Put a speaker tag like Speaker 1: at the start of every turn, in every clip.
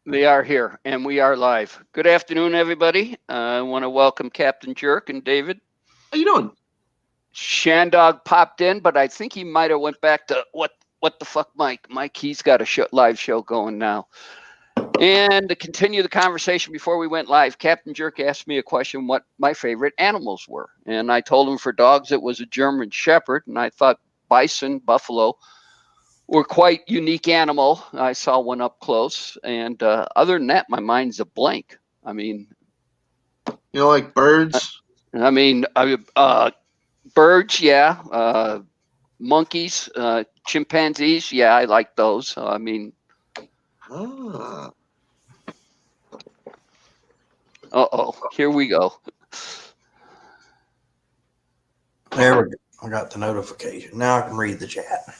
Speaker 1: They are here, and we are live. Good afternoon, everybody. I want to welcome Captain Jerk and David.
Speaker 2: How you doing?
Speaker 1: Shandog popped in, but I think he might have went back to what the fuck, Mike? Mike, he's got a live show going now. And to continue the conversation before we went live, Captain Jerk asked me a question: what my favorite animals were, and I told him for dogs it was a German Shepherd, and I thought bison, buffalo were quite unique animal. I saw one up close, and other than that, my mind's a blank. I mean,
Speaker 2: like birds?
Speaker 1: Birds, yeah. Monkeys, chimpanzees, yeah, I like those. Here we go.
Speaker 3: There we go. I got the notification. Now I can read the chat.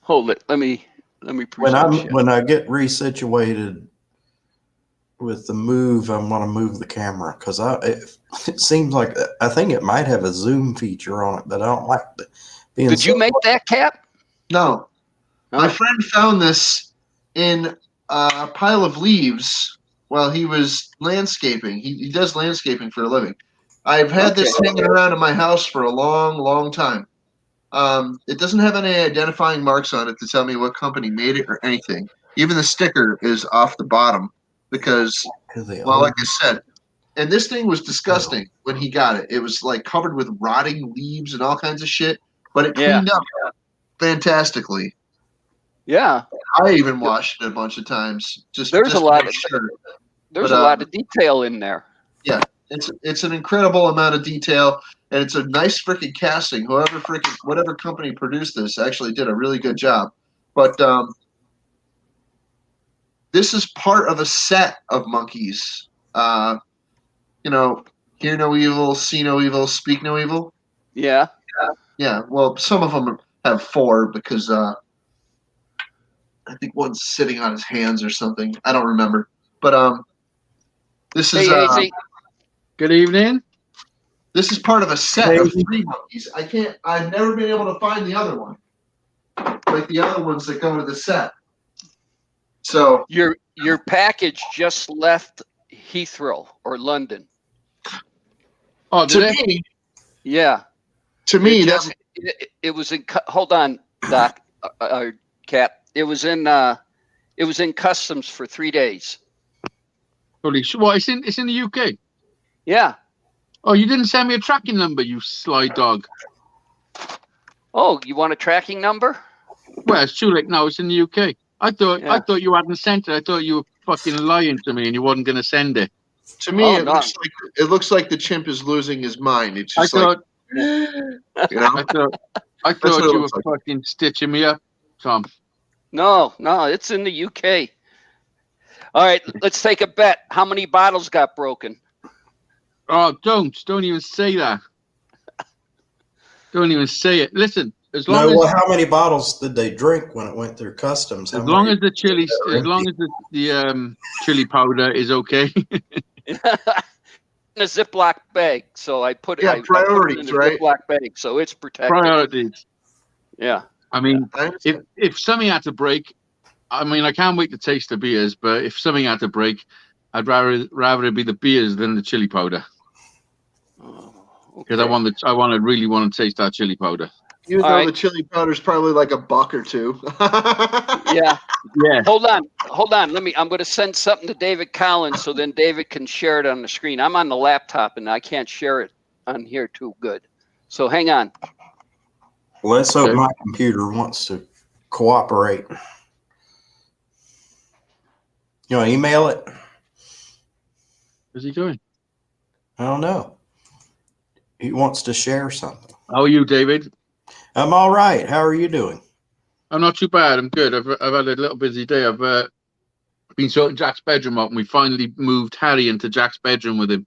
Speaker 1: Hold it. Let me
Speaker 3: when I get resituated with the move, I'm going to move the camera because it seems like I think it might have a zoom feature on it, but I don't like being.
Speaker 1: Did you make that, Cap?
Speaker 2: No. My friend found this in a pile of leaves while he was landscaping. He does landscaping for a living. I've had this hanging around in my house for a long, long time. It doesn't have any identifying marks on it to tell me what company made it or anything. Even the sticker is off the bottom because, well, like I said, and this thing was disgusting when he got it. It was like covered with rotting leaves and all kinds of shit, but it cleaned up fantastically.
Speaker 1: Yeah,
Speaker 2: I even washed it a bunch of times.
Speaker 1: There's a lot of detail in there.
Speaker 2: Yeah, it's an incredible amount of detail, and it's a nice freaking casting. Whatever company produced this actually did a really good job. But this is part of a set of monkeys. Hear no evil, see no evil, speak no evil.
Speaker 1: Yeah.
Speaker 2: Yeah. Well, some of them have 4 because I think one's sitting on his hands or something. I don't remember. But this is
Speaker 4: good evening.
Speaker 2: This is part of a set of 3 monkeys. I've never been able to find the other one. Like the other ones that go to the set. So
Speaker 1: your package just left Heathrow or London.
Speaker 4: Oh,
Speaker 2: to me,
Speaker 1: yeah.
Speaker 2: To me,
Speaker 1: it was in. Hold on, Doc, Cap. It was in customs for 3 days.
Speaker 4: Holy shit! What? It's in the UK.
Speaker 1: Yeah.
Speaker 4: Oh, you didn't send me a tracking number, you sly dog.
Speaker 1: Oh, you want a tracking number?
Speaker 4: Well, it's too late now. It's in the UK. I thought you hadn't sent it. I thought you were fucking lying to me and you wasn't going to send it.
Speaker 2: To me, it looks like the chimp is losing his mind. It's just I
Speaker 4: thought you were fucking stitching me up, Tom.
Speaker 1: No, it's in the UK. All right, let's take a bet. How many bottles got broken?
Speaker 4: Oh, don't even say that. Don't even say it. Listen,
Speaker 3: how many bottles did they drink when it went through customs?
Speaker 4: As long as the chili powder is okay.
Speaker 1: In a Ziploc bag, so I put it in a Ziploc bag, so it's protected.
Speaker 4: Priorities.
Speaker 1: Yeah.
Speaker 4: I mean, if something had to break, I mean, I can't wait to taste the beers, but if something had to break, I'd rather it be the beers than the chili powder. Because I really want to taste that chili powder.
Speaker 2: Even though the chili powder is probably like $1 or $2.
Speaker 1: Yeah. Hold on. I'm going to send something to David Collins so then David can share it on the screen. I'm on the laptop and I can't share it on here too good. So hang on.
Speaker 3: Well, let's hope my computer wants to cooperate. You want to email it?
Speaker 4: What's he doing?
Speaker 3: I don't know. He wants to share something.
Speaker 4: How are you, David?
Speaker 3: I'm all right. How are you doing?
Speaker 4: I'm not too bad. I'm good. I've had a little busy day. I've been sorting Jack's bedroom out, and we finally moved Harry into Jack's bedroom with him.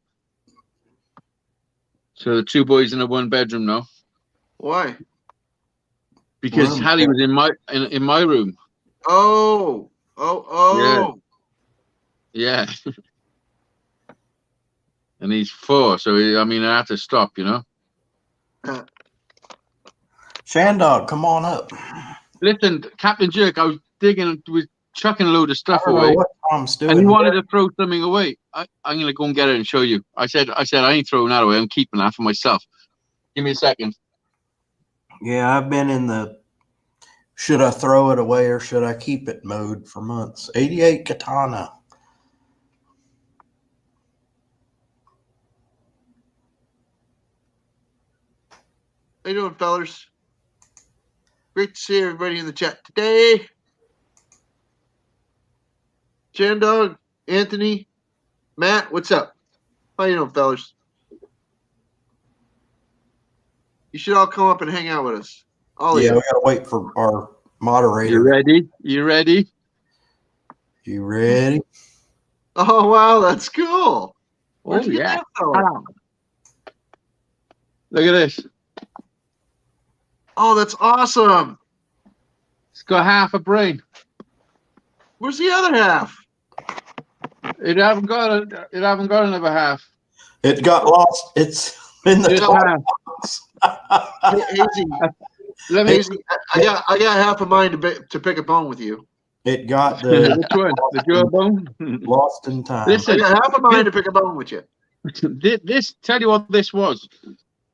Speaker 4: So the 2 boys in a 1 bedroom now.
Speaker 2: Why?
Speaker 4: Because Harry was in my room.
Speaker 2: Oh.
Speaker 4: Yeah. And he's 4, so I had to stop,
Speaker 3: Shandog, come on up.
Speaker 4: Listen, Captain Jerk, I was digging, was chucking a load of stuff
Speaker 3: I don't know
Speaker 4: away,
Speaker 3: what Tom's doing.
Speaker 4: and he wanted to throw something away. I'm gonna go and get it and show you. I said I ain't throwing that away. I'm keeping that for myself. Give me a second.
Speaker 3: Yeah, I've been in the should I throw it away or should I keep it mode for months. 88 Katana.
Speaker 2: How you doing, fellas? Great to see everybody in the chat today. Chandog, Anthony, Matt, what's up? How you doing, fellas? You should all come up and hang out with us. All of
Speaker 3: Yeah,
Speaker 2: you.
Speaker 3: we gotta wait for our moderator.
Speaker 4: You ready? You ready?
Speaker 3: You ready?
Speaker 2: Oh wow, that's cool. Where'd
Speaker 4: Oh
Speaker 2: you get
Speaker 4: yeah.
Speaker 2: that from?
Speaker 4: Look at this.
Speaker 2: Oh, that's awesome.
Speaker 4: It's got half a brain.
Speaker 2: Where's the other half?
Speaker 4: It haven't got another half.
Speaker 3: It got lost. It's in the
Speaker 4: Just
Speaker 3: top.
Speaker 4: half.
Speaker 2: Hazy,
Speaker 4: Let me.
Speaker 2: Hazy, I got half of mine to pick a bone with you.
Speaker 3: It got the
Speaker 4: Which one? The jawbone.
Speaker 3: lost in time.
Speaker 2: I
Speaker 4: Listen,
Speaker 2: got half of mine to pick a bone with you.
Speaker 4: this. Tell you what this was.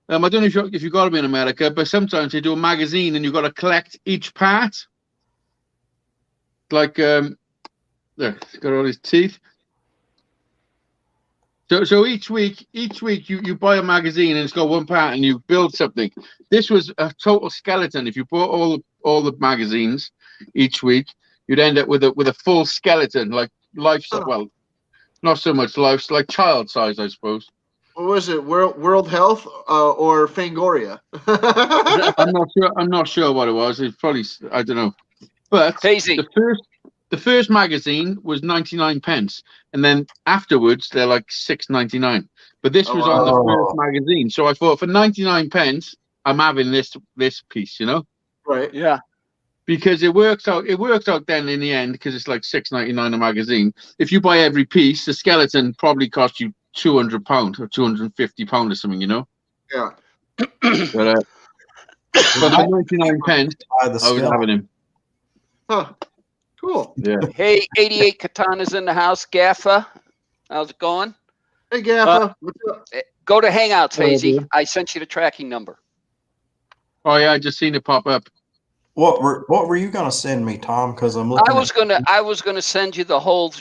Speaker 4: I don't know if you've got to be in America, but sometimes they do a magazine and you've got to collect each part. Like there, it's got all his teeth. So each week you buy a magazine and it's got one part and you build something. This was a total skeleton. If you bought all the magazines each week, you'd end up with a full skeleton, like life. Well, not so much life, like child size, I suppose.
Speaker 2: What was it? World Health or Fangoria?
Speaker 4: I'm not sure what it was. It's probably, I don't know. But
Speaker 1: Hazy.
Speaker 4: the first magazine was 99 pence, and then afterwards they're like 6.99. But this was on the first magazine, so I thought for 99 pence, I'm having this piece, you know?
Speaker 2: Right.
Speaker 1: Yeah.
Speaker 4: Because it works out then in the end, because it's like 6.99 a magazine. If you buy every piece, the skeleton probably cost you £200 or £250 or something, you know?
Speaker 2: Yeah.
Speaker 4: But for 99 pence, I was having him.
Speaker 2: Huh. Cool.
Speaker 4: Yeah.
Speaker 1: Hey, 88 Katana's in the house. Gaffa, how's it going?
Speaker 2: Hey, Gaffa. What's up?
Speaker 1: Go to Hangouts, Hazy.
Speaker 4: dude.
Speaker 1: I sent you the tracking number.
Speaker 4: Oh yeah, I just seen it pop up.
Speaker 3: What were you gonna send me, Tom? Because I'm looking.
Speaker 1: I was gonna send you the whole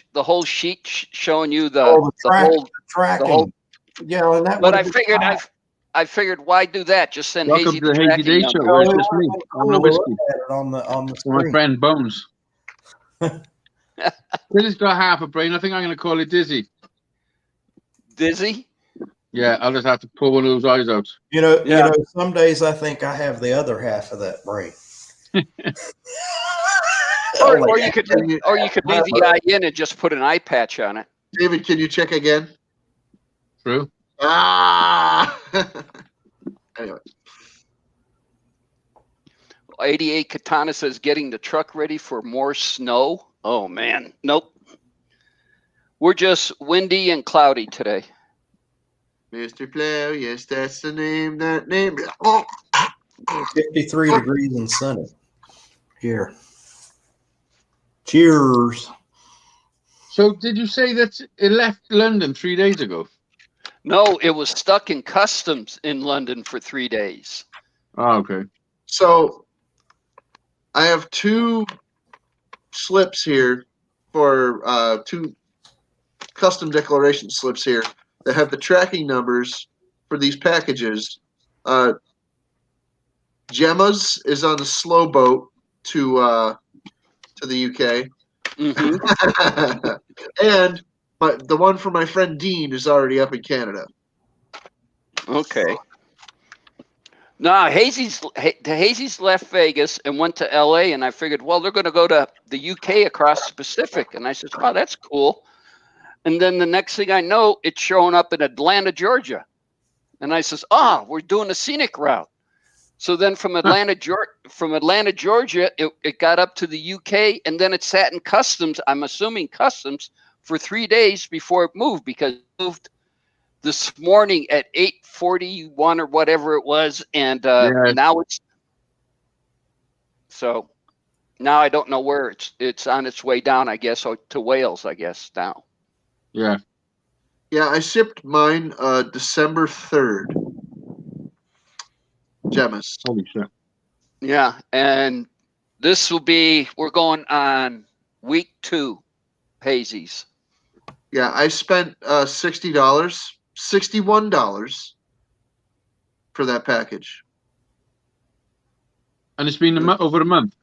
Speaker 1: sheet showing you the
Speaker 3: tracking.
Speaker 1: whole.
Speaker 3: Yeah, and that.
Speaker 1: But I figured why do that? Just send
Speaker 4: Welcome
Speaker 1: Hazy
Speaker 4: to the
Speaker 1: the
Speaker 4: Hazy
Speaker 1: tracking
Speaker 4: Day
Speaker 1: number.
Speaker 4: Show. Where it's just me. I'm no whiskey.
Speaker 3: On the
Speaker 4: My
Speaker 3: screen.
Speaker 4: friend Bones. Dizzy's got half a brain. I think I'm going to call it Dizzy.
Speaker 1: Dizzy?
Speaker 4: Yeah, I'll just have to pull one of those eyes out.
Speaker 3: You know, some days I think I have the other half of that brain.
Speaker 1: Or you could leave the eye in and just put an eye patch on it.
Speaker 2: David, can you check again?
Speaker 4: True.
Speaker 2: Ah. Anyway.
Speaker 1: 88 Katana says getting the truck ready for more snow. Oh man, nope. We're just windy and cloudy today.
Speaker 2: Mr. Plow, yes, that's the name. That name.
Speaker 3: 53 degrees and sunny here. Cheers.
Speaker 4: So did you say that it left London 3 days ago?
Speaker 1: No, it was stuck in customs in London for 3 days.
Speaker 4: Oh, okay.
Speaker 2: So I have two slips here for two custom declaration slips here that have the tracking numbers for these packages. Gemma's is on the slow boat to the UK.
Speaker 1: Mm-hmm.
Speaker 2: And the one for my friend Dean is already up in Canada.
Speaker 1: Okay. No, Hazy's left Vegas and went to LA, and I figured, well, they're going to go to the UK across the Pacific, and I said, oh, that's cool. And then the next thing I know, it's showing up in Atlanta, Georgia, and I says, we're doing a scenic route. So then from Atlanta, Georgia, it got up to the UK, and then it sat in customs. I'm assuming customs for 3 days before it moved, because it moved this morning at 8:41 or whatever it was, and now it's so. now I don't know where it's on its way down, I guess, or to Wales, I guess, now.
Speaker 4: Yeah.
Speaker 2: Yeah, I shipped mine December 3rd. Gemmas.
Speaker 4: Holy shit.
Speaker 1: Yeah, and this will be, we're going on week 2 hazies.
Speaker 2: Yeah, I spent $60, $61 for that package.
Speaker 4: And it's been over a month.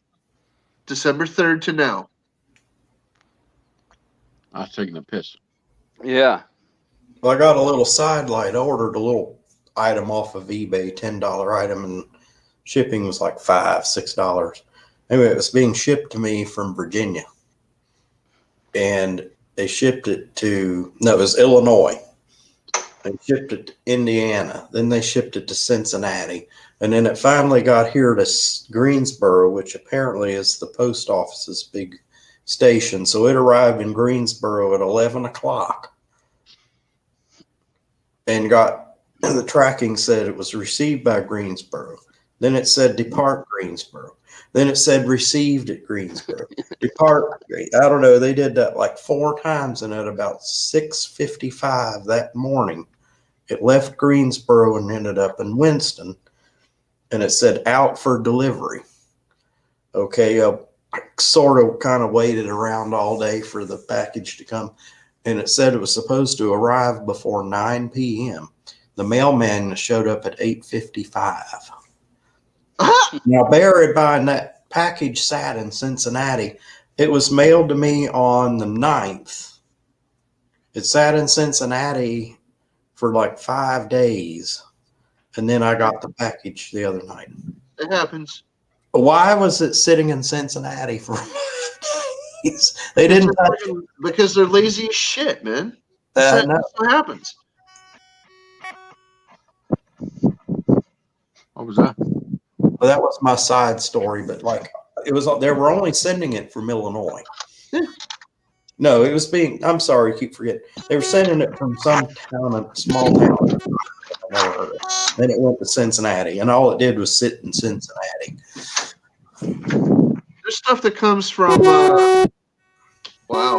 Speaker 2: December 3rd to now.
Speaker 4: I was taking a piss.
Speaker 1: Yeah.
Speaker 3: Well, I got a little side light. I ordered a little item off of eBay, $10 item, and shipping was like $5-6. Anyway, it was being shipped to me from Virginia, and they shipped it to it was Illinois. They shipped it to Indiana. Then they shipped it to Cincinnati, and then it finally got here to Greensboro, which apparently is the post office's big station. So it arrived in Greensboro at 11 o'clock. And got the tracking said it was received by Greensboro. Then it said depart Greensboro. Then it said received at Greensboro. Depart. I don't know. They did that like 4 times, and at about 6:55 that morning, it left Greensboro and ended up in Winston. And it said out for delivery. Okay, I sort of kind of waited around all day for the package to come. And it said it was supposed to arrive before 9 p.m. The mailman showed up at 8:55. Now, bear in mind that package sat in Cincinnati. It was mailed to me on the 9th. It sat in Cincinnati for like 5 days. And then I got the package the other night.
Speaker 2: It happens.
Speaker 3: Why was it sitting in Cincinnati for 5 days? They didn't touch it.
Speaker 2: Because they're lazy as shit, man.
Speaker 3: No.
Speaker 2: That's what happens.
Speaker 4: What was that?
Speaker 3: Well, that was my side story, but like it was, they were only sending it from Illinois. No, it was being, I'm sorry, I keep forgetting. They were sending it from some town, a small town. Then it went to Cincinnati, and all it did was sit in Cincinnati.
Speaker 2: There's stuff that comes from, wow.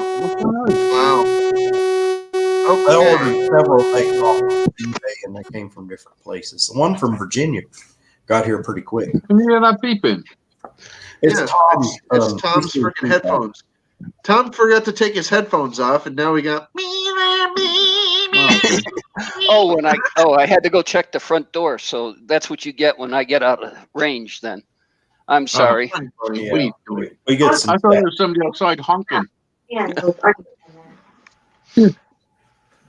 Speaker 3: I
Speaker 2: Okay.
Speaker 3: ordered several things off of eBay, and they came from different places. The one from Virginia got here pretty quick.
Speaker 4: Can you hear that beeping?
Speaker 3: It's
Speaker 2: Yeah,
Speaker 3: Tom's.
Speaker 2: it's Tom's freaking headphones. Tom forgot to take his headphones off, and now we got.
Speaker 1: I had to go check the front door. So that's what you get when I get out of range. Then I'm sorry.
Speaker 3: Yeah,
Speaker 2: What are you doing?
Speaker 3: we get some.
Speaker 4: I thought there was somebody outside honking.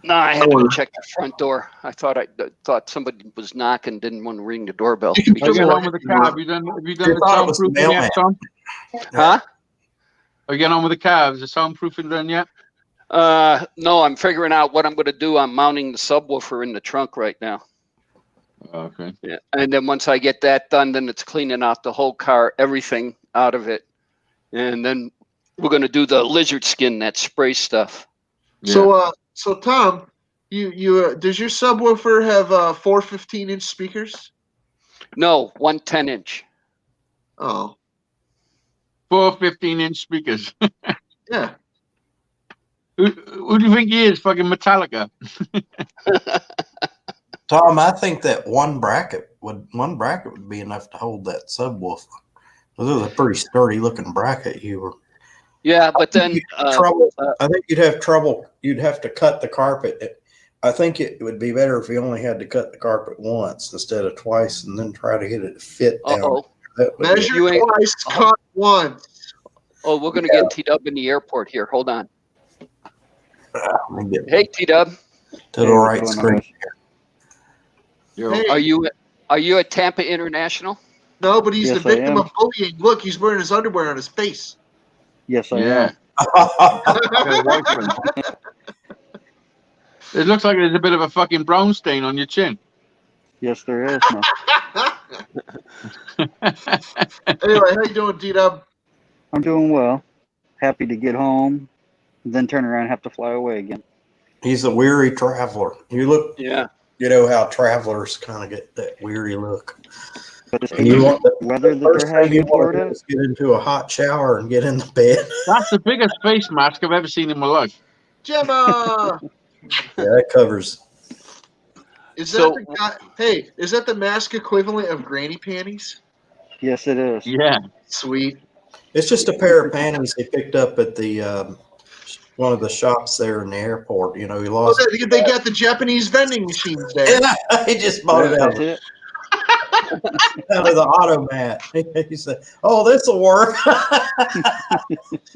Speaker 1: No, I had to go check the front door. I thought somebody was knocking, didn't want to ring the doorbell.
Speaker 4: Are you getting on with the car? Have you done the soundproofing yet, Tom?
Speaker 1: Huh?
Speaker 4: Are you getting on with the car? Is the soundproofing done yet?
Speaker 1: No, I'm figuring out what I'm going to do. I'm mounting the subwoofer in the trunk right now.
Speaker 4: Okay.
Speaker 1: Yeah, and then once I get that done, then it's cleaning out the whole car, everything out of it, and then we're going to do the lizard skin, that spray stuff.
Speaker 4: Yeah.
Speaker 2: So Tom, you does your subwoofer have 4 15-inch speakers?
Speaker 1: No, 1 10-inch.
Speaker 2: Oh,
Speaker 4: 4 15-inch speakers.
Speaker 2: yeah.
Speaker 4: Who do you think he is? Fucking Metallica.
Speaker 3: Tom, I think that one bracket would be enough to hold that subwoofer. This is a pretty sturdy looking bracket.
Speaker 1: Yeah, but then
Speaker 3: I think you'd have trouble. You'd have to cut the carpet. I think it would be better if you only had to cut the carpet once instead of twice, and then try to get it to fit down.
Speaker 2: Measure twice, cut once.
Speaker 1: Oh, we're going to get TDub in the airport here. Hold on. Hey, TDub.
Speaker 3: To the right screen.
Speaker 2: Hey.
Speaker 1: Are you at Tampa International?
Speaker 2: No, but he's the victim of bullying. Look, he's wearing his underwear on his face.
Speaker 5: Yes, I am.
Speaker 4: It looks like there's a bit of a fucking brown stain on your chin.
Speaker 5: Yes, there is. No.
Speaker 2: Anyway, how you doing, TDub?
Speaker 5: I'm doing well. Happy to get home, then turn around and have to fly away again.
Speaker 3: He's a weary traveler. You look.
Speaker 1: Yeah.
Speaker 3: You know how travelers kind of get that weary look.
Speaker 5: But this
Speaker 3: And you want the
Speaker 5: weather that
Speaker 3: first
Speaker 5: they're
Speaker 3: thing
Speaker 5: having
Speaker 3: you
Speaker 5: in
Speaker 3: want to do
Speaker 5: Florida,
Speaker 3: is get into a hot shower and get in the bed.
Speaker 4: That's the biggest face mask I've ever seen in my life.
Speaker 2: Gemma,
Speaker 3: Yeah, that covers.
Speaker 2: is
Speaker 1: So-
Speaker 2: that the guy? Hey, is that the mask equivalent of granny panties?
Speaker 5: yes, it is.
Speaker 4: Yeah.
Speaker 2: Sweet.
Speaker 3: It's just a pair of panties he picked up at the one of the shops there in the airport. You know, he
Speaker 2: Oh,
Speaker 3: lost.
Speaker 2: they got the Japanese vending machines there.
Speaker 3: Yeah, he just bought it out,
Speaker 5: That's it.
Speaker 3: out of the automat. He said, "Oh, this will work."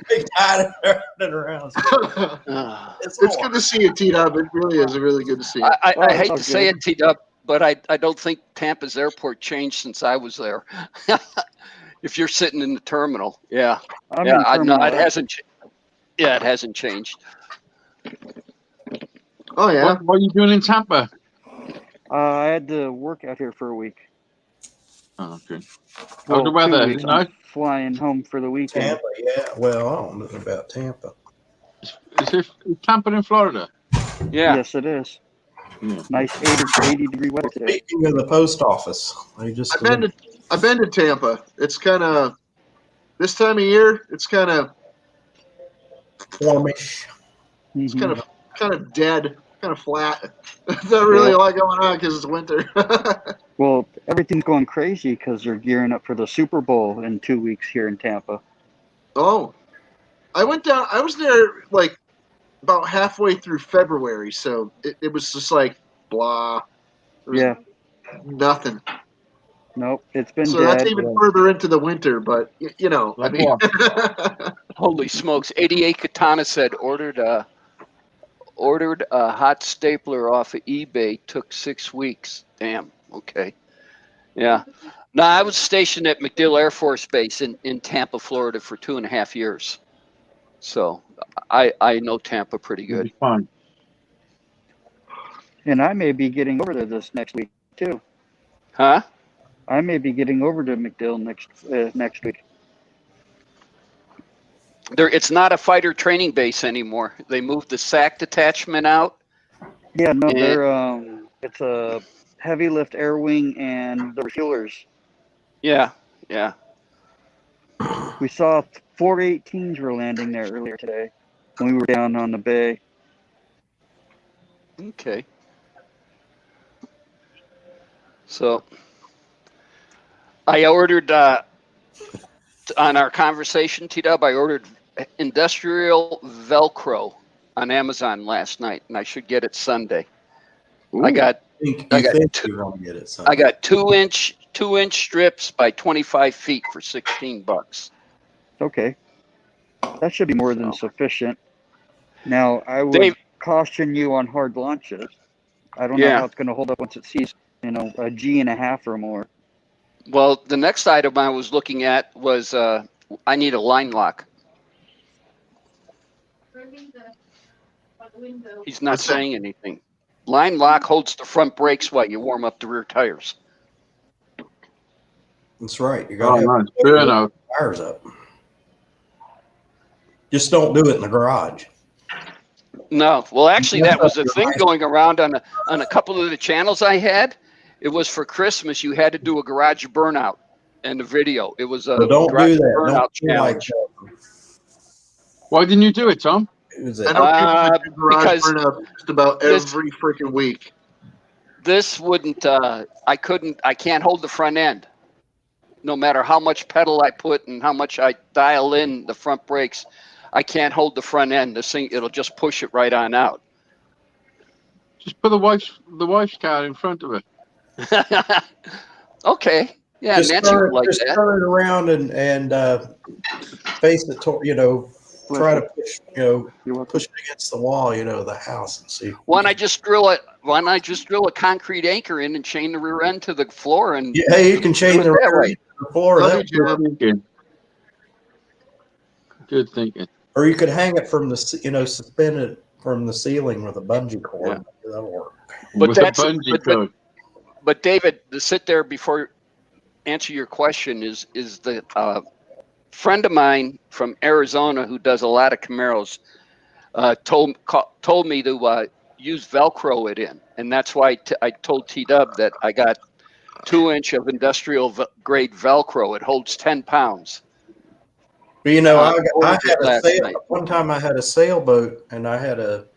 Speaker 3: He tied it around.
Speaker 2: It's good to see you, T-Dub. It really is really good to see you.
Speaker 1: I hate
Speaker 5: Oh,
Speaker 1: to say
Speaker 5: good.
Speaker 1: it, T-Dub, but I don't think Tampa's airport changed since I was there. If you're sitting in the terminal, yeah,
Speaker 5: I'm
Speaker 1: yeah,
Speaker 5: in Terminal
Speaker 1: it
Speaker 5: F.
Speaker 1: hasn't. Yeah, it hasn't changed.
Speaker 2: Oh yeah.
Speaker 4: What are you doing in Tampa?
Speaker 5: I had to work out here for a week.
Speaker 4: Oh, okay.
Speaker 5: Well,
Speaker 4: the
Speaker 5: 2
Speaker 4: weather?
Speaker 5: weeks.
Speaker 4: Nice?
Speaker 5: I'm flying home for the weekend.
Speaker 3: Tampa, yeah. Well, I don't know about Tampa.
Speaker 4: Is Tampa in Florida?
Speaker 1: Yeah.
Speaker 5: Yes, it is.
Speaker 4: Yeah.
Speaker 5: Nice 80-degree weather today.
Speaker 3: Speaking of the post office, they just
Speaker 2: I've been to Tampa. It's kind of this time of year. It's kind of
Speaker 3: warmish.
Speaker 2: it's
Speaker 5: Mhm.
Speaker 2: kind of dead, kind of flat. There's not really a lot going on because it's winter.
Speaker 5: Well, everything's going crazy because they're gearing up for the Super Bowl in 2 weeks here in Tampa.
Speaker 2: Oh, I went down. I was there like about halfway through February, so it was just like blah. There was
Speaker 5: Yeah.
Speaker 2: nothing.
Speaker 5: Nope, it's been
Speaker 2: So
Speaker 5: dead.
Speaker 2: that's even further into the winter, but you know, I
Speaker 4: Like
Speaker 2: mean,
Speaker 1: Holy smokes! 88 Katana said ordered a hot stapler off of eBay. Took 6 weeks. Damn. Okay. Yeah. No, I was stationed at MacDill Air Force Base in Tampa, Florida for 2.5 years. So I know Tampa pretty
Speaker 4: It'll
Speaker 1: good.
Speaker 4: be fun.
Speaker 5: And I may be getting over there this next week too.
Speaker 1: Huh?
Speaker 5: I may be getting over to MacDill next week.
Speaker 1: It's not a fighter training base anymore. They moved the SAC detachment out.
Speaker 5: Yeah, no,
Speaker 1: And-
Speaker 5: they're it's a heavy lift air wing and the refuelers.
Speaker 1: Yeah. Yeah.
Speaker 5: We saw 418s were landing there earlier today when we were down on the bay.
Speaker 1: Okay. So I ordered on our conversation, T-Dub, I ordered industrial Velcro on Amazon last night, and I should get it Sunday. I got
Speaker 3: You
Speaker 1: I got
Speaker 3: think
Speaker 1: two-
Speaker 3: you're gonna get it?
Speaker 1: I got 2-inch strips by 25 feet for $16.
Speaker 5: Okay. That should be more than sufficient. Now, I would
Speaker 1: Dave-
Speaker 5: caution you on hard launches. I don't know
Speaker 1: Yeah.
Speaker 5: how it's going to hold up once it sees, a G&a-half or more.
Speaker 1: Well, the next item I was looking at was I need a line lock. He's not
Speaker 2: What's that?
Speaker 1: saying anything. Line lock holds the front brakes while you warm up the rear tires.
Speaker 3: That's right. You
Speaker 4: Oh,
Speaker 3: gotta have
Speaker 4: nice. Burnout.
Speaker 3: tires up. Just don't do it in the garage.
Speaker 1: No, well, actually, that was a thing going around on a couple of the channels I had. It was for Christmas. You had to do a garage burnout in the video. It was a
Speaker 3: But don't
Speaker 1: garage
Speaker 3: do that.
Speaker 1: burnout
Speaker 3: Don't do like
Speaker 1: challenge.
Speaker 4: Why didn't you do it, Tom?
Speaker 3: It was
Speaker 2: I
Speaker 3: a,
Speaker 2: know people that do garage
Speaker 1: because
Speaker 2: burnout just about
Speaker 1: this-
Speaker 2: every freaking week.
Speaker 1: This wouldn't. I can't hold the front end. No matter how much pedal I put and how much I dial in the front brakes, I can't hold the front end. This thing, it'll just push it right on out.
Speaker 4: Just put the wife's car in front of it.
Speaker 1: Okay. Yeah,
Speaker 3: just
Speaker 1: Nancy
Speaker 3: turn,
Speaker 1: would like
Speaker 3: just
Speaker 1: that.
Speaker 3: turn it around and face it toward, try to push, push it against the wall, the house and see.
Speaker 1: Why not just drill a concrete anchor in and chain the rear end to the floor and
Speaker 3: Yeah, hey, you can chain
Speaker 1: do it
Speaker 3: the
Speaker 1: that
Speaker 3: rear
Speaker 1: way.
Speaker 3: end to the floor,
Speaker 2: Love
Speaker 3: that,
Speaker 2: you,
Speaker 4: Good
Speaker 2: Jim.
Speaker 4: thinking. Good thinking.
Speaker 3: or you could hang it from the, suspend it from the ceiling with a bungee cord. That'll work.
Speaker 1: But
Speaker 4: With
Speaker 1: that's-
Speaker 4: a bungee
Speaker 1: but-
Speaker 4: cord.
Speaker 1: But David, to sit there before answer your question is the friend of mine from Arizona who does a lot of Camaros told me to use Velcro it in, and that's why I told T-Dub that I got 2-inch of industrial grade Velcro. It holds 10 pounds.
Speaker 3: But, you know, I
Speaker 1: ordered
Speaker 3: had
Speaker 1: it last
Speaker 3: a
Speaker 1: night.
Speaker 3: one time I had a sailboat, and I had it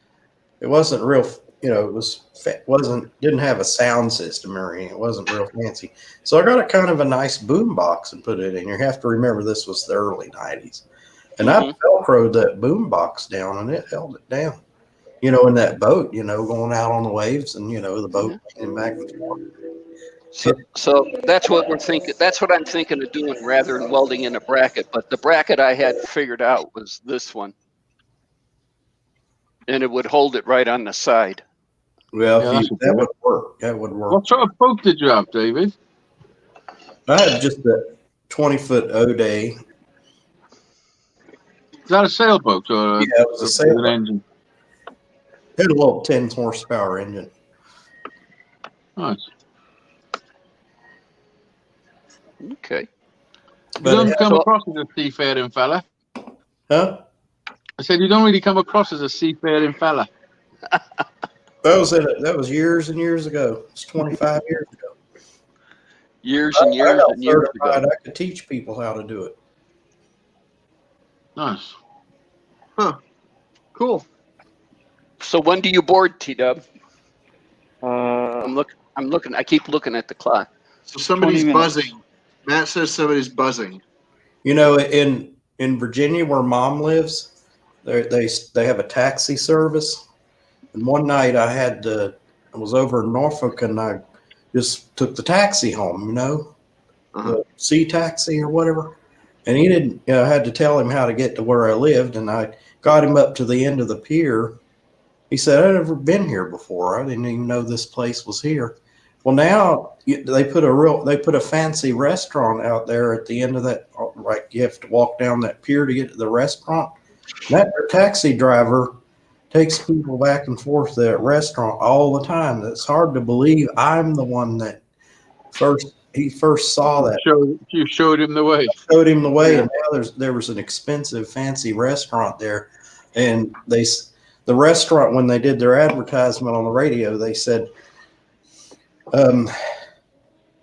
Speaker 3: wasn't real, you know, didn't have a sound system or anything. It wasn't real fancy. So I got a kind of a nice boom box and put it in. You have to remember this was the early 90s. And I Velcroed that boom box down, and it held it down. You know, in that boat, you know, going out on the waves, and, you know, the boat going back and forth.
Speaker 1: So that's what we're thinking. That's what I'm thinking of doing rather than welding in a bracket. But the bracket I had figured out was this one, and it would hold it right on the side.
Speaker 3: Well, that would work. That would work.
Speaker 4: What sort of boat did you have, David?
Speaker 3: I had just a 20-foot O-Day.
Speaker 4: Is that a sailboat or
Speaker 3: Yeah, it was a sailboat.
Speaker 4: An engine?
Speaker 3: It had a little 10 horsepower engine.
Speaker 4: Nice.
Speaker 1: Okay.
Speaker 4: You don't come across as a seafaring fella.
Speaker 3: Huh?
Speaker 4: I said you don't really come across as a seafaring fella.
Speaker 3: That was years and years ago. It's 25 years ago.
Speaker 1: Years and years and years ago.
Speaker 3: I could teach people how to do it.
Speaker 4: Nice.
Speaker 2: Huh. Cool.
Speaker 1: So when do you board, TDub?
Speaker 5: I'm
Speaker 1: I'm looking. I keep looking at the clock.
Speaker 2: So somebody's buzzing. Matt says somebody's buzzing.
Speaker 3: You know, in Virginia where Mom lives, they have a taxi service. And one night I was over in Norfolk, and I just took the taxi home, you know, the sea taxi or whatever. And he didn't, you know, I had to tell him how to get to where I lived, and I got him up to the end of the pier. He said, I've never been here before. I didn't even know this place was here. Well, now they put a fancy restaurant out there at the end of that. Like you have to walk down that pier to get to the restaurant. That taxi driver takes people back and forth to that restaurant all the time. It's hard to believe I'm the one that first saw that.
Speaker 4: You showed him the way.
Speaker 3: I showed him the way, and now there was an expensive, fancy restaurant there, and the restaurant, when they did their advertisement on the radio, they said,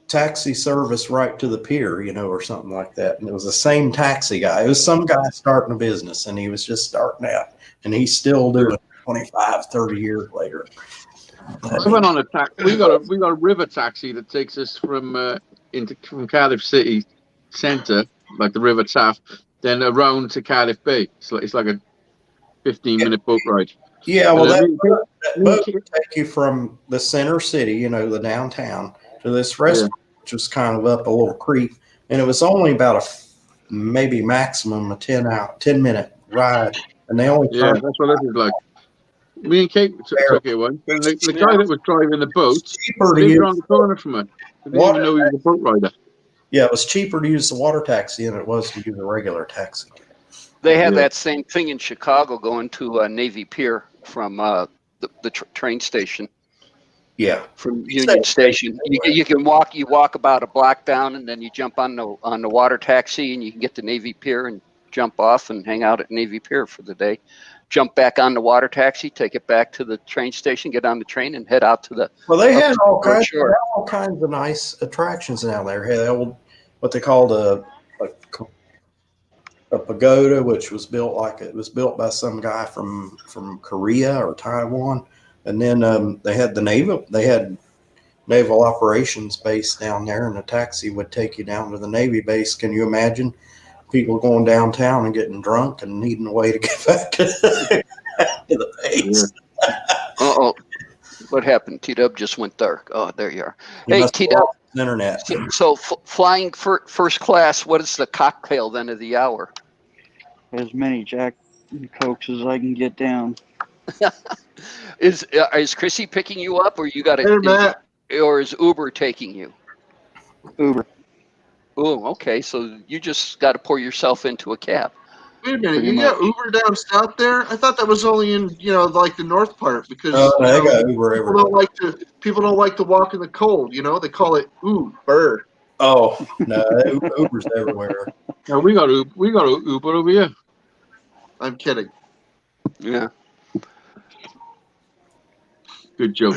Speaker 3: taxi service right to the pier, you know, or something like that. And it was the same taxi guy. It was some guy starting a business, and he was just starting out, and he's still doing it 25, 30 years later.
Speaker 4: I went on a taxi. We got a river taxi that takes us from Cardiff City Centre, like the River Taff, then around to Cardiff Bay. It's like a 15-minute boat ride.
Speaker 3: Yeah, well, that boat would take you from the center city, you know, the downtown, to this restaurant, which was kind of up a little creek, and it was only about maybe maximum a 10-minute ride, and they only
Speaker 4: that's what it was like. Me and Kate took it once. The guy that was driving the boat lived around the corner from it. I didn't even know he was a boat rider.
Speaker 3: Yeah, it was cheaper to use the water taxi than it was to use a regular taxi.
Speaker 1: They have that same thing in Chicago going to Navy Pier from the train station.
Speaker 3: Yeah,
Speaker 1: from Union Station. You can walk. You walk about a block down, and then you jump on the water taxi, and you can get to Navy Pier and jump off and hang out at Navy Pier for the day. Jump back on the water taxi, take it back to the train station, get on the train, and head out to the.
Speaker 3: Well, they had all kinds of nice attractions down there. They had what they called a pagoda, which was built by some guy from Korea or Taiwan, and then they had naval operations base down there, and the taxi would take you down to the Navy base. Can you imagine people going downtown and getting drunk and needing a way to get back to the base?
Speaker 1: Uh-oh. What happened? TDub just went dark. Oh, there you are. Hey, TDub.
Speaker 3: Internet.
Speaker 1: So flying first class, what is the cocktail then of the hour?
Speaker 5: As many Jack and Cokes as I can get down.
Speaker 1: Is Chrissy picking you up, or you got or is Uber taking you?
Speaker 5: Uber.
Speaker 1: Oh, okay. So you just got to pour yourself into a cab.
Speaker 2: Wait a minute, you got Uber down south there? I thought that was only in like the north part, because
Speaker 3: they got Uber everywhere.
Speaker 2: People don't like to walk in the cold. You know, they call it Uber.
Speaker 3: Oh no, Uber's everywhere.
Speaker 4: No, we got Uber over here.
Speaker 2: I'm kidding.
Speaker 1: Yeah.
Speaker 4: Good joke.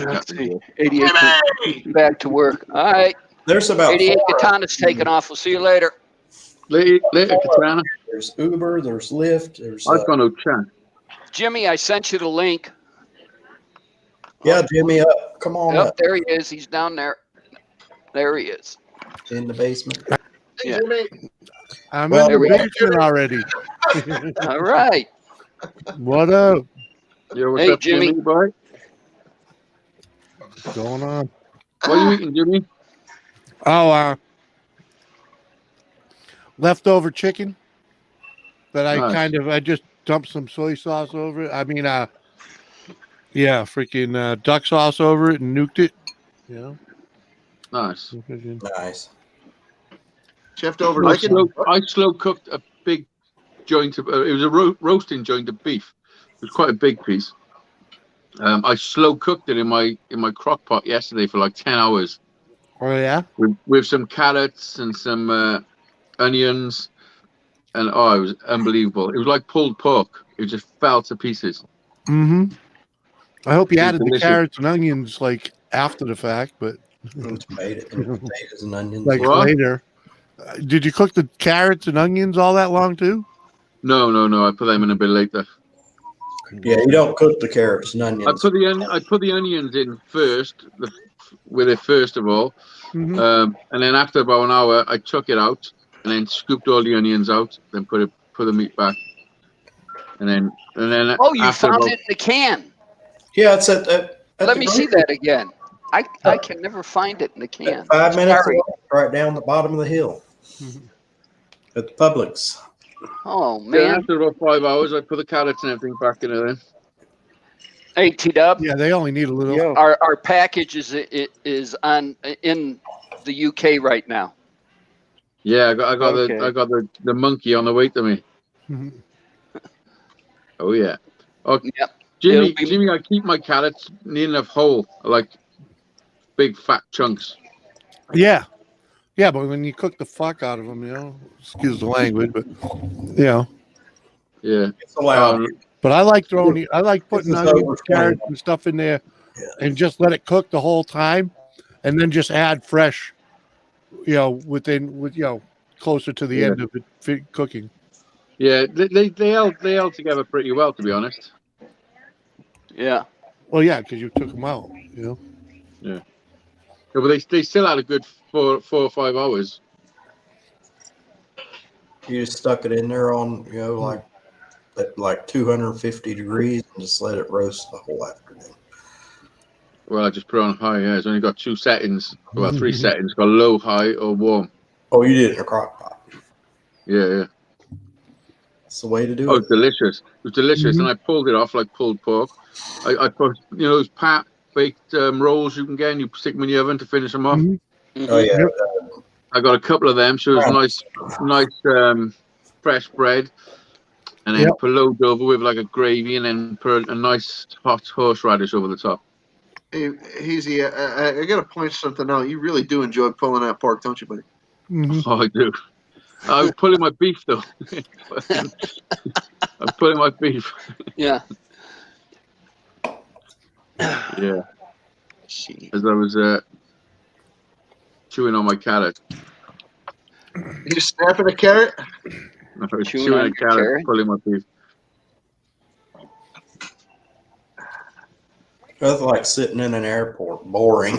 Speaker 1: 88. Back to work. All right.
Speaker 3: There's about
Speaker 1: 88
Speaker 3: 4
Speaker 1: Katana's taking off. We'll see you later.
Speaker 4: Later, Katana.
Speaker 3: There's Uber, there's Lyft, there's
Speaker 4: I've got no chance.
Speaker 1: Jimmy, I sent you the link.
Speaker 3: yeah, Jimmy up. Come on
Speaker 1: Yep,
Speaker 3: up
Speaker 1: there he is. He's down there. There he is.
Speaker 3: in the basement.
Speaker 1: Yeah.
Speaker 6: I'm
Speaker 3: Well,
Speaker 6: in the
Speaker 1: there we
Speaker 6: basement already.
Speaker 1: All right.
Speaker 6: What up?
Speaker 4: Yo, what's
Speaker 1: Hey,
Speaker 4: up,
Speaker 1: Jimmy.
Speaker 4: boy?
Speaker 6: What's going on?
Speaker 4: What are you eating, Jimmy?
Speaker 6: Oh, leftover chicken that I
Speaker 4: Nice.
Speaker 6: I just dumped some soy sauce over it. I mean, yeah, freaking duck sauce over it and nuked it. Yeah.
Speaker 4: Nice.
Speaker 3: Nice.
Speaker 2: Chef over
Speaker 4: I
Speaker 2: chicken.
Speaker 4: slow cooked a big joint of it was a roasting joint of beef. It was quite a big piece. I slow cooked it in my crock pot yesterday for like 10 hours
Speaker 6: Oh yeah.
Speaker 4: with some carrots and some onions, and it was unbelievable. It was like pulled pork. It just fell to pieces.
Speaker 6: Mm-hmm. I hope you
Speaker 4: It was
Speaker 6: added the
Speaker 4: delicious.
Speaker 6: carrots and onions like after the fact, but
Speaker 3: And potatoes and onions.
Speaker 6: like
Speaker 4: What?
Speaker 6: later. Did you cook the carrots and onions all that long too?
Speaker 4: No. I put them in a bit later.
Speaker 3: Yeah, you don't cook the carrots and
Speaker 4: I
Speaker 3: onions.
Speaker 4: put the onions in first, with it first of all,
Speaker 6: Mm-hmm.
Speaker 4: and then after about an hour, I took it out and then scooped all the onions out, then put the meat back, and then
Speaker 1: Oh, you
Speaker 4: after
Speaker 1: found
Speaker 4: about,
Speaker 1: it in the can.
Speaker 3: Yeah, it's at
Speaker 1: Let
Speaker 3: the
Speaker 1: me see
Speaker 3: grocery-
Speaker 1: that again. I can never find it in the can.
Speaker 3: 5 minutes
Speaker 1: Sorry.
Speaker 3: away, right down the bottom of the hill at the Publix.
Speaker 1: Oh,
Speaker 4: then
Speaker 1: man.
Speaker 4: after about 5 hours, I put the carrots and everything back in there. Then
Speaker 1: Hey, TDub.
Speaker 6: Yeah, they only need a little.
Speaker 5: Yo,
Speaker 1: Our package is on in the UK right now.
Speaker 4: yeah, I got
Speaker 5: Okay.
Speaker 4: the monkey on the way to me.
Speaker 6: Mhm.
Speaker 4: Oh yeah. Oh,
Speaker 1: Yep.
Speaker 4: Jimmy,
Speaker 1: It'll be-
Speaker 4: Jimmy, I keep my carrots near enough whole, like big fat chunks.
Speaker 6: Yeah. Yeah, but when you cook the fuck out of them, excuse the language, but
Speaker 4: Yeah.
Speaker 3: It's allowed.
Speaker 6: but I like putting
Speaker 3: This is
Speaker 6: onions,
Speaker 3: over
Speaker 6: carrots, and stuff in there, and just let it cook the whole time, and then just add fresh, closer to the
Speaker 4: Yeah.
Speaker 6: end of it cooking.
Speaker 4: Yeah, they held together pretty well, to be honest.
Speaker 1: Yeah.
Speaker 6: Well, yeah, because you took them out.
Speaker 4: Yeah, but they still had a good 4 or 5 hours.
Speaker 3: You just stuck it in there on, like 250 degrees and just let it roast the whole afternoon.
Speaker 4: Well, I just put it on high. Yeah, it's only got 2 settings, well, 3 settings. Got low, high, or warm.
Speaker 3: Oh, you did it in a crock pot.
Speaker 4: Yeah.
Speaker 3: That's the way to do
Speaker 4: Oh,
Speaker 3: it.
Speaker 4: it's delicious. It was delicious, and I pulled it off like pulled pork. I put those pat baked rolls you can get, and you stick them in the oven to finish them off.
Speaker 6: Mhm.
Speaker 3: Oh, yeah.
Speaker 4: I got a couple of them, so it was nice fresh bread, and then put loads over with like a gravy, and then put a nice hot horseradish over the top.
Speaker 2: Hey, Hazy, I got to point something out. You really do enjoy pulling that pork, don't you, buddy?
Speaker 6: Mhm.
Speaker 4: Oh, I do. I'm pulling my beef though. I'm pulling my beef.
Speaker 1: Yeah.
Speaker 4: Yeah. As I was chewing on my carrot.
Speaker 2: You snapping a carrot?
Speaker 4: I was
Speaker 1: Chewing
Speaker 4: chewing
Speaker 1: on
Speaker 4: a
Speaker 1: your
Speaker 4: carrot,
Speaker 1: carrot?
Speaker 4: pulling my beef.
Speaker 3: That's like sitting in an airport. Boring.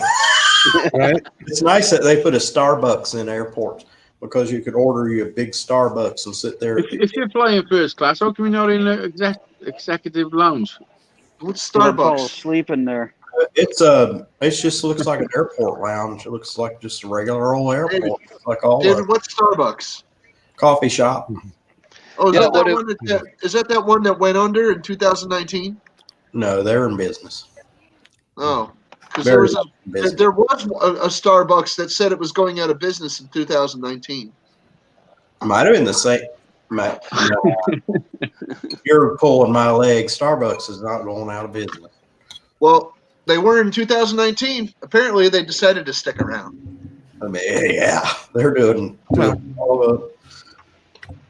Speaker 6: Right?
Speaker 3: It's nice that they put a Starbucks in airports because you could order you a big Starbucks and sit there.
Speaker 4: If you're flying first class, how come you're not in the executive lounge?
Speaker 2: What's
Speaker 5: I'll fall
Speaker 2: Starbucks?
Speaker 5: asleep in there.
Speaker 3: It just looks like an airport lounge. It looks like just a regular old airport, like all
Speaker 2: David,
Speaker 3: of
Speaker 2: what's Starbucks?
Speaker 3: coffee shop.
Speaker 2: Oh, is
Speaker 1: Yeah,
Speaker 2: that
Speaker 1: what
Speaker 2: one that one that went under in 2019?
Speaker 3: No, they're in business.
Speaker 2: Oh, because
Speaker 3: Very
Speaker 2: there was a Starbucks that said it was going out of business in 2019.
Speaker 3: Might have been the same. No. You're pulling my leg. Starbucks is not going out of business.
Speaker 2: Well, they were in 2019. Apparently, they decided to stick around.
Speaker 3: I mean, yeah, they're doing all the.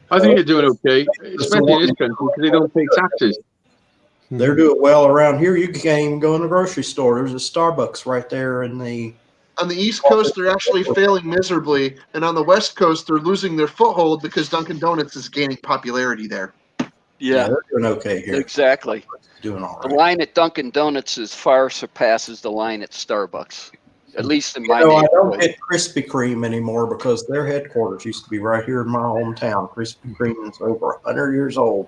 Speaker 4: I think they're doing okay, especially in this country because they don't pay taxes.
Speaker 3: They're doing well around here. You can't even go in the grocery store. There's a Starbucks right there in the
Speaker 2: On the East Coast, they're actually failing miserably, and on the West Coast, they're losing their foothold because Dunkin' Donuts is gaining popularity there.
Speaker 1: Yeah,
Speaker 3: they're doing okay here.
Speaker 1: exactly.
Speaker 3: Doing all
Speaker 1: The
Speaker 3: right.
Speaker 1: line at Dunkin' Donuts is far surpasses the line at Starbucks, at least in my
Speaker 3: I don't
Speaker 1: neighborhood.
Speaker 3: get Krispy Kreme anymore because their headquarters used to be right here in my hometown. Krispy Kreme is over 100 years old.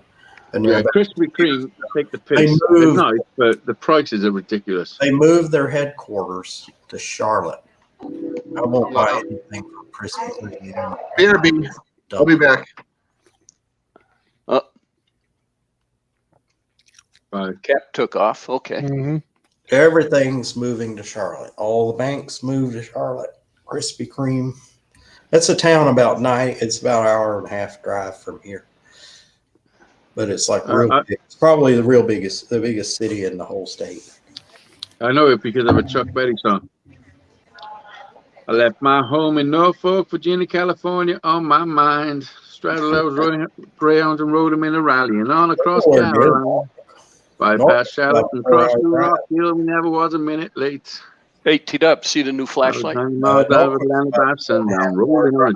Speaker 3: And
Speaker 4: Yeah, Krispy Kreme take the piss.
Speaker 3: They
Speaker 4: They're
Speaker 3: moved-
Speaker 4: nice, but the prices are ridiculous.
Speaker 3: They moved their headquarters to Charlotte. I won't buy anything from Krispy Kreme anymore.
Speaker 2: BRB, I'll be back.
Speaker 1: Cap took off. Okay.
Speaker 6: Mm-hmm.
Speaker 3: Everything's moving to Charlotte. All the banks moved to Charlotte. Krispy Kreme. It's a town about it's about an hour and a half drive from here. But it's like real big. It's probably the biggest city in the whole state.
Speaker 4: I know it because of a Chuck Berry song. I left my home in Norfolk, Virginia, California on my mind. Straddled those greyhounds and rode them in a rally and on across Carolina. Bypass Charlotte and crossed through Rock Hill. We never was a minute late.
Speaker 1: Hey, TDub, see the new flashlight?
Speaker 4: Rolling on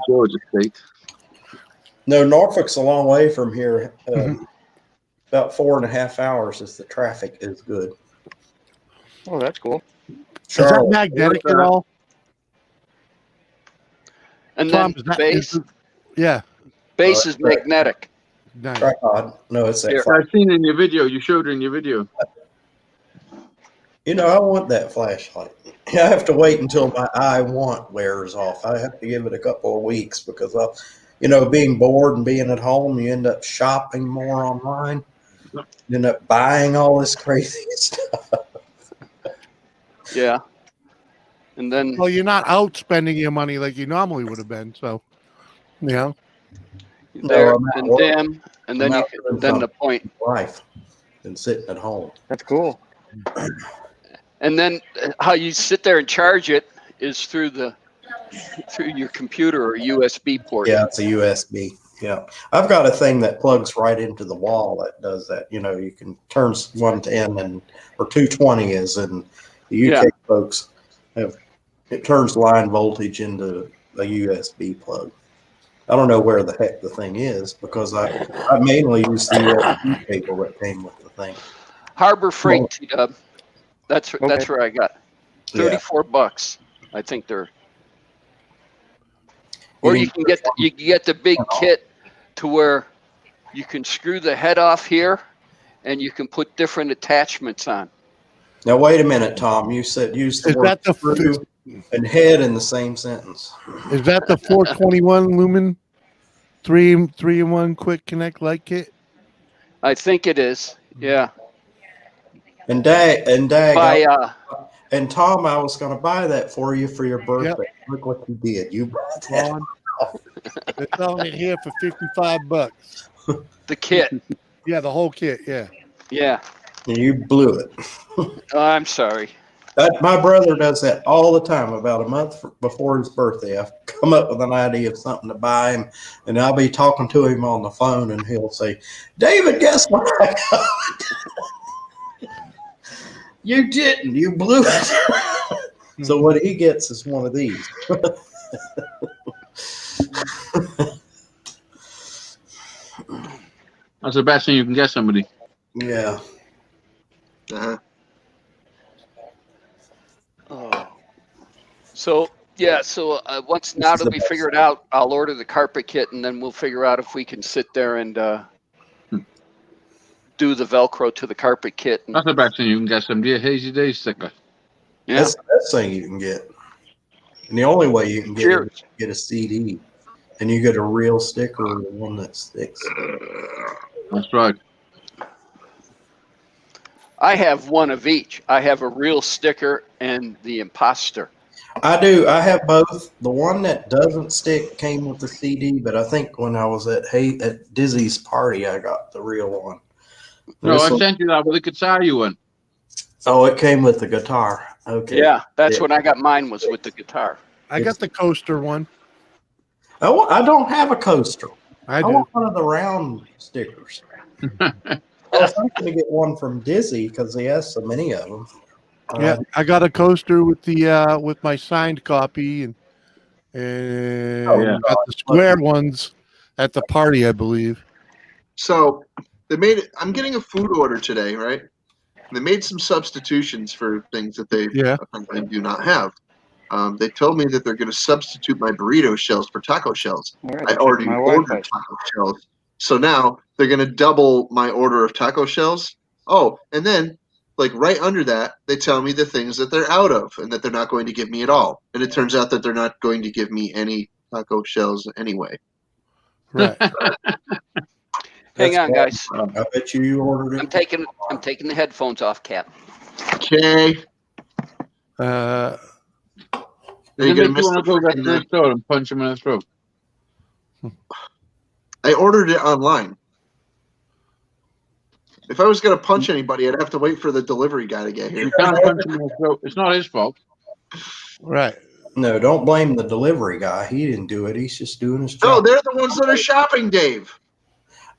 Speaker 4: Georgia State.
Speaker 3: No, Norfolk's a long way from here. About 4.5 hours if the traffic is good.
Speaker 5: Oh, that's cool.
Speaker 6: Is that magnetic at all?
Speaker 1: And
Speaker 6: Tom,
Speaker 1: then base.
Speaker 6: Yeah.
Speaker 1: Base is magnetic.
Speaker 6: Nice.
Speaker 3: Tripod. No, it's that.
Speaker 4: I've seen it in your video. You showed it in your video.
Speaker 3: You know, I want that flashlight. I have to wait until my I want wears off. I have to give it a couple of weeks because, being bored and being at home, you end up shopping more online. You end up buying all this crazy stuff.
Speaker 1: Yeah. And then.
Speaker 6: Well, you're not out spending your money like you normally would have been. So,
Speaker 1: there
Speaker 3: No,
Speaker 1: and dim, and then the point.
Speaker 3: Life and sitting at home.
Speaker 5: That's cool.
Speaker 1: And then how you sit there and charge it is through your computer or USB port.
Speaker 3: Yeah, it's a USB. Yeah, I've got a thing that plugs right into the wall that does that. You can turn 110 or 220 is, and the UK folks it turns line voltage into a USB plug. I don't know where the heck the thing is because I mainly use the USB cable that came with the thing.
Speaker 1: Harbor Freight, TDub. That's where I got $34. I think they're. Or you can get the big kit to where you can screw the head off here, and you can put different attachments on.
Speaker 3: Now wait a minute, Tom. You said use the word screw and head in the same sentence.
Speaker 6: Is that the 421 lumen 3-in-1 quick connect light kit?
Speaker 1: I think it is. Yeah.
Speaker 3: And Dag, and Tom, I was going to buy that for you for your birthday. Yep. Look what you did. You brought that.
Speaker 6: They're selling it here for $55.
Speaker 1: The kit.
Speaker 6: Yeah, the whole kit. Yeah.
Speaker 1: Yeah.
Speaker 3: And you blew it.
Speaker 1: I'm sorry.
Speaker 3: My brother does that all the time. About a month before his birthday, I come up with an idea of something to buy him, and I'll be talking to him on the phone, and he'll say, "David, guess what I got?" You didn't. You blew it. So what he gets is one of these.
Speaker 4: That's the best thing you can get somebody.
Speaker 3: Yeah.
Speaker 2: Uh-huh.
Speaker 1: So once now that we figure it out, I'll order the carpet kit, and then we'll figure out if we can sit there and do the Velcro to the carpet kit.
Speaker 4: That's the best thing you can get somebody, a Hazy Day sticker.
Speaker 1: Yeah.
Speaker 3: That's the best thing you can get. And the only way you can get it is get a CD. And you get a real sticker or the one that sticks.
Speaker 4: That's right.
Speaker 1: I have one of each. I have a real sticker and the imposter.
Speaker 3: I do. I have both. The one that doesn't stick came with the CD, but I think when I was at Dizzy's party, I got the real one.
Speaker 4: No, I sent you that with the guitar you won.
Speaker 3: Oh, it came with the guitar. Okay.
Speaker 1: Yeah, that's when I got mine, was with the guitar.
Speaker 6: I got the coaster one.
Speaker 3: I don't have a coaster.
Speaker 6: I do.
Speaker 3: want one of the round stickers. I was thinking to get one from Dizzy because he has so many of them.
Speaker 6: Yeah, I got a coaster with the with my signed copy and
Speaker 4: yeah.
Speaker 6: got the square ones at the party, I believe.
Speaker 2: So they made it. I'm getting a food order today, right? They made some substitutions for things that they
Speaker 6: Yeah.
Speaker 2: apparently do not have. They told me that they're going to substitute my burrito shells for taco shells.
Speaker 5: All right,
Speaker 2: I
Speaker 5: check
Speaker 2: already
Speaker 5: my
Speaker 2: ordered
Speaker 5: Wi-Fi.
Speaker 2: taco shells, so now they're going to double my order of taco shells. Oh, and then like right under that, they tell me the things that they're out of and that they're not going to give me at all. And it turns out that they're not going to give me any taco shells anyway.
Speaker 6: Right.
Speaker 1: Hang on, guys.
Speaker 3: I bet you ordered it.
Speaker 1: I'm taking the headphones off, Cap.
Speaker 2: Okay.
Speaker 6: Uh,
Speaker 2: Are you
Speaker 4: Does it
Speaker 2: going
Speaker 4: make
Speaker 2: to
Speaker 4: you
Speaker 2: miss
Speaker 4: want to go back
Speaker 2: the
Speaker 4: to the store and punch him in the throat?
Speaker 2: I ordered it online. If I was going to punch anybody, I'd have to wait for the delivery guy to get here.
Speaker 4: You can't punch him in the throat. It's not his fault.
Speaker 6: right.
Speaker 3: No, don't blame the delivery guy. He didn't do it. He's just doing his
Speaker 2: No,
Speaker 3: job.
Speaker 2: they're the ones that are shopping, Dave.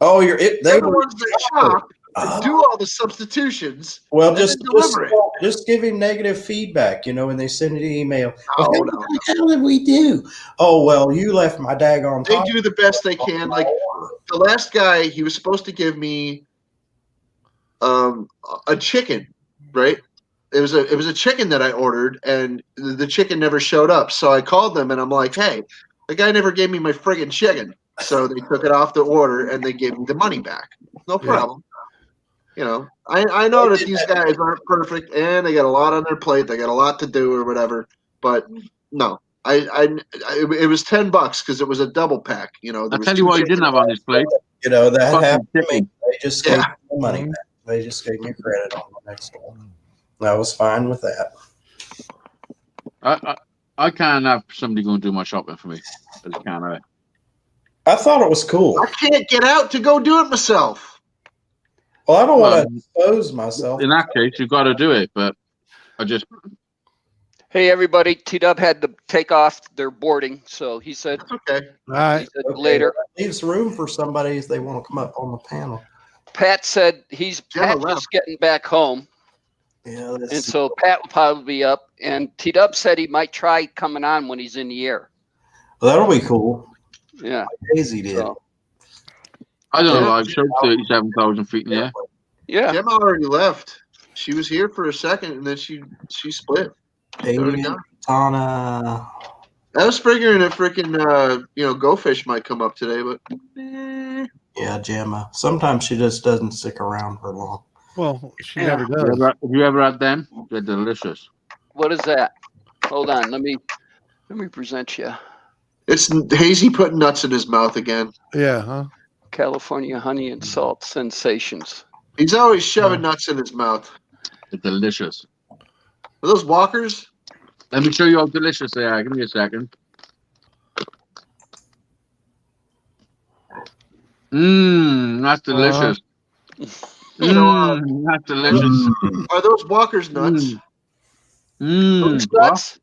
Speaker 3: Oh,
Speaker 2: They're the ones that shop and do all the substitutions.
Speaker 3: Well,
Speaker 2: and
Speaker 3: just
Speaker 2: then deliver it.
Speaker 3: just give him negative feedback, when they send an email.
Speaker 2: No,
Speaker 3: Well,
Speaker 2: no.
Speaker 3: how did we do? Oh, well, you left my daggone
Speaker 2: They
Speaker 3: top
Speaker 2: do the best they can. Like the last guy, he was supposed to give me a chicken, right? It was a chicken that I ordered, and the chicken never showed up. So I called them, and I'm like, hey, the guy never gave me my friggin' chicken. So they took it off the order, and they gave me the money back. No problem. I know that these guys aren't perfect, and they got a lot on their plate. They got a lot to do or whatever. But no, it was $10 because it was a double pack.
Speaker 4: I'll tell you what he didn't have on his plate.
Speaker 3: That
Speaker 4: Fucking
Speaker 3: happened to me.
Speaker 4: chicken.
Speaker 3: They just gave me the money back. They just gave me credit on the next one. I was fine with that.
Speaker 4: I can't have somebody go and do my shopping for me. I just can't have it.
Speaker 3: I thought it was cool.
Speaker 2: I can't get out to go do it myself.
Speaker 3: Well, I don't want to expose myself.
Speaker 4: In that case, you've got to do it. But I just
Speaker 1: Hey, everybody. TDub had to take off their boarding, so he said,
Speaker 2: That's okay.
Speaker 6: All right.
Speaker 1: he said later.
Speaker 3: Leaves room for somebody if they want to come up on the panel.
Speaker 1: Pat said Pat's
Speaker 2: left.
Speaker 1: just getting back home,
Speaker 3: Yeah,
Speaker 1: and so Pat will probably be up. And TDub said he might try coming on when he's in the air.
Speaker 3: that'll be cool.
Speaker 1: Yeah.
Speaker 3: Daisy did.
Speaker 1: So,
Speaker 4: I don't know. I've showed 37,000 feet in the air.
Speaker 1: yeah.
Speaker 2: Gemma already left. She was here for a second, and then she split.
Speaker 3: Amy, Tana.
Speaker 2: I was figuring that freaking Go Fish might come up today, but
Speaker 3: Yeah, Gemma. Sometimes she just doesn't stick around for long.
Speaker 6: Well, she
Speaker 1: Yeah.
Speaker 6: never does.
Speaker 4: Have you ever had them? They're delicious.
Speaker 1: What is that? Hold on. Let me present you.
Speaker 2: it's Hazy putting nuts in his mouth again.
Speaker 6: Yeah, huh?
Speaker 1: California honey and salt sensations.
Speaker 2: He's always shoving nuts in his mouth.
Speaker 4: They're delicious.
Speaker 2: Are those Walkers?
Speaker 4: Let me show you how delicious they are. Give me a second. That's delicious. That's delicious.
Speaker 2: Are those Walkers nuts?
Speaker 1: Whose nuts?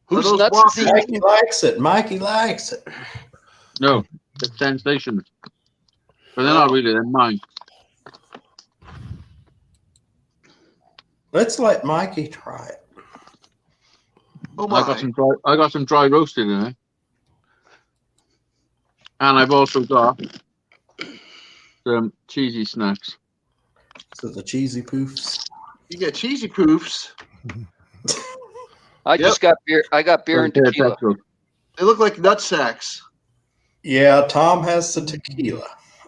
Speaker 1: Whose
Speaker 2: those
Speaker 1: nuts is he
Speaker 2: Walkers?
Speaker 1: making?
Speaker 3: Mikey likes it. Mikey likes it.
Speaker 4: No, it's sensations. But they're not really. They're mine.
Speaker 3: Let's let Mikey try it.
Speaker 2: Oh
Speaker 4: I got some dry roasted in it. And I've also got some cheesy snacks.
Speaker 3: So the cheesy poofs.
Speaker 2: You got cheesy poofs.
Speaker 1: I just got beer. I got beer and tequila.
Speaker 2: They look like nut sacks.
Speaker 3: Yeah, Tom has the tequila.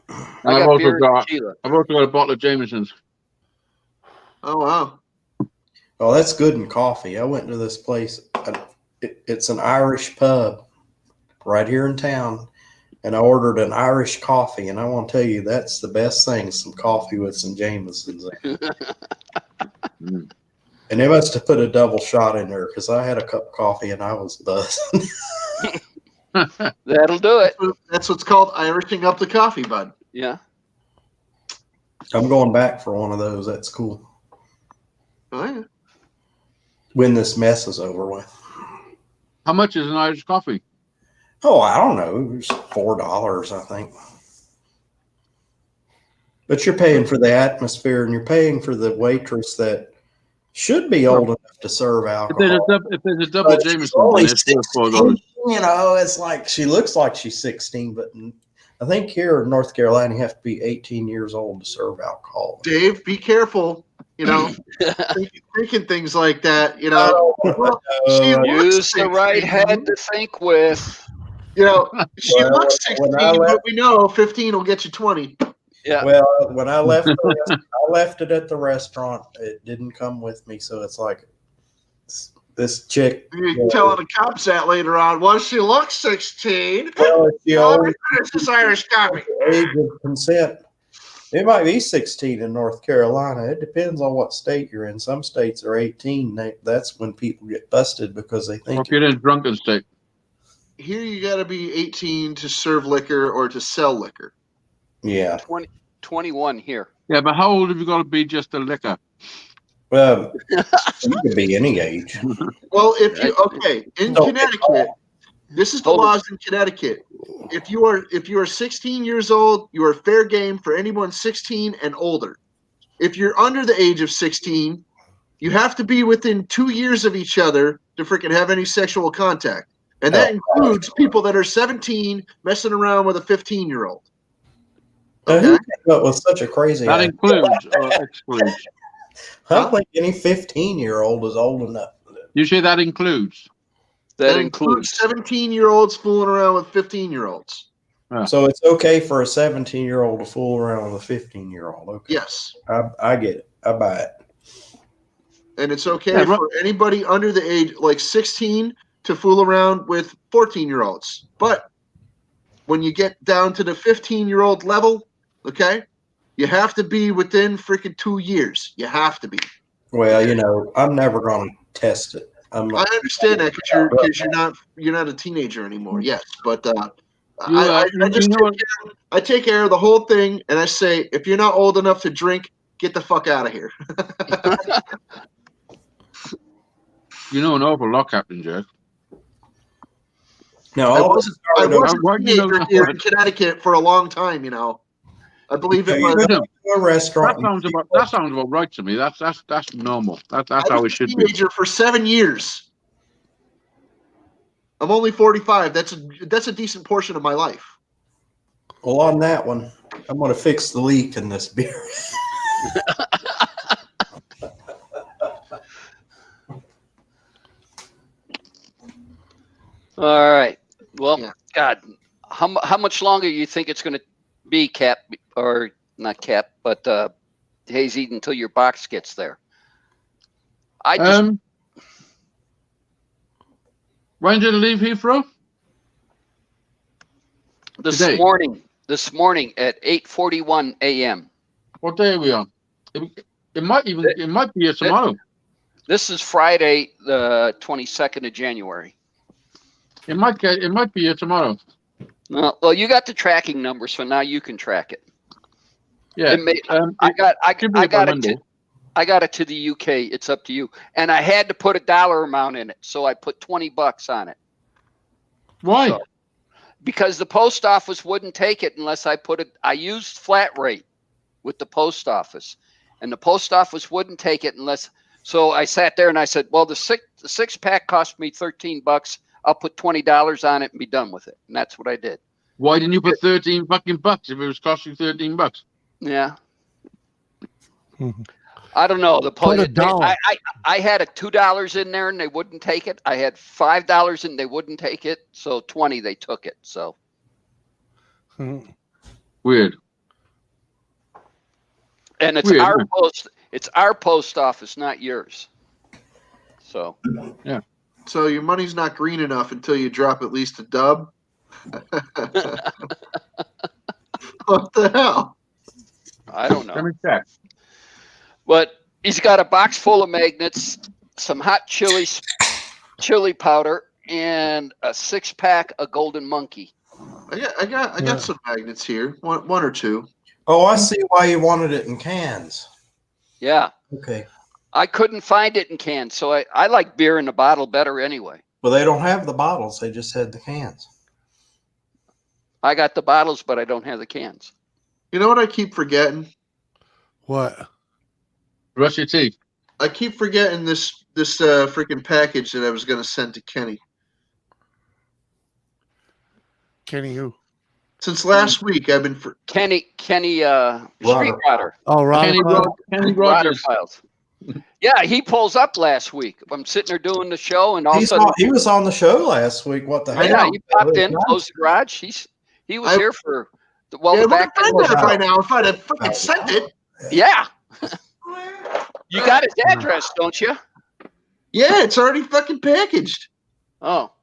Speaker 4: And
Speaker 1: I
Speaker 4: I've
Speaker 1: got beer
Speaker 4: also
Speaker 1: and tequila.
Speaker 4: got a bottle of Jameson's.
Speaker 2: Oh wow.
Speaker 3: Oh, that's good in coffee. I went to this place. It's an Irish pub right here in town, and I ordered an Irish coffee. And I want to tell you, that's the best thing, some coffee with some Jameson's in it. And they must have put a double shot in there because I had a cup of coffee and I was buzzing.
Speaker 1: That'll do it.
Speaker 2: That's what's called Irishing up the coffee, bud.
Speaker 1: Yeah.
Speaker 3: I'm going back for one of those. That's cool.
Speaker 2: Oh yeah.
Speaker 3: When this mess is over with.
Speaker 4: How much is an Irish coffee?
Speaker 3: Oh, I don't know. It's $4, I think. But you're paying for the atmosphere, and you're paying for the waitress that should be old enough to serve alcohol.
Speaker 4: If there's a double
Speaker 3: But she's
Speaker 4: Jameson,
Speaker 3: only
Speaker 4: then it's worth
Speaker 3: 16,
Speaker 4: $4.
Speaker 3: you know, it's like she looks like she's 16, but I think here in North Carolina, you have to be 18 years old to serve alcohol.
Speaker 2: Dave, be careful. You know, thinking things like that. You know, well, she
Speaker 1: use the right head to think with.
Speaker 2: You know, she looks 16, but we know 15 will get you 20.
Speaker 1: Yeah.
Speaker 3: Well, when I left, I left it at the restaurant. It didn't come with me, so it's like this chick.
Speaker 2: You're telling the cops that later on. Well, she looks 16.
Speaker 3: Well, she always
Speaker 2: finish this Irish coffee.
Speaker 3: age of consent. It might be 16 in North Carolina. It depends on what state you're in. Some states are 18. That's when people get busted because they think.
Speaker 4: Or if you're in a drunken state.
Speaker 2: Here you got to be 18 to serve liquor or to sell liquor.
Speaker 3: Yeah.
Speaker 1: 21 here.
Speaker 4: Yeah, but how old have you got to be just to liquor?
Speaker 3: Well, you could be any age.
Speaker 2: Well, if you in Connecticut, this is the laws in Connecticut. If you are 16 years old, you are fair game for anyone 16 and older. If you're under the age of 16, you have to be within 2 years of each other to freaking have any sexual contact. And that includes people that are 17 messing around with a 15-year-old.
Speaker 3: Okay. Who came up with such a crazy
Speaker 4: That
Speaker 3: idea?
Speaker 4: includes or excludes?
Speaker 3: I don't think any 15-year-old is old enough.
Speaker 4: You say that includes?
Speaker 1: That includes
Speaker 2: 17-year-olds fooling around with 15-year-olds.
Speaker 3: So it's okay for a 17-year-old to fool around with a 15-year-old. Okay.
Speaker 2: Yes.
Speaker 3: I get it. I buy it.
Speaker 2: And it's okay for anybody under the age, like 16, to fool around with 14-year-olds. But when you get down to the 15-year-old level, okay, you have to be within freaking 2 years. You have to be.
Speaker 3: Well, you know, I'm never going to test it.
Speaker 2: I understand that because you're not a teenager anymore. Yes, but I take care of the whole thing, and I say, if you're not old enough to drink, get the fuck out of here.
Speaker 4: You know an awful lot, Captain Jack.
Speaker 3: No,
Speaker 2: I was a teenager here in Connecticut for a long time. You know, I believe it was
Speaker 3: a restaurant.
Speaker 4: That sounds about right to me. That's normal. That's how it should be.
Speaker 2: I was a teenager for 7 years. I'm only 45. That's a decent portion of my life.
Speaker 3: Well, on that one, I'm going to fix the leak in this beer.
Speaker 1: All right. Well, yeah. God, how much longer you think it's going to be, Cap, or not Cap, but Hazy, until your box gets there?
Speaker 4: When did it leave Heathrow?
Speaker 1: This morning at 8:41 a.m.
Speaker 4: What day are we on? It might be here tomorrow.
Speaker 1: This is Friday, the 22nd of January.
Speaker 4: It might be here tomorrow.
Speaker 1: Well, you got the tracking numbers, so now you can track it.
Speaker 4: Yeah,
Speaker 1: I got it to the UK. It's up to you. And I had to put a dollar amount in it, so I put $20 on it.
Speaker 4: Why?
Speaker 1: So, because the post office wouldn't take it unless I put it. I used flat rate with the post office, and the post office wouldn't take it unless. So I sat there and I said, "Well, the six pack cost me $13. I'll put $20 on it and be done with it." And that's what I did.
Speaker 4: Why didn't you put $13 fucking bucks if it was costing $13?
Speaker 1: Yeah. I don't know. I had a $2 in there and they wouldn't take it. I had $5 and they wouldn't take it. So 20 they took it. So
Speaker 4: weird.
Speaker 1: And it's weird, It's our post office, not yours. So
Speaker 4: yeah.
Speaker 2: So your money's not green enough until you drop at least a dub. What the hell?
Speaker 1: I don't know.
Speaker 4: Let me check.
Speaker 1: But he's got a box full of magnets, some hot chili powder, and a 6-pack of Golden Monkey.
Speaker 2: I got some magnets here, one or two.
Speaker 3: Oh, I see why you wanted it in cans.
Speaker 1: Yeah.
Speaker 3: Okay.
Speaker 1: I couldn't find it in cans, so I like beer in a bottle better anyway.
Speaker 3: Well, they don't have the bottles; they just had the cans.
Speaker 1: I got the bottles, but I don't have the cans.
Speaker 2: You know what I keep forgetting?
Speaker 6: What?
Speaker 4: Brush your teeth.
Speaker 2: I keep forgetting this freaking package that I was going to send to Kenny.
Speaker 6: Kenny who?
Speaker 2: Since last week, I've been
Speaker 1: Kenny, Street Rodder.
Speaker 6: Oh,
Speaker 4: Kenny
Speaker 1: Rodder
Speaker 4: Rogers.
Speaker 1: Files. Yeah, he pulls up last week. I'm sitting there doing the show, and all of a sudden,
Speaker 3: he was on the show last week. What the hell?
Speaker 1: yeah, he popped in, closed the garage. He was here for the back end of the show.
Speaker 2: by now. If I'd have freaking sent it.
Speaker 1: Yeah. You got his address, don't you?
Speaker 2: Yeah, it's already fucking packaged.
Speaker 1: Oh.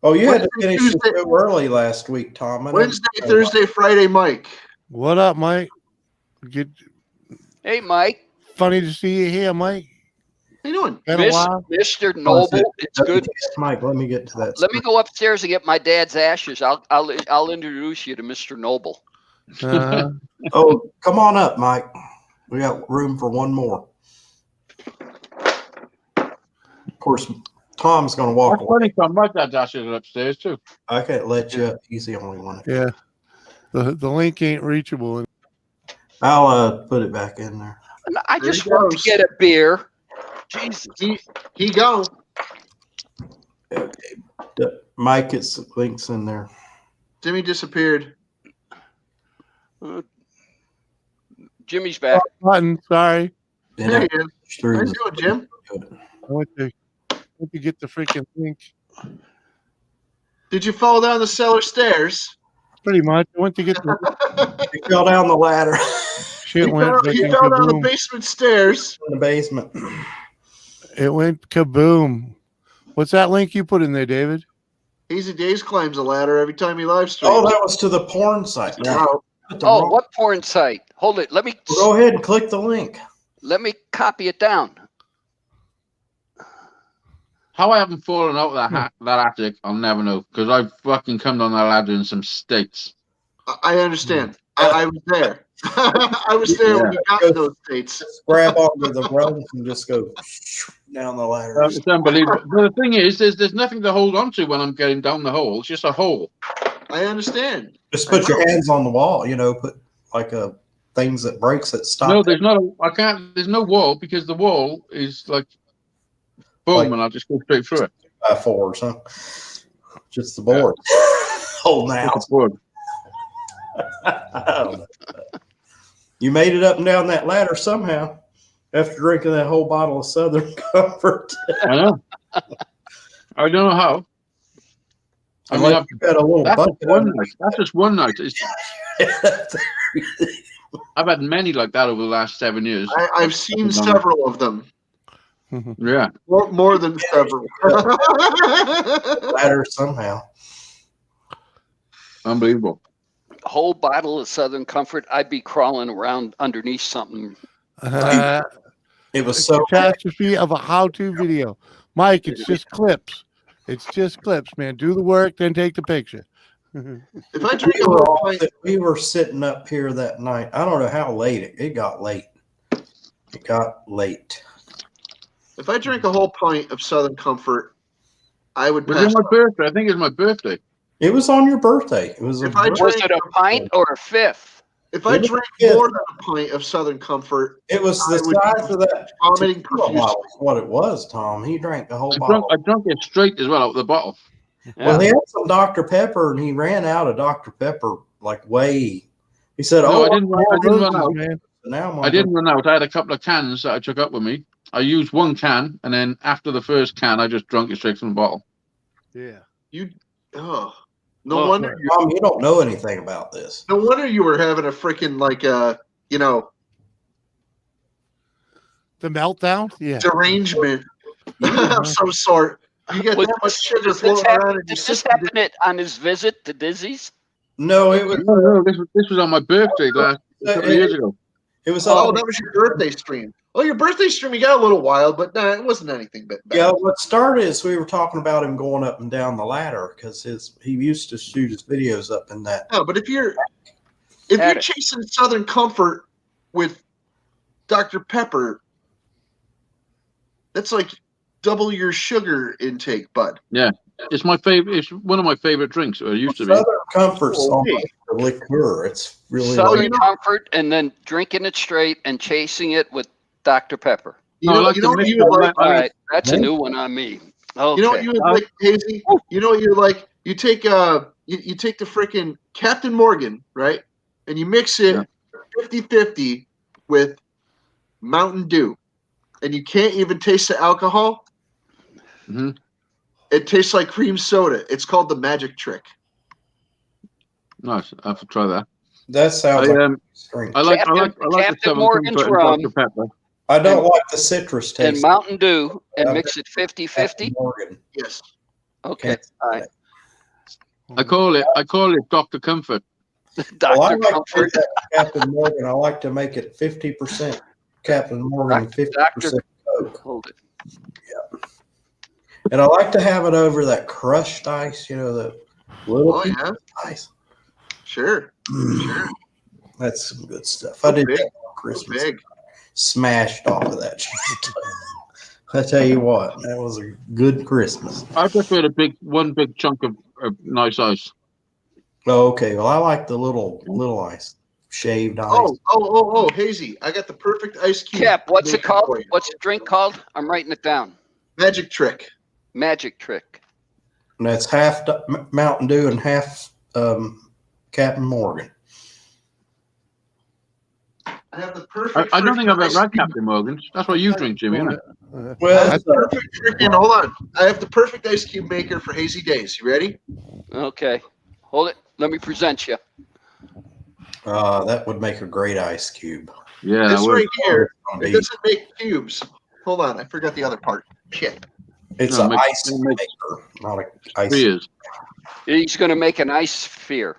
Speaker 3: Oh, you had to finish
Speaker 2: Tuesday,
Speaker 3: the show early last week, Tom.
Speaker 2: Wednesday, Thursday, Friday, Mike.
Speaker 6: What up, Mike?
Speaker 1: Hey, Mike.
Speaker 6: Funny to see you here, Mike.
Speaker 2: How you doing?
Speaker 1: Mr. Noble, it's good.
Speaker 3: Mike, let me get to that.
Speaker 1: Let me go upstairs and get my dad's ashes. I'll introduce you to Mr. Noble.
Speaker 3: Oh, come on up, Mike. We got room for one more. Of course, Tom's going to walk away.
Speaker 4: My dad's ashes are upstairs too.
Speaker 3: I can't let you up. He's the only one.
Speaker 6: Yeah. The link ain't reachable.
Speaker 3: I'll put it back in there.
Speaker 1: I just want to get a beer. Jesus.
Speaker 2: He go.
Speaker 3: Okay. Mike, it's links in there.
Speaker 2: Jimmy disappeared.
Speaker 1: Jimmy's back.
Speaker 6: Button, sorry.
Speaker 2: There he is. How you doing, Jim?
Speaker 6: I went to get the freaking link.
Speaker 2: Did you fall down the cellar stairs?
Speaker 6: Pretty much. I went to get the
Speaker 3: He fell down the ladder.
Speaker 6: shit went
Speaker 2: He fell down the basement stairs.
Speaker 3: In the basement.
Speaker 6: It went kaboom. What's that link you put in there, David?
Speaker 2: Easy Days climbs a ladder every time he live streams.
Speaker 3: Oh, that was to the porn site.
Speaker 1: Oh, what porn site? Hold it. Let me
Speaker 3: go ahead and click the link.
Speaker 1: Let me copy it down.
Speaker 4: How I haven't fallen out of that attic, I'll never know, because I've fucking come down that ladder in some states.
Speaker 2: I understand. I was there. I was there when you got in those states.
Speaker 3: Just grab onto the rungs and just go down the ladder.
Speaker 4: It's unbelievable. But the thing is, there's nothing to hold on to when I'm getting down the hole. It's just a hole.
Speaker 2: I understand.
Speaker 3: Just put your hands on the wall, put like things that breaks that stop.
Speaker 4: No, there's not. I can't. There's no wall because the wall is like boom, and I'll just go straight through it.
Speaker 3: 4 or something. Just the board. Holding out. You made it up and down that ladder somehow after drinking that whole bottle of Southern Comfort.
Speaker 4: I know. I don't know how. I mean,
Speaker 3: I've got a little bucket.
Speaker 4: That's just one night. I've had many like that over the last 7 years.
Speaker 2: I've seen several of them.
Speaker 4: Yeah.
Speaker 2: More than several.
Speaker 3: Ladder somehow.
Speaker 4: Unbelievable.
Speaker 1: A whole bottle of Southern Comfort. I'd be crawling around underneath something.
Speaker 3: It was so
Speaker 6: catastrophe of a how-to video. Mike, it's just clips. It's just clips, man. Do the work, then take the picture.
Speaker 2: If I drink
Speaker 3: we were sitting up here that night. I don't know how late it got late. It got late.
Speaker 2: If I drink a whole pint of Southern Comfort, I would pass.
Speaker 4: It was my birthday. I think it's my birthday.
Speaker 3: It was on your birthday. It was.
Speaker 1: Was it a pint or a fifth?
Speaker 2: If I drink more than a pint of Southern Comfort,
Speaker 3: it was the size of that.
Speaker 2: Vomiting profusely.
Speaker 3: What it was, Tom. He drank the whole bottle.
Speaker 4: I drank it straight as well out of the bottle.
Speaker 1: Yeah.
Speaker 3: Well, he had some Dr. Pepper, and he ran out of Dr. Pepper like way. He said,
Speaker 4: No, I didn't run out.
Speaker 3: Man. Now
Speaker 4: I didn't run out. I had a couple of cans that I took up with me. I used one can, and then after the first can, I just drank it straight from the bottle.
Speaker 6: Yeah.
Speaker 2: No wonder
Speaker 3: Mom, you don't know anything about this.
Speaker 2: No wonder you were having a freaking
Speaker 6: the meltdown. Yeah.
Speaker 2: Derangement of some sort. You get that much sugar floating around.
Speaker 1: Did this happen on his visit to Dizzy's?
Speaker 3: No, it was.
Speaker 4: No, this was on my birthday last couple of years ago.
Speaker 3: It was.
Speaker 2: Oh, that was your birthday stream. Oh, your birthday stream, you got a little wild, but it wasn't anything bad.
Speaker 3: Yeah, what started is we were talking about him going up and down the ladder because he used to shoot his videos up in that.
Speaker 2: No, but if you're chasing Southern Comfort with Dr. Pepper, that's like double your sugar intake, bud.
Speaker 4: Yeah, it's my favorite. It's one of my favorite drinks. Or it used to be.
Speaker 3: Southern Comfort's almost a liqueur. It's really
Speaker 1: Southern Comfort, and then drinking it straight and chasing it with Dr. Pepper.
Speaker 2: You know what you would like?
Speaker 1: All right, that's a new one on me. Okay.
Speaker 2: You know what you would like, Hazy? You know what you like? You take you take the freaking Captain Morgan, right? And you mix it 50-50 with Mountain Dew. And you can't even taste the alcohol.
Speaker 4: Mm-hmm.
Speaker 2: It tastes like cream soda. It's called the Magic Trick.
Speaker 4: Nice. I have to try that.
Speaker 3: That sounds
Speaker 4: I like
Speaker 1: Captain Morgan's rum.
Speaker 4: Dr. Pepper.
Speaker 3: I don't like the citrus taste.
Speaker 1: And Mountain Dew and mix it 50-50?
Speaker 3: Morgan.
Speaker 2: Yes.
Speaker 1: Okay. All right.
Speaker 4: I call it Dr. Comfort.
Speaker 1: Dr.
Speaker 3: Well, I like
Speaker 1: Comfort.
Speaker 3: to Captain Morgan. I like to make it 50% Captain Morgan, 50% Coke.
Speaker 1: Hold it.
Speaker 3: Yeah. And I like to have it over that crushed ice, you know, the little ice.
Speaker 2: Sure. Sure.
Speaker 3: That's some good stuff. I did that on Christmas.
Speaker 2: Big.
Speaker 3: Smashed off of that shit. I tell you what, that was a good Christmas.
Speaker 4: I prefer one big chunk of nice ice.
Speaker 3: Oh, okay. Well, I like the little ice, shaved ice.
Speaker 2: Oh, Hazy! I got the perfect ice cube.
Speaker 1: Cap, what's it called? What's the drink called? I'm writing it down.
Speaker 2: Magic Trick.
Speaker 1: Magic Trick.
Speaker 3: And that's half Mountain Dew and half Captain Morgan.
Speaker 2: I have the perfect.
Speaker 4: I don't think I've ever had Captain Morgan's. That's what you drink, Jimmy, isn't it?
Speaker 3: Well,
Speaker 2: that's perfect freaking. Hold on. I have the perfect ice cube maker for Hazy Days. You ready?
Speaker 1: Okay. Hold it. Let me present you.
Speaker 3: That would make a great ice cube.
Speaker 4: Yeah,
Speaker 2: this right here. It doesn't make cubes. Hold on. I forgot the other part. Shit.
Speaker 3: It's an ice maker, not an ice.
Speaker 4: Spheres.
Speaker 1: He's going to make an ice sphere,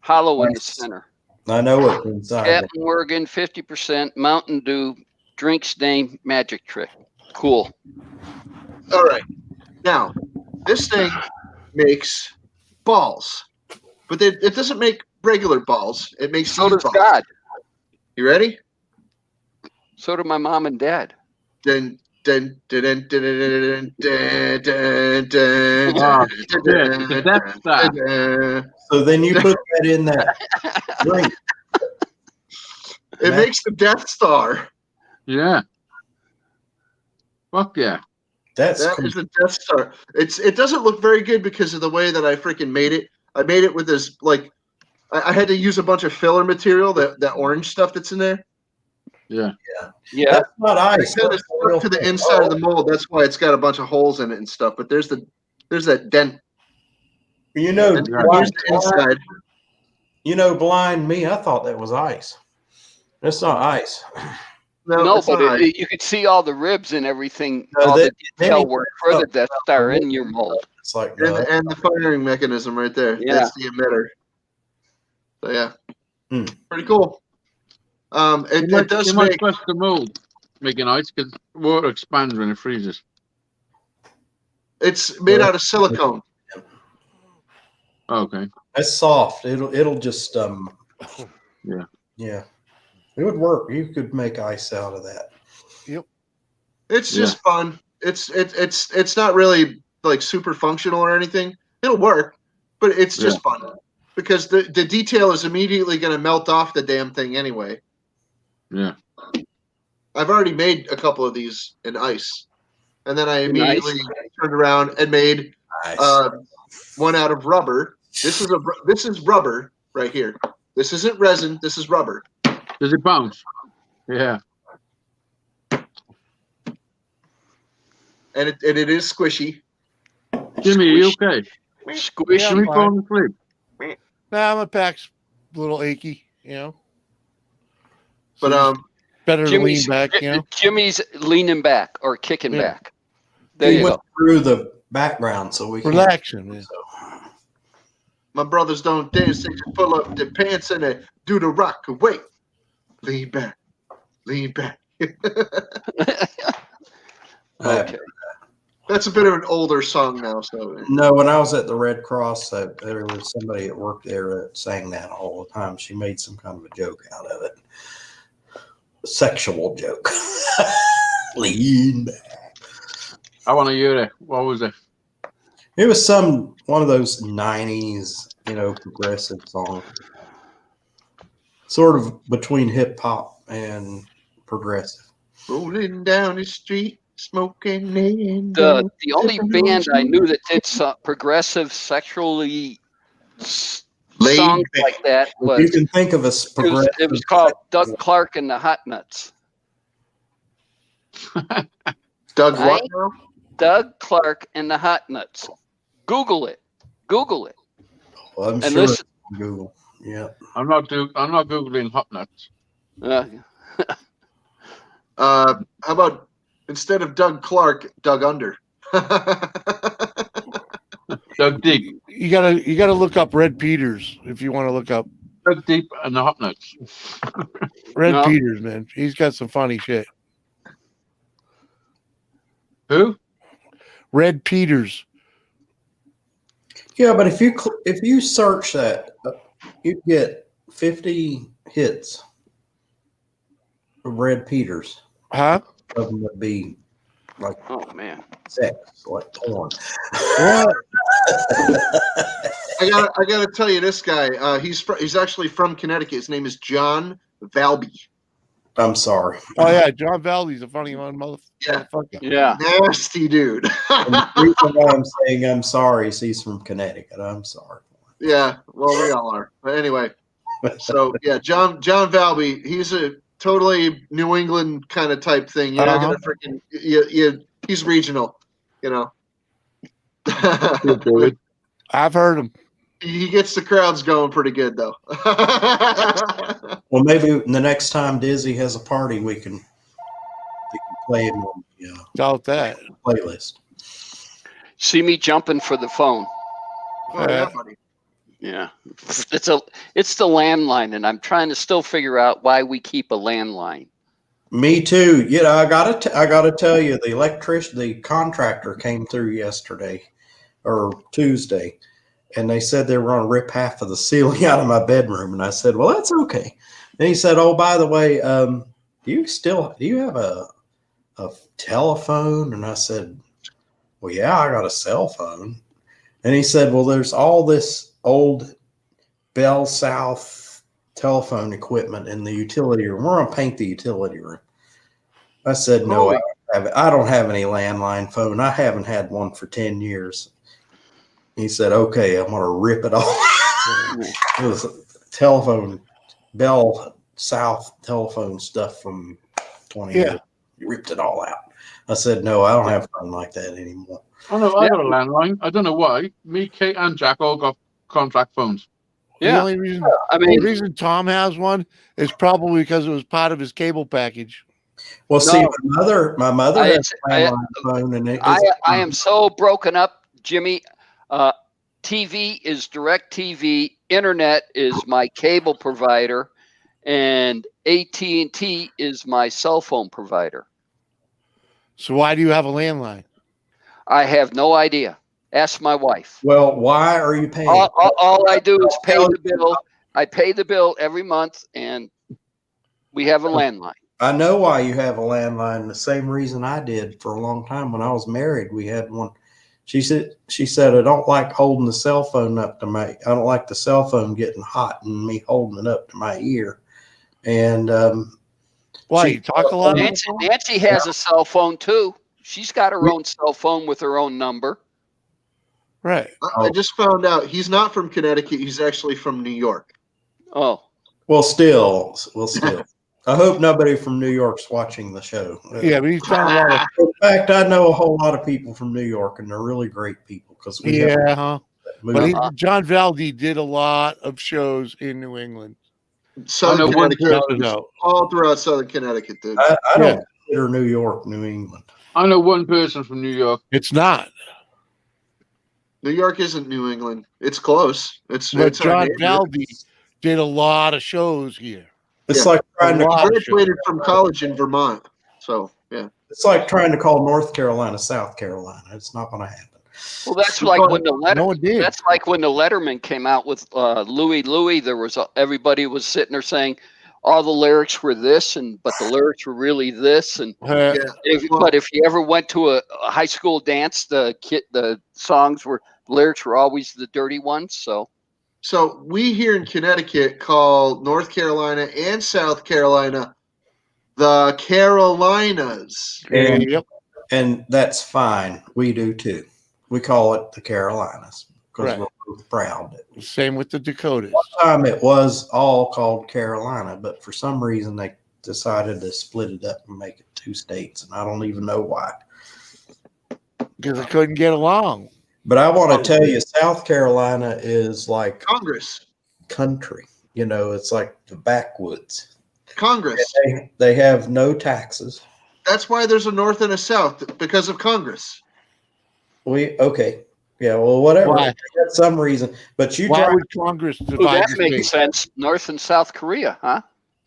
Speaker 1: hollow in the center.
Speaker 3: I know what's inside.
Speaker 1: Captain Morgan, 50%. Mountain Dew. Drinks name Magic Trick. Cool.
Speaker 2: All right. Now, this thing makes balls, but it doesn't make regular balls. It makes
Speaker 1: so does
Speaker 2: balls.
Speaker 1: God.
Speaker 2: You ready?
Speaker 1: So do my mom and dad.
Speaker 2: Then.
Speaker 3: So then you put that in that drink.
Speaker 2: It makes the Death Star.
Speaker 4: Yeah. Fuck yeah.
Speaker 2: That is the Death Star. It doesn't look very good because of the way that I freaking made it. I made it with this I had to use a bunch of filler material, that orange stuff that's in there.
Speaker 4: Yeah.
Speaker 3: That's not ice.
Speaker 2: It's stuck to the inside of the mold. That's why it's got a bunch of holes in it and stuff. But there's that dent.
Speaker 3: You know,
Speaker 2: here's the inside.
Speaker 3: You know, blind me, I thought that was ice. That's not ice.
Speaker 1: No, but you could see all the ribs and everything. All the detail work for the Death Star in your mold.
Speaker 3: It's like
Speaker 2: and the firing mechanism right there.
Speaker 1: Yeah.
Speaker 2: That's the emitter. So yeah, pretty cool. It does make
Speaker 4: press the mold, making ice because water expands when it freezes.
Speaker 2: It's made out of silicone.
Speaker 4: Okay.
Speaker 3: That's soft. It'll just
Speaker 4: Yeah.
Speaker 3: It would work. You could make ice out of that.
Speaker 6: Yep.
Speaker 2: It's just fun. It's not really like super functional or anything. It'll work, but it's just fun because the detail is immediately going to melt off the damn thing anyway.
Speaker 4: Yeah.
Speaker 2: I've already made a couple of these in ice, and then I immediately turned around and made one out of rubber. This is rubber right here. This isn't resin. This is rubber.
Speaker 4: Does it bounce? Yeah.
Speaker 2: And it is squishy.
Speaker 4: Jimmy, are you okay?
Speaker 1: Squishy.
Speaker 4: Can we fall asleep?
Speaker 6: Nah, my back's a little achy, you know.
Speaker 2: But
Speaker 6: better to lean back, you know.
Speaker 1: Jimmy's leaning back or kicking back. There
Speaker 3: you
Speaker 1: went
Speaker 3: go. Through the background so we can
Speaker 6: relaxing.
Speaker 2: My brothers don't dance, they just pull up their pants and they do the rock away. Lean back. Lean back.
Speaker 1: Okay.
Speaker 2: That's a bit of an older song now. So
Speaker 3: no, when I was at the Red Cross, there was somebody at work there that sang that all the time. She made some kind of a joke out of it. A sexual joke. Lean back.
Speaker 4: I want to hear it. What was it?
Speaker 3: It was one of those 90s, progressive song. Sort of between hip hop and progressive.
Speaker 2: Rolling down the street, smoking and
Speaker 1: The only band I knew that did some progressive sexually
Speaker 2: Laid
Speaker 1: songs
Speaker 2: back.
Speaker 1: like that
Speaker 3: You
Speaker 1: was
Speaker 3: can think of a progressive.
Speaker 1: it was called Doug Clark and the Hot Nuts.
Speaker 2: Doug
Speaker 1: Right?
Speaker 2: what now?
Speaker 1: Doug Clark and the Hot Nuts. Google it. Google it.
Speaker 3: Well, I'm
Speaker 1: And
Speaker 3: sure
Speaker 1: listen.
Speaker 3: it's on Google. Yeah.
Speaker 4: I'm not googling hot nuts.
Speaker 2: How about instead of Doug Clark, Doug Under?
Speaker 4: Doug Deep.
Speaker 6: You gotta look up Red Peters if you want to look up
Speaker 4: Doug Deep and the hot nuts.
Speaker 6: Red
Speaker 1: No.
Speaker 6: Peters, man. He's got some funny shit.
Speaker 4: Who?
Speaker 6: Red Peters.
Speaker 3: Yeah, but if you search that, you get 50 hits of Red Peters.
Speaker 6: Huh?
Speaker 3: Of them would be like
Speaker 1: Oh man.
Speaker 3: sex, like porn.
Speaker 6: What?
Speaker 2: I gotta tell you, this guy, he's actually from Connecticut. His name is John Valby.
Speaker 3: I'm sorry.
Speaker 6: Oh yeah, John Valdey's a funny one,
Speaker 2: Yeah.
Speaker 6: motherfucker.
Speaker 1: Yeah.
Speaker 2: Nasty dude.
Speaker 3: And the reason why I'm saying I'm sorry is he's from Connecticut. I'm sorry.
Speaker 2: Yeah, well, we all are. But anyway, so yeah, John Valby, he's a totally New England kind of type thing. You're not gonna freaking he's regional, you know.
Speaker 6: I've heard him.
Speaker 2: He gets the crowds going pretty good though.
Speaker 3: Well, maybe the next time Dizzy has a party, we can play him on the
Speaker 6: Doubt that.
Speaker 3: playlist.
Speaker 1: See me jumping for the phone.
Speaker 2: Oh, yeah, buddy.
Speaker 1: Yeah. It's the landline, and I'm trying to still figure out why we keep a landline.
Speaker 3: Me too. You know, I gotta tell you, the contractor came through yesterday or Tuesday, and they said they were going to rip half of the ceiling out of my bedroom, and I said, "Well, that's okay." And he said, "Oh, by the way, do you have a telephone?" And I said, "Well, yeah, I got a cell phone." And he said, "Well, there's all this old Bell South telephone equipment in the utility room. We're going to paint the utility room." I said, "No, I don't have any landline phone. I haven't had one for 10 years. He said, "Okay, I'm going to rip it off." It was telephone, Bell South telephone stuff from 20 years. He ripped it all out. I said, "No, I don't have phone like that anymore."
Speaker 4: Oh no, I got a landline. I don't know why. Me, Kate, and Jack all got contract phones.
Speaker 6: The
Speaker 1: Yeah.
Speaker 6: only reason,
Speaker 1: I mean,
Speaker 6: the reason Tom has one is probably because it was part of his cable package.
Speaker 3: Well, see,
Speaker 1: No.
Speaker 3: my mother has a landline phone, and
Speaker 1: I am so broken up, Jimmy. TV is DirecTV. Internet is my cable provider, and AT&T is my cell phone provider.
Speaker 6: So why do you have a landline?
Speaker 1: I have no idea. Ask my wife.
Speaker 3: Well, why are you paying?
Speaker 1: All I do is pay the bill. I pay the bill every month, and we have a landline.
Speaker 3: I know why you have a landline. The same reason I did for a long time. When I was married, we had one. She said, "I don't like holding the cell phone up to my. I don't like the cell phone getting hot and me holding it up to my ear." And
Speaker 6: Why, you talk a lot?
Speaker 1: Nancy has a cell phone too. She's got her own cell phone with her own number.
Speaker 6: Right.
Speaker 2: I just found out he's not from Connecticut. He's actually from New York.
Speaker 1: Oh,
Speaker 3: well, still. I hope nobody from New York's watching the show.
Speaker 6: Yeah, but he's done a lot of.
Speaker 3: In fact, I know a whole lot of people from New York, and they're really great people because we have
Speaker 6: Yeah, huh?
Speaker 3: moved
Speaker 6: But John Valdey did a lot of shows in New England.
Speaker 2: Southern
Speaker 4: know one
Speaker 2: Connecticut,
Speaker 6: No.
Speaker 2: all throughout Southern Connecticut, dude.
Speaker 3: I don't consider New York New England.
Speaker 4: I know one person from New York.
Speaker 6: It's not.
Speaker 2: New York isn't New England. It's close. It's
Speaker 6: But
Speaker 2: our
Speaker 6: John
Speaker 2: neighbor.
Speaker 6: Valdey did a lot of shows here.
Speaker 3: It's
Speaker 2: Yeah.
Speaker 3: like trying to.
Speaker 6: A lot.
Speaker 2: Graduated from college in Vermont. So yeah.
Speaker 3: It's like trying to call North Carolina South Carolina. It's not going to happen.
Speaker 1: well, that's like when the
Speaker 6: No one did.
Speaker 1: That's like when the Letterman came out with Louie. There was everybody was sitting there saying all the lyrics were this, but the lyrics were really this. And
Speaker 2: Yeah.
Speaker 1: but if you ever went to a high school dance, the lyrics were always the dirty ones.
Speaker 2: So we here in Connecticut call North Carolina and South Carolina The Carolinas.
Speaker 3: And,
Speaker 6: Yep.
Speaker 3: and that's fine. We do too. We call it the Carolinas because
Speaker 6: Right.
Speaker 3: we're both proud.
Speaker 6: Same with the Dakotas.
Speaker 3: One time it was all called Carolina, but for some reason they decided to split it up and make it 2 states, and I don't even know why.
Speaker 6: Because they couldn't get along.
Speaker 3: But I want to tell you, South Carolina is like
Speaker 2: Congress.
Speaker 3: country. You know, it's like the backwoods.
Speaker 2: Congress.
Speaker 3: They have no taxes.
Speaker 2: That's why there's a North and a South, because of Congress.
Speaker 3: Okay. Yeah, well, whatever.
Speaker 6: Why?
Speaker 3: That's some reason. But you
Speaker 6: Why
Speaker 3: drive,
Speaker 6: would Congress
Speaker 1: Ooh,
Speaker 6: divide
Speaker 1: that
Speaker 6: the
Speaker 1: makes
Speaker 6: state?
Speaker 1: sense. North and South Korea, huh?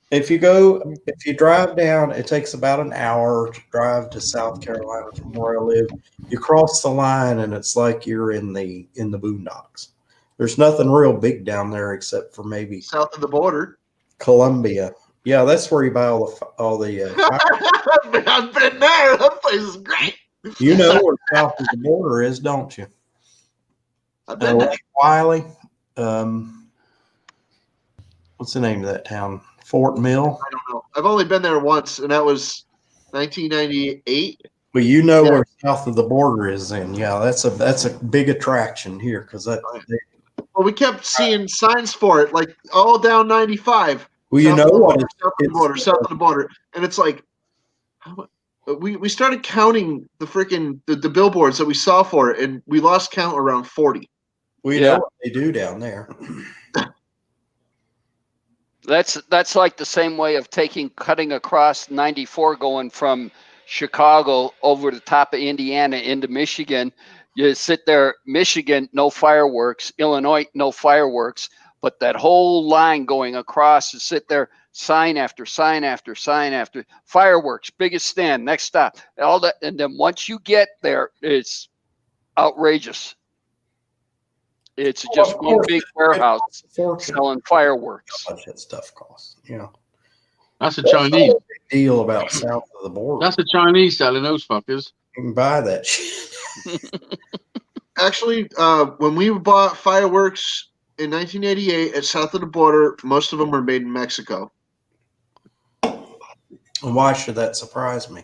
Speaker 3: if you drive down, it takes about an hour to drive to South Carolina from where I live. You cross the line and it's like you're in the boondocks. There's nothing real big down there except for maybe
Speaker 2: South of the border.
Speaker 3: Columbia. Yeah, that's where you buy all the
Speaker 2: I've been there. That place is great.
Speaker 3: you know where south of the border is, don't you?
Speaker 2: I've been there.
Speaker 3: Lake Wiley. What's the name of that town? Fort Mill.
Speaker 2: I don't know. I've only been there once, and that was 1998.
Speaker 3: But you know
Speaker 2: Yeah.
Speaker 3: where south of the border is then. Yeah, that's a big attraction here because that.
Speaker 2: Well, we kept seeing signs for it, like all down 95.
Speaker 3: Well, you
Speaker 2: South
Speaker 3: know
Speaker 2: of the
Speaker 3: what?
Speaker 2: border, south of the border, south of the border, and it's like, we started counting the freaking the billboards that we saw for it, and we lost count around 40.
Speaker 3: We
Speaker 1: Yeah.
Speaker 3: know what they do down there.
Speaker 1: That's like the same way of cutting across 94 going from Chicago over the top of Indiana into Michigan. You sit there, Michigan, no fireworks, Illinois, no fireworks, but that whole line going across is sit there, sign after sign after sign after fireworks, biggest stand, next stop, all that. And then once you get there, it's outrageous. It's just
Speaker 3: of
Speaker 1: one
Speaker 3: course,
Speaker 1: big warehouse
Speaker 3: Fortune.
Speaker 1: selling fireworks.
Speaker 3: How much that stuff costs? Yeah.
Speaker 4: That's a
Speaker 3: That's
Speaker 4: Chinese.
Speaker 3: the big deal about south of the border.
Speaker 4: That's a Chinese selling those fuckers.
Speaker 3: You can buy that shit.
Speaker 2: Actually, when we bought fireworks in 1988 at south of the border, most of them were made in Mexico.
Speaker 3: And why should that surprise me?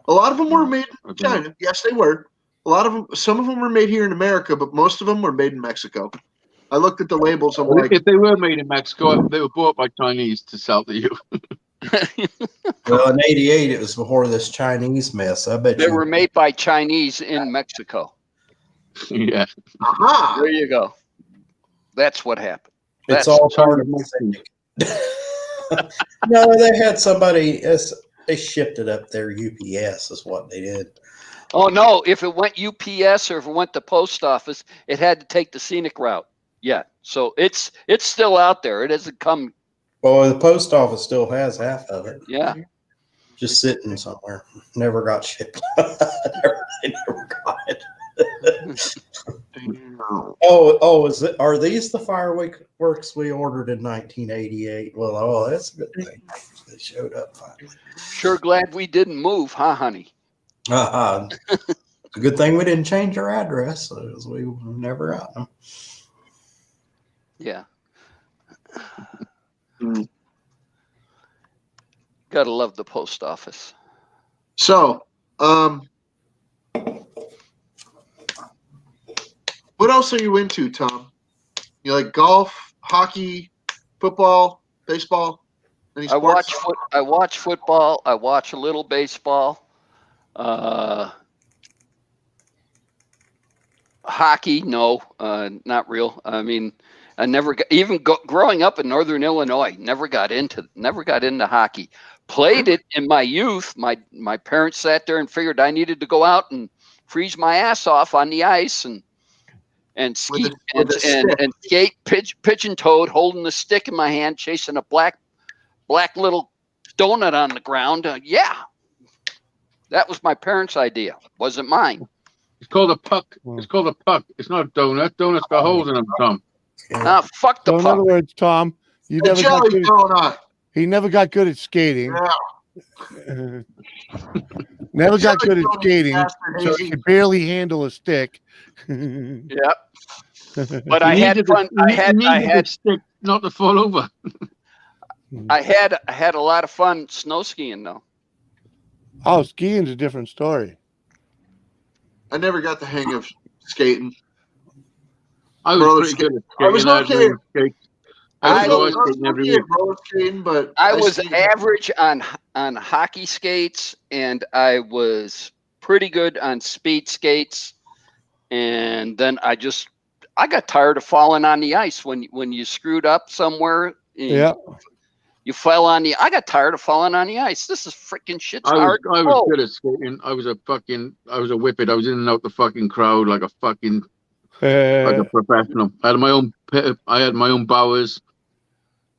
Speaker 2: A lot of them were made in China. Yes, they were. A lot of them, some of them were made here in America, but most of them were made in Mexico. I looked at the labels. I'm like,
Speaker 4: If they were made in Mexico, they were bought by Chinese to sell to you.
Speaker 3: Well, in '88, it was before this Chinese mess. I bet
Speaker 1: They
Speaker 3: you
Speaker 1: were made by Chinese in Mexico.
Speaker 4: Yeah.
Speaker 2: aha!
Speaker 1: There you go. That's what happened.
Speaker 3: it's
Speaker 1: That's
Speaker 3: all part of
Speaker 4: Mexican.
Speaker 3: No, they had somebody. They shipped it up there. UPS is what they did.
Speaker 1: Oh no! If it went UPS or if it went to post office, it had to take the scenic route. Yeah, so it's still out there. It hasn't come.
Speaker 3: Well, the post office still has half of it.
Speaker 1: Yeah,
Speaker 3: Just sitting somewhere. Never got shipped. They never got it. Are these the fireworks we ordered in 1988? Well, that's a good thing. They showed up finally.
Speaker 1: sure glad we didn't move, huh, honey?
Speaker 3: It's a good thing we didn't change our address, because we never got them.
Speaker 1: Yeah. Gotta love the post office.
Speaker 2: So, what else are you into, Tom? You like golf, hockey, football, baseball? Any
Speaker 1: I
Speaker 2: sports?
Speaker 1: watch football. I watch a little baseball. Hockey, no, not real. I mean, I never got, growing up in Northern Illinois, never got into hockey. Played it in my youth. My parents sat there and figured I needed to go out and freeze my ass off on the ice and ski
Speaker 2: With a
Speaker 1: and skate pigeon toed, holding the stick in my hand, chasing a black little donut on the ground. Yeah, that was my parents' idea. Wasn't mine.
Speaker 4: It's called a puck. It's called a puck. It's not a donut. Donuts got holes in them, Tom.
Speaker 1: Fuck the
Speaker 6: So in
Speaker 1: puck.
Speaker 6: other words, Tom, you
Speaker 2: The
Speaker 6: never got
Speaker 2: jelly
Speaker 6: good.
Speaker 2: donut.
Speaker 6: He never got good at skating.
Speaker 2: Yeah.
Speaker 6: Never got good at
Speaker 2: Jelly donut,
Speaker 6: skating,
Speaker 2: bastard,
Speaker 6: so he could barely handle a stick.
Speaker 1: Yeah, but I
Speaker 4: You
Speaker 1: had
Speaker 4: needed
Speaker 1: fun.
Speaker 4: the- you needed the stick not to fall over.
Speaker 1: I had a lot of fun snow skiing though.
Speaker 6: Oh, skiing's a different story.
Speaker 2: I never got the hang of skating.
Speaker 4: I was pretty good at skating.
Speaker 2: I was okay.
Speaker 1: I
Speaker 2: was okay at roller skating, but
Speaker 1: I was average on hockey skates, and I was pretty good on speed skates. And then I got tired of falling on the ice when you screwed up somewhere.
Speaker 6: Yeah.
Speaker 1: You fell on the. I got tired of falling on the ice. This is freaking shit.
Speaker 4: I was good at skating. I was a whippet. I was in and out the fucking crowd like a fucking like a professional. I had my own pit. I had my own bowers.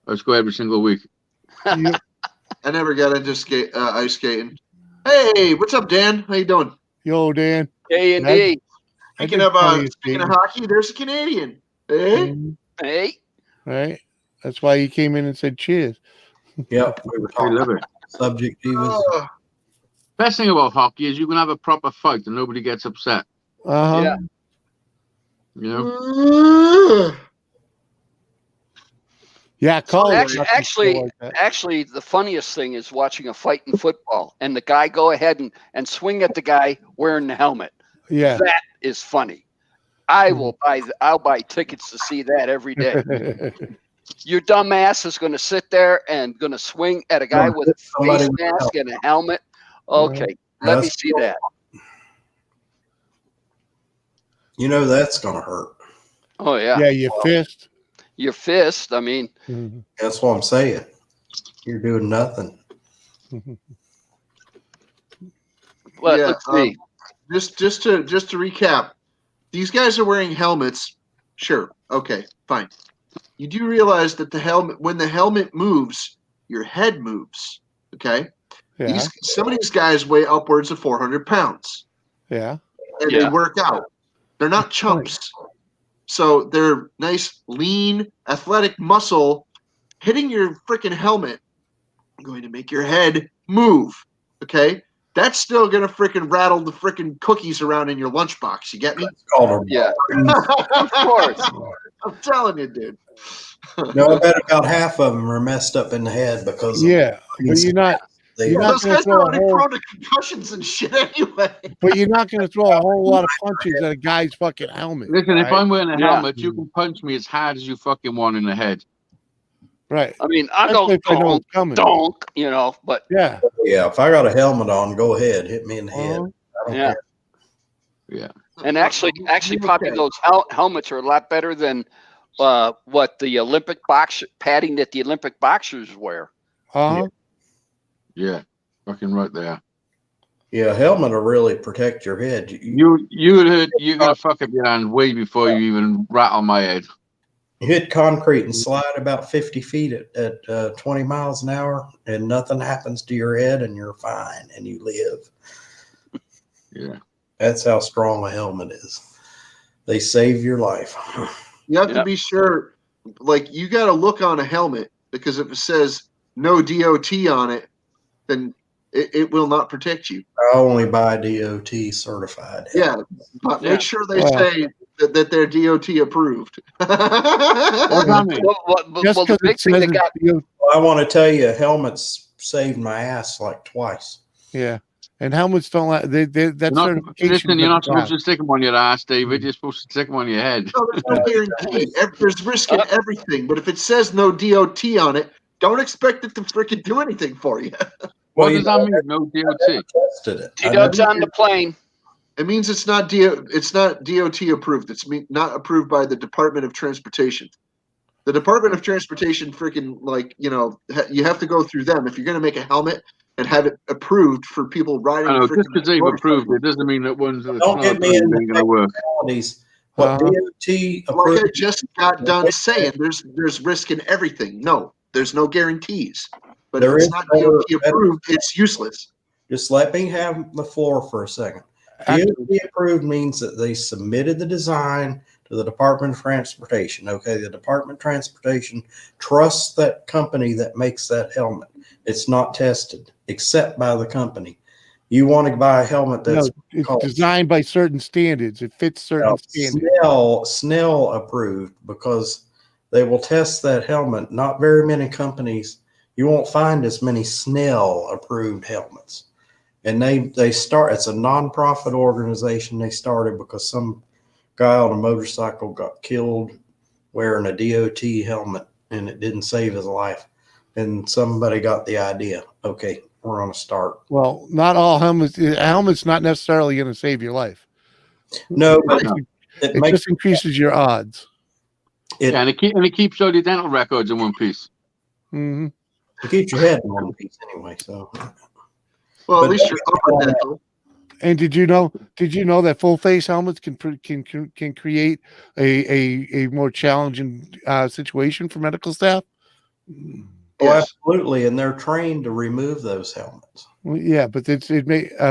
Speaker 4: I was go every single week.
Speaker 2: I never got into ice skating. Hey, what's up, Dan? How you doing?
Speaker 6: Yo, Dan.
Speaker 1: A&D.
Speaker 2: Speaking of hockey, there's a Canadian. Hey.
Speaker 1: Hey.
Speaker 6: Right. That's why he came in and said cheers.
Speaker 3: Yep, we were talking about subject. He was.
Speaker 4: Best thing about hockey is you can have a proper fight and nobody gets upset.
Speaker 6: Yeah.
Speaker 4: You know.
Speaker 6: Yeah,
Speaker 1: so actually, the funniest thing is watching a fight in football and the guy go ahead and swing at the guy wearing the helmet.
Speaker 6: Yeah,
Speaker 1: that is funny. I'll buy tickets to see that every day. Your dumb ass is going to sit there and going to swing at a guy with a face mask and a helmet. Okay, let me see that.
Speaker 3: You know that's going to hurt.
Speaker 1: Oh yeah.
Speaker 6: Yeah, your fist.
Speaker 1: Your fist. I mean,
Speaker 3: that's what I'm saying. You're doing nothing.
Speaker 1: But let's see.
Speaker 2: Just to recap, these guys are wearing helmets. Sure. Okay. Fine. You do realize that when the helmet moves, your head moves. Okay.
Speaker 6: Yeah.
Speaker 2: Some of these guys weigh upwards of 400 pounds.
Speaker 6: Yeah.
Speaker 2: And they work out. They're not chumps. So they're nice, lean, athletic muscle hitting your freaking helmet, going to make your head move. Okay? That's still going to freaking rattle the freaking cookies around in your lunchbox. You get me?
Speaker 1: Yeah. Of course.
Speaker 2: I'm telling you, dude.
Speaker 3: No, I bet about half of them are messed up in the head because
Speaker 6: but you're not.
Speaker 2: Those guys are already prone to concussions and shit anyway.
Speaker 6: But you're not going to throw a whole lot of punches at a guy's fucking helmet.
Speaker 4: Listen, if I'm wearing a helmet, you can punch me as hard as you fucking want in the head.
Speaker 6: Right.
Speaker 1: I mean, I go donk, you know, but
Speaker 3: yeah. If I got a helmet on, go ahead, hit me in the head. I don't care.
Speaker 4: Yeah.
Speaker 1: And actually, Poppy, those helmets are a lot better than what the Olympic padding that the Olympic boxers wear.
Speaker 4: Yeah, fucking right there.
Speaker 3: Yeah, helmet will really protect your head.
Speaker 4: You're gonna fuck up your hand way before you even rattle my head.
Speaker 3: You hit concrete and slide about 50 feet at 20 miles an hour, and nothing happens to your head, and you're fine, and you live.
Speaker 4: Yeah,
Speaker 3: that's how strong a helmet is. They save your life.
Speaker 2: You have to be sure, like you got to look on a helmet because if it says no DOT on it, then it will not protect you.
Speaker 3: I only buy DOT certified.
Speaker 2: Yeah, but make sure they say that they're DOT approved.
Speaker 3: I want to tell you, helmets saved my ass like twice.
Speaker 6: Yeah, and helmets don't like that's certification.
Speaker 4: You're not supposed to stick them on your ass, David. You're supposed to stick them on your head.
Speaker 2: No, there's no guarantee. There's risk in everything, but if it says no DOT on it, don't expect it to freaking do anything for you.
Speaker 4: What does that mean? No DOT.
Speaker 1: TDub's on the plane.
Speaker 2: It means it's not DOT approved. It's not approved by the Department of Transportation. The Department of Transportation freaking you have to go through them if you're going to make a helmet and have it approved for people riding.
Speaker 4: I know, just because they've approved it doesn't mean that one's
Speaker 3: don't get me in going to work. What DOT
Speaker 2: like I just got done saying, there's risk in everything. No, there's no guarantees. But if it's not DOT approved, it's useless.
Speaker 3: Just let me have the floor for a second. DOT approved means that they submitted the design to the Department of Transportation. Okay, the Department of Transportation trusts that company that makes that helmet. It's not tested except by the company. You want to buy a helmet that's
Speaker 6: it's designed by certain standards. It fits certain standards.
Speaker 3: Snell approved because they will test that helmet. Not very many companies you won't find as many Snell approved helmets. And they start, it's a nonprofit organization. They started because some guy on a motorcycle got killed wearing a DOT helmet and it didn't save his life. And somebody got the idea, okay, we're going to start.
Speaker 6: Well, not all helmets. A helmet's not necessarily going to save your life.
Speaker 3: No, but
Speaker 6: it just increases your odds.
Speaker 4: And it keeps all your dental records in one piece.
Speaker 6: Mm-hmm.
Speaker 3: It keeps your head in one piece anyway. So,
Speaker 2: well, at least you're upper dental.
Speaker 6: And did you know that full face helmets can create a more challenging situation for medical staff?
Speaker 3: Oh, yes. Absolutely, and they're trained to remove those helmets.
Speaker 6: Well, yeah, but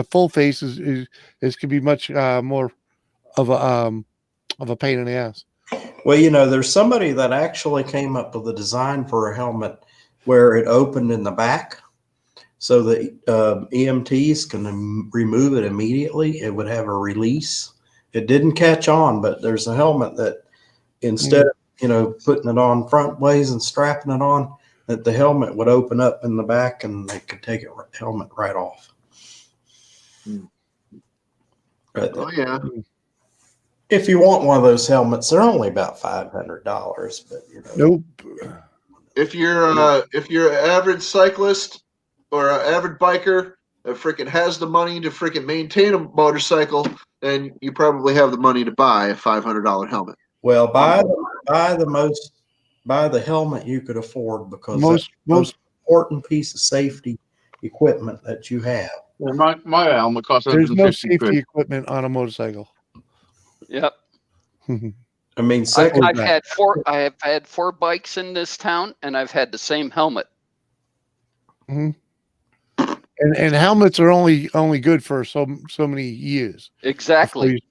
Speaker 6: full face is can be much more of a pain in the ass.
Speaker 3: Well, there's somebody that actually came up with a design for a helmet where it opened in the back, so the EMTs can remove it immediately. It would have a release. It didn't catch on, but there's a helmet that instead of putting it on front ways and strapping it on, that the helmet would open up in the back and they could take the helmet right off. But,
Speaker 2: oh yeah.
Speaker 3: If you want one of those helmets, they're only about $500. But
Speaker 6: nope.
Speaker 2: If you're an average cyclist or an average biker that freaking has the money to freaking maintain a motorcycle, then you probably have the money to buy a $500 helmet.
Speaker 3: Well, buy the helmet you could afford, because that's the most important piece of safety equipment that you have.
Speaker 4: Well, my helmet costs
Speaker 6: There's no safety equipment on a motorcycle.
Speaker 1: Yep.
Speaker 3: I mean,
Speaker 1: I have had 4 bikes in this town, and I've had the same helmet.
Speaker 6: Mm-hmm. And helmets are only good for so many years.
Speaker 1: Exactly.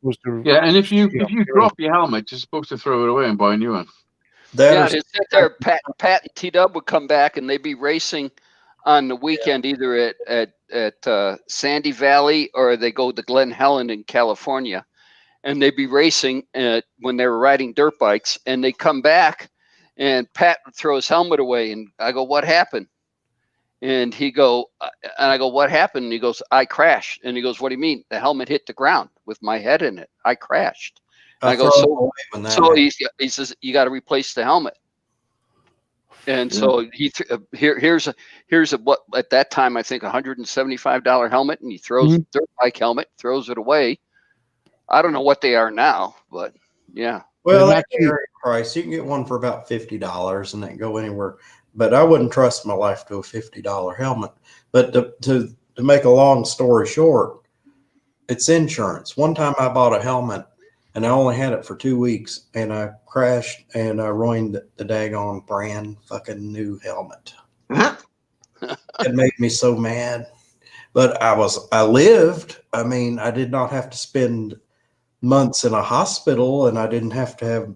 Speaker 4: Yeah, and if you drop your helmet, you're supposed to throw it away and buy a new one.
Speaker 1: They sit there. Pat and TDub would come back, and they'd be racing on the weekend, either at Sandy Valley, or they go to Glen Helen in California, and they'd be racing when they were riding dirt bikes, and they come back, and Pat would throw his helmet away, and I go, "What happened?" And I go, "What happened?" And he goes, "I crashed." And he goes, "What do you mean?" "The helmet hit the ground with my head in it. I crashed." And I go, so he says, "You got to replace the helmet." And so here's a what at that time I think $175 helmet, and he throws a dirt bike helmet, throws it away. I don't know what they are now, but yeah.
Speaker 3: Well, that's your price. You can get one for about $50, and they can go anywhere. But I wouldn't trust my life to a $50 helmet. But to make a long story short, it's insurance. One time I bought a helmet, and I only had it for 2 weeks, and I crashed, and I ruined the daggone brand fucking new helmet. It made me so mad. But I lived. I mean, I did not have to spend months in a hospital, and I didn't have to have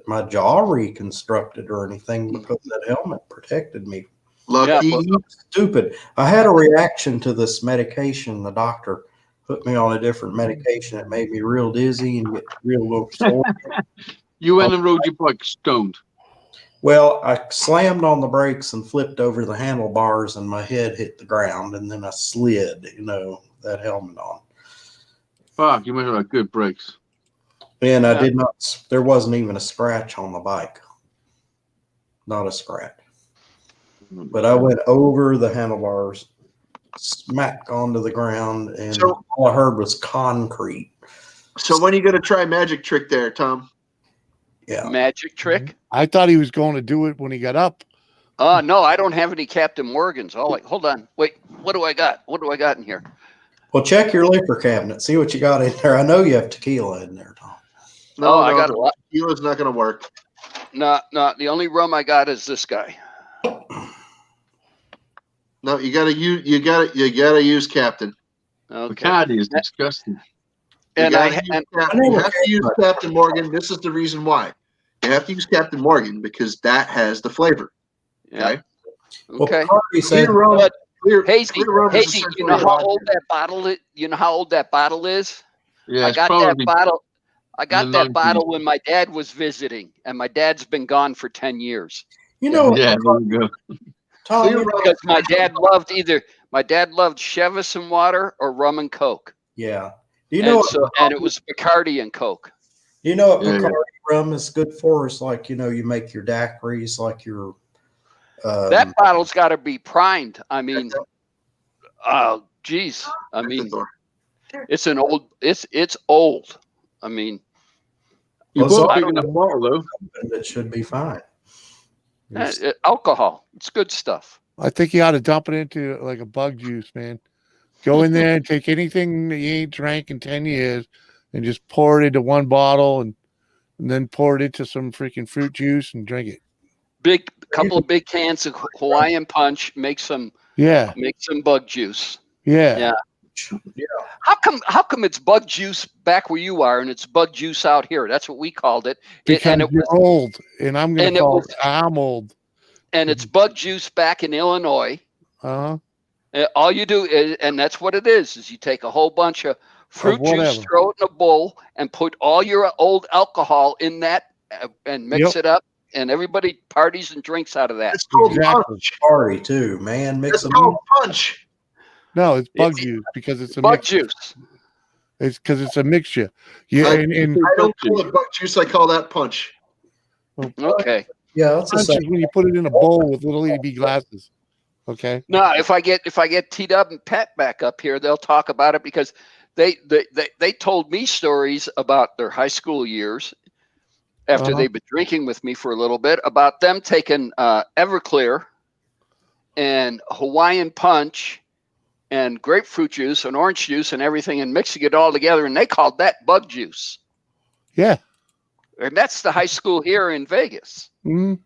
Speaker 3: my jaw reconstructed or anything, because that helmet protected me.
Speaker 2: Lucky.
Speaker 3: Yeah, stupid. I had a reaction to this medication. The doctor put me on a different medication. It made me real dizzy and get real sore.
Speaker 4: You went and rode your bike stoned.
Speaker 3: Well, I slammed on the brakes and flipped over the handlebars, and my head hit the ground, and then I slid, that helmet on.
Speaker 4: Fuck, you must have had good brakes.
Speaker 3: And I did not, there wasn't even a scratch on the bike. Not a scratch. But I went over the handlebars, smack onto the ground, and all I heard was concrete.
Speaker 2: So when are you going to try magic trick there, Tom?
Speaker 3: Yeah.
Speaker 1: Magic trick?
Speaker 6: I thought he was going to do it when he got up.
Speaker 1: No, I don't have any Captain Morgans. Hold on. Wait, what do I got? What do I got in here?
Speaker 3: Well, check your liquor cabinet. See what you got in there. I know you have tequila in there, Tom.
Speaker 2: No, I got a lot. Tequila's not going to work.
Speaker 1: No. The only rum I got is this guy.
Speaker 2: No, you gotta use Captain.
Speaker 1: Okay.
Speaker 4: Bacardi is disgusting.
Speaker 2: You have to use Captain Morgan. This is the reason why. You have to use Captain Morgan, because that has the flavor. Okay.
Speaker 1: Okay.
Speaker 2: Well,
Speaker 1: Hazy, you know how old that bottle is? You know how old that bottle is?
Speaker 4: Yeah,
Speaker 1: I got that bottle when my dad was visiting, and my dad's been gone for 10 years.
Speaker 4: Yeah, there you go.
Speaker 3: Tom,
Speaker 2: Clear rum.
Speaker 1: because my dad loved Chivas and water or rum and Coke.
Speaker 3: yeah. Do you know
Speaker 1: And it was Bacardi and Coke.
Speaker 3: you know what
Speaker 4: Yeah,
Speaker 3: Bacardi rum is good for? It's like, you make your daiquiris, like your
Speaker 1: That bottle's got to be primed. I mean, geez. I mean, it's old. I mean,
Speaker 4: you
Speaker 3: Well,
Speaker 4: bought a
Speaker 1: I
Speaker 4: big
Speaker 1: don't
Speaker 4: enough bottle though.
Speaker 3: it should be fine.
Speaker 1: alcohol. It's good stuff.
Speaker 6: I think you ought to dump it into like a bug juice, man. Go in there and take anything that you ain't drank in 10 years and just pour it into one bottle and then pour it into some freaking fruit juice and drink it.
Speaker 1: Couple of big cans of Hawaiian Punch. Make some bug juice.
Speaker 6: Yeah.
Speaker 1: How come it's bug juice back where you are and it's bug juice out here? That's what we called it.
Speaker 6: Because you're old, and I'm going to call it, I'm old.
Speaker 1: And it's bug juice back in Illinois.
Speaker 6: Uh-huh.
Speaker 1: All you do is, and that's what it is you take a whole bunch of fruit juice, throw it in a bowl, and put all your old alcohol in that and mix it up, and everybody parties and drinks out of that.
Speaker 2: It's called punch.
Speaker 3: Party too, man. Mix
Speaker 2: It's
Speaker 3: them
Speaker 2: called punch.
Speaker 6: No, it's bug juice because it's a
Speaker 1: bug
Speaker 6: mixture.
Speaker 1: Juice.
Speaker 6: It's because it's a mixture. Yeah,
Speaker 2: I
Speaker 6: don't
Speaker 2: call it bug juice. I call that punch.
Speaker 1: Okay.
Speaker 3: Yeah, that's
Speaker 6: punch is when you put it in a bowl with little itty glasses. Okay.
Speaker 1: No, if I get TDub and Pat back up here, they'll talk about it because they told me stories about their high school years after they've been drinking with me for a little bit about them taking Everclear and Hawaiian Punch and grapefruit juice and orange juice and everything and mixing it all together, and they called that bug juice.
Speaker 6: Yeah.
Speaker 1: And that's the high school here in Vegas.
Speaker 6: Mm-hmm.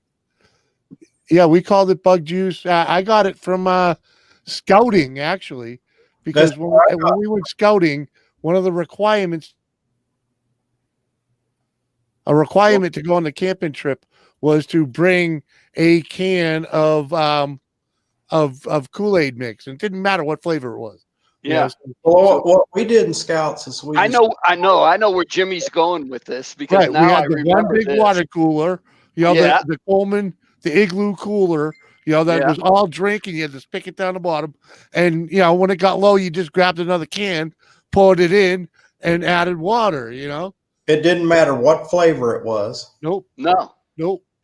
Speaker 6: Yeah, we called it bug juice. I got it from scouting, actually, because when we went scouting, one of the requirements to go on the camping trip was to bring a can of Kool-Aid mix. And it didn't matter what flavor it was.
Speaker 1: Yeah.
Speaker 3: Well, what we did in Scouts is
Speaker 1: I know where Jimmy's going with this because now
Speaker 6: we had
Speaker 1: I
Speaker 6: the
Speaker 1: remember
Speaker 6: one big
Speaker 1: this.
Speaker 6: water cooler, the Coleman, the Igloo cooler, that was all drink, and you had to stick it down the bottom. And when it got low, you just grabbed another can, poured it in, and added water.
Speaker 3: It didn't matter what flavor it was.
Speaker 6: Nope,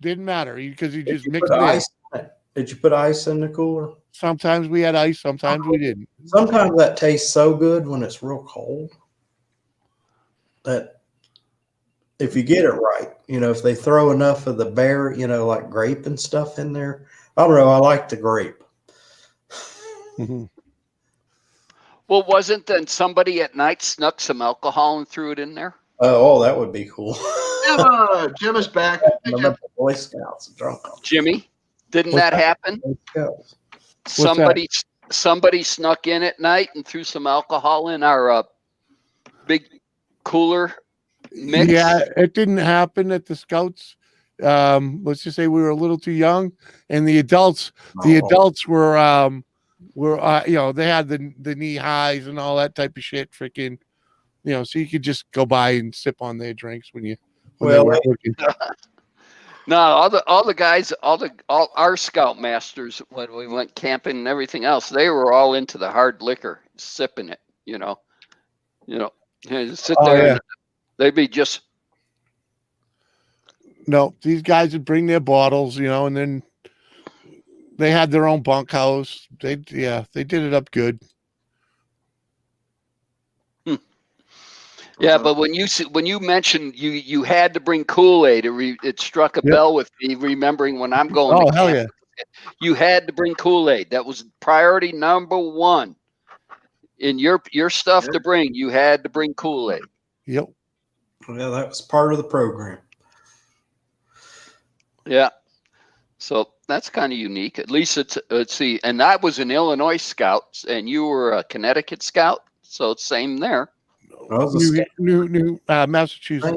Speaker 6: didn't matter because you just mixed it in.
Speaker 3: Did you put ice in the cooler?
Speaker 6: Sometimes we had ice, sometimes we didn't.
Speaker 3: Sometimes that tastes so good when it's real cold that if you get it right, if they throw enough of the berry, like grape and stuff in there. I don't know. I like the grape.
Speaker 6: Mm-hmm.
Speaker 1: Well, wasn't then somebody at night snuck some alcohol and threw it in there?
Speaker 3: Oh, that would be cool.
Speaker 2: Jim is back.
Speaker 3: Boy Scouts drunk.
Speaker 1: Jimmy, didn't that happen? Somebody snuck in at night and threw some alcohol in our big cooler mix.
Speaker 6: Yeah, it didn't happen at the Scouts. Let's just say we were a little too young, and the adults were they had the knee highs and all that type of shit. Freaking, so you could just go by and sip on their drinks when they were working.
Speaker 1: No, all the guys, all our scout masters when we went camping and everything else, they were all into the hard liquor, sipping it. Sit there. And they'd be just.
Speaker 6: No, these guys would bring their bottles, and then they had their own bunkhouse. They did it up good.
Speaker 1: Yeah, but when you mentioned you had to bring Kool-Aid, it struck a bell with me. Remembering when I'm going.
Speaker 6: Oh hell yeah!
Speaker 1: You had to bring Kool-Aid. That was priority number one in your stuff to bring. You had to bring Kool-Aid.
Speaker 6: Yep.
Speaker 3: Yeah, that was part of the program.
Speaker 1: Yeah. So that's kind of unique. At least let's see. And I was an Illinois scout, and you were a Connecticut scout. So it's same there.
Speaker 6: New Massachusetts.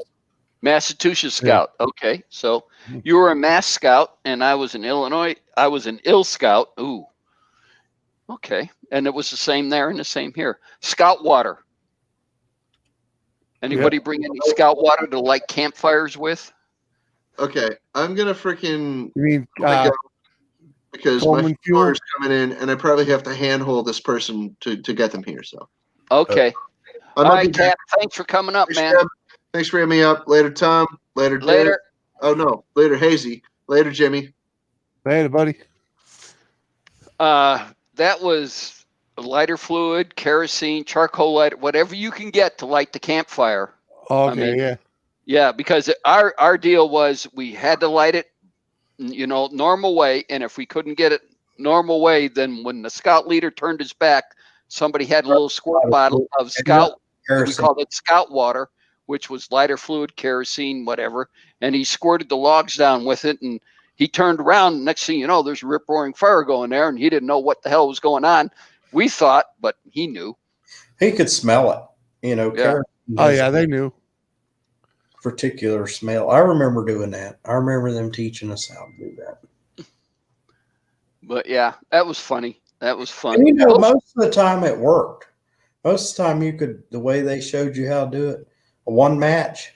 Speaker 1: Massachusetts scout. Okay. So you were a Mass scout, and I was an Illinois. I was an Ill scout. Ooh. Okay. And it was the same there and the same here. Scout water. Anybody bring any scout water to light campfires with?
Speaker 2: Okay, I'm gonna freaking.
Speaker 6: You mean
Speaker 2: because my floor is coming in, and I probably have to handhold this person to get them here. So.
Speaker 1: Okay. All right, Cap. Thanks for coming up, man.
Speaker 2: Thanks for having me up. Later, Tom. Later, Dave.
Speaker 1: Later.
Speaker 2: Oh no. Later, Hazy. Later, Jimmy.
Speaker 6: Later, buddy.
Speaker 1: That was lighter fluid, kerosene, charcoal lighter, whatever you can get to light the campfire.
Speaker 6: Okay,
Speaker 1: I mean,
Speaker 6: yeah.
Speaker 1: Yeah, because our deal was we had to light it, normal way, and if we couldn't get it normal way, then when the scout leader turned his back, somebody had a little squirt bottle of scout. We called it scout water, which was lighter fluid, kerosene, whatever, and he squirted the logs down with it, and he turned around. Next thing you know, there's a rip-roaring fire going there, and he didn't know what the hell was going on. We thought, but he knew.
Speaker 3: He could smell it,
Speaker 1: Yeah.
Speaker 6: Oh yeah, they knew.
Speaker 3: Particular smell. I remember doing that. I remember them teaching us how to do that.
Speaker 1: But yeah, that was funny. That was fun.
Speaker 3: And most of the time it worked. Most of the time the way they showed you how to do it, one match,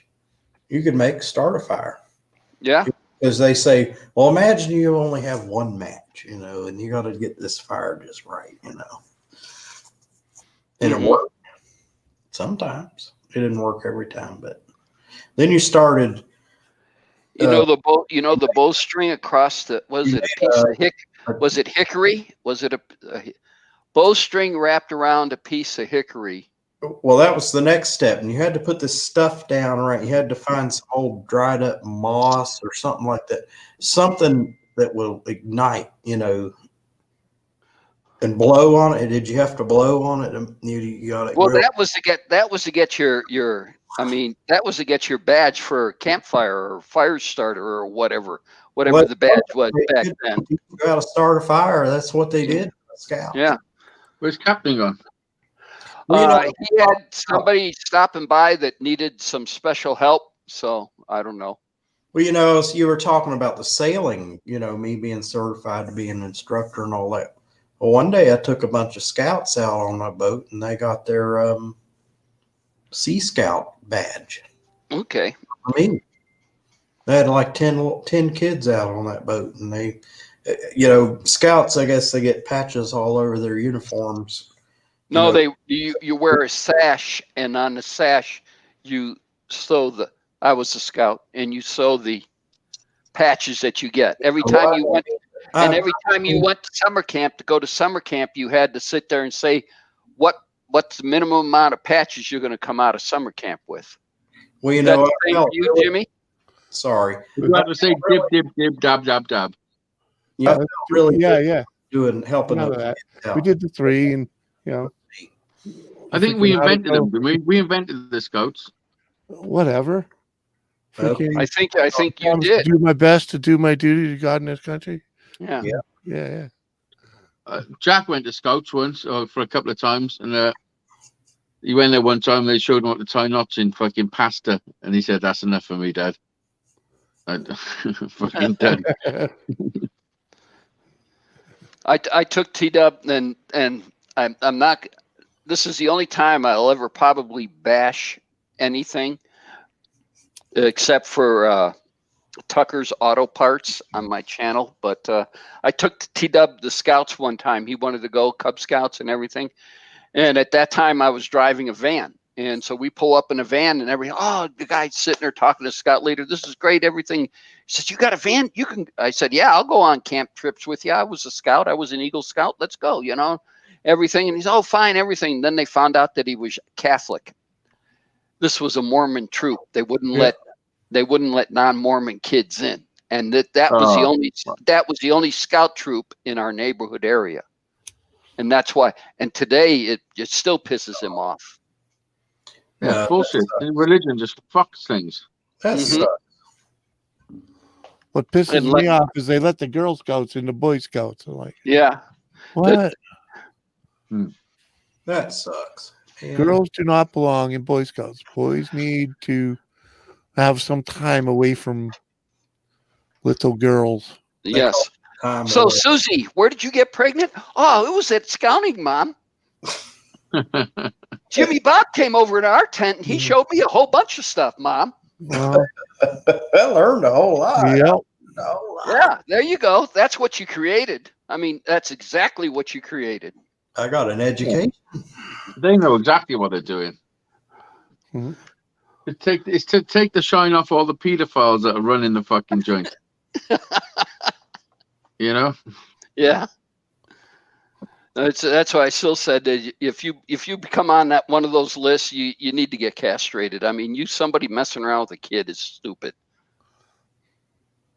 Speaker 3: you could start a fire.
Speaker 1: Yeah.
Speaker 3: Because they say, well, imagine you only have one match, and you got to get this fire just right, And it worked. Sometimes it didn't work every time, but then you started.
Speaker 1: The bowstring across the was it a piece of was it hickory? Was it a bowstring wrapped around a piece of hickory?
Speaker 3: Well, that was the next step, and you had to put this stuff down, right? You had to find some old dried up moss or something like that, something that will ignite, and blow on it. Did you have to blow on it? You got it.
Speaker 1: Well, that was to get your badge for campfire or fire starter or whatever the badge was back then.
Speaker 3: You got to start a fire. That's what they did. Scout.
Speaker 1: Yeah.
Speaker 4: Where's Captain gone?
Speaker 1: He had somebody stopping by that needed some special help, so I don't know.
Speaker 3: Well, you were talking about the sailing, me being certified to be an instructor and all that. Well, one day I took a bunch of scouts out on my boat, and they got their Sea Scout badge.
Speaker 1: Okay.
Speaker 3: They had like 10 kids out on that boat, and they, scouts, I guess they get patches all over their uniforms.
Speaker 1: No, you wear a sash, and on the sash you sew I was a scout, and you sew the patches that you get every time you went. And every time you went to summer camp, you had to sit there and say what's the minimum amount of patches you're going to come out of summer camp with.
Speaker 3: Well,
Speaker 1: you, Jimmy.
Speaker 3: Sorry,
Speaker 4: you have to say dib, dib, dib, dab, dab, dab.
Speaker 3: Yeah, really.
Speaker 6: Yeah.
Speaker 3: Helping them.
Speaker 6: That. We did the 3, and
Speaker 4: I think we invented them. We invented the scouts.
Speaker 6: Whatever.
Speaker 1: I think you did.
Speaker 6: Do my best to do my duty to God in this country.
Speaker 1: Yeah.
Speaker 4: Jack went to scouts once for a couple of times, and he went there one time. They showed him what to tie knots in fucking pasta, and he said, "That's enough for me, Dad." Fucking done.
Speaker 1: I took TDub, and I'm not. This is the only time I'll ever probably bash anything, except for Tucker's Auto Parts on my channel. But I took TDub the Scouts one time. He wanted to go Cub Scouts and everything. And at that time I was driving a van. And so we pull up in a van and everything. Oh, the guy's sitting there talking to Scout leader. This is great. Everything. He says, you got a van? You can. I said, yeah, I'll go on camp trips with you. I was a scout. I was an Eagle Scout. Let's go, everything. And he's, oh, fine, everything. Then they found out that he was Catholic. This was a Mormon troop. They wouldn't let non-Mormon kids in. And that was the only scout troop in our neighborhood area. And that's why. And today it still pisses him off.
Speaker 4: Yeah, bullshit. Religion just fucks things.
Speaker 3: That's
Speaker 6: what pisses me off is they let the Girl Scouts in the Boy Scouts. I'm like,
Speaker 1: yeah,
Speaker 6: what?
Speaker 3: That sucks. Yeah.
Speaker 6: Girls do not belong in Boy Scouts. Boys need to have some time away from little girls.
Speaker 1: Yes. So, Susie, where did you get pregnant? Oh, it was at scouting, Mom. Jimmy Bob came over to our tent and he showed me a whole bunch of stuff, Mom.
Speaker 3: I learned a whole lot.
Speaker 6: Yep.
Speaker 1: Yeah, there you go. That's what you created. I mean, that's exactly what you created.
Speaker 3: I got an education.
Speaker 4: They know exactly what they're doing.
Speaker 6: Mhm.
Speaker 4: It's to take the shine off all the pedophiles that are running the fucking joint. You know?
Speaker 1: Yeah. That's why I still said that if you become on that one of those lists, you need to get castrated. I mean, somebody messing around with a kid is stupid.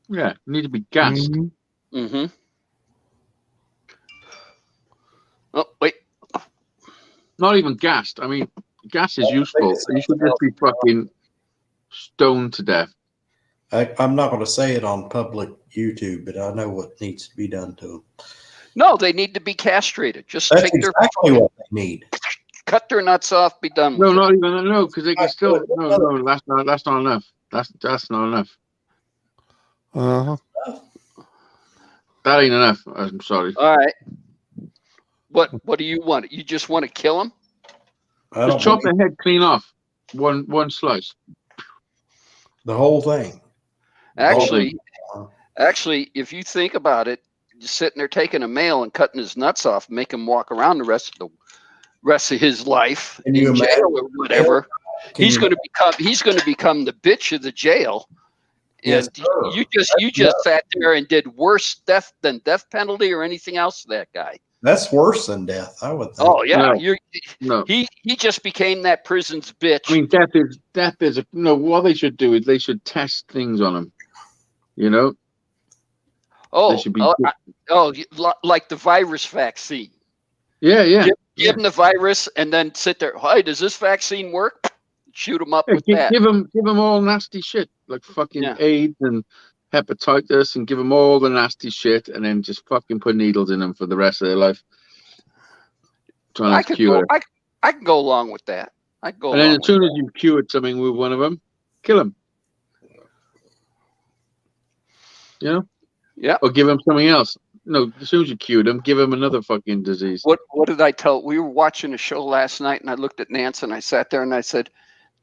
Speaker 4: Yeah, you need to be gassed.
Speaker 1: Mm-hmm. Oh, wait.
Speaker 4: Not even gassed. I mean, gas is useful. You should just be fucking stoned to death.
Speaker 3: I'm not going to say it on public YouTube, but I know what needs to be done to them.
Speaker 1: No, they need to be castrated. Just
Speaker 3: That's
Speaker 1: take
Speaker 3: exactly what they need.
Speaker 1: cut their nuts off, be done
Speaker 4: No,
Speaker 1: with
Speaker 4: not
Speaker 1: it.
Speaker 4: even no, because they can still no. That's not enough. That's not enough.
Speaker 6: Uh-huh.
Speaker 4: That ain't enough. I'm sorry.
Speaker 1: All right. What do you want? You just want to kill them?
Speaker 4: Just chop the head clean off. One slice.
Speaker 3: The whole thing.
Speaker 1: Actually, if you think about it, just sitting there taking a male and cutting his nuts off, make him walk around the rest of his life in jail or whatever. He's going to become the bitch of the jail. And
Speaker 3: yes,
Speaker 1: you just sat there and did worse death penalty or anything else to that guy.
Speaker 3: That's worse than death, I would think.
Speaker 1: Oh yeah,
Speaker 4: No.
Speaker 1: He just became that prison's bitch.
Speaker 4: I mean, death is no. What they should do is they should test things on him. You know.
Speaker 1: Like the virus vaccine.
Speaker 4: Yeah.
Speaker 1: Give him the virus and then sit there. Hey, does this vaccine work? Shoot him up with that.
Speaker 4: Give them all nasty shit like fucking AIDS and hepatitis, and give them all the nasty shit, and then just fucking put needles in them for the rest of their life.
Speaker 1: I can go along with that. And
Speaker 4: then as soon as you've cured something with one of them, kill him. You know?
Speaker 1: Yeah.
Speaker 4: Or give him something else. No, as soon as you cured him, give him another fucking disease.
Speaker 1: What did I tell? We were watching a show last night, and I looked at Nance, and I sat there, and I said,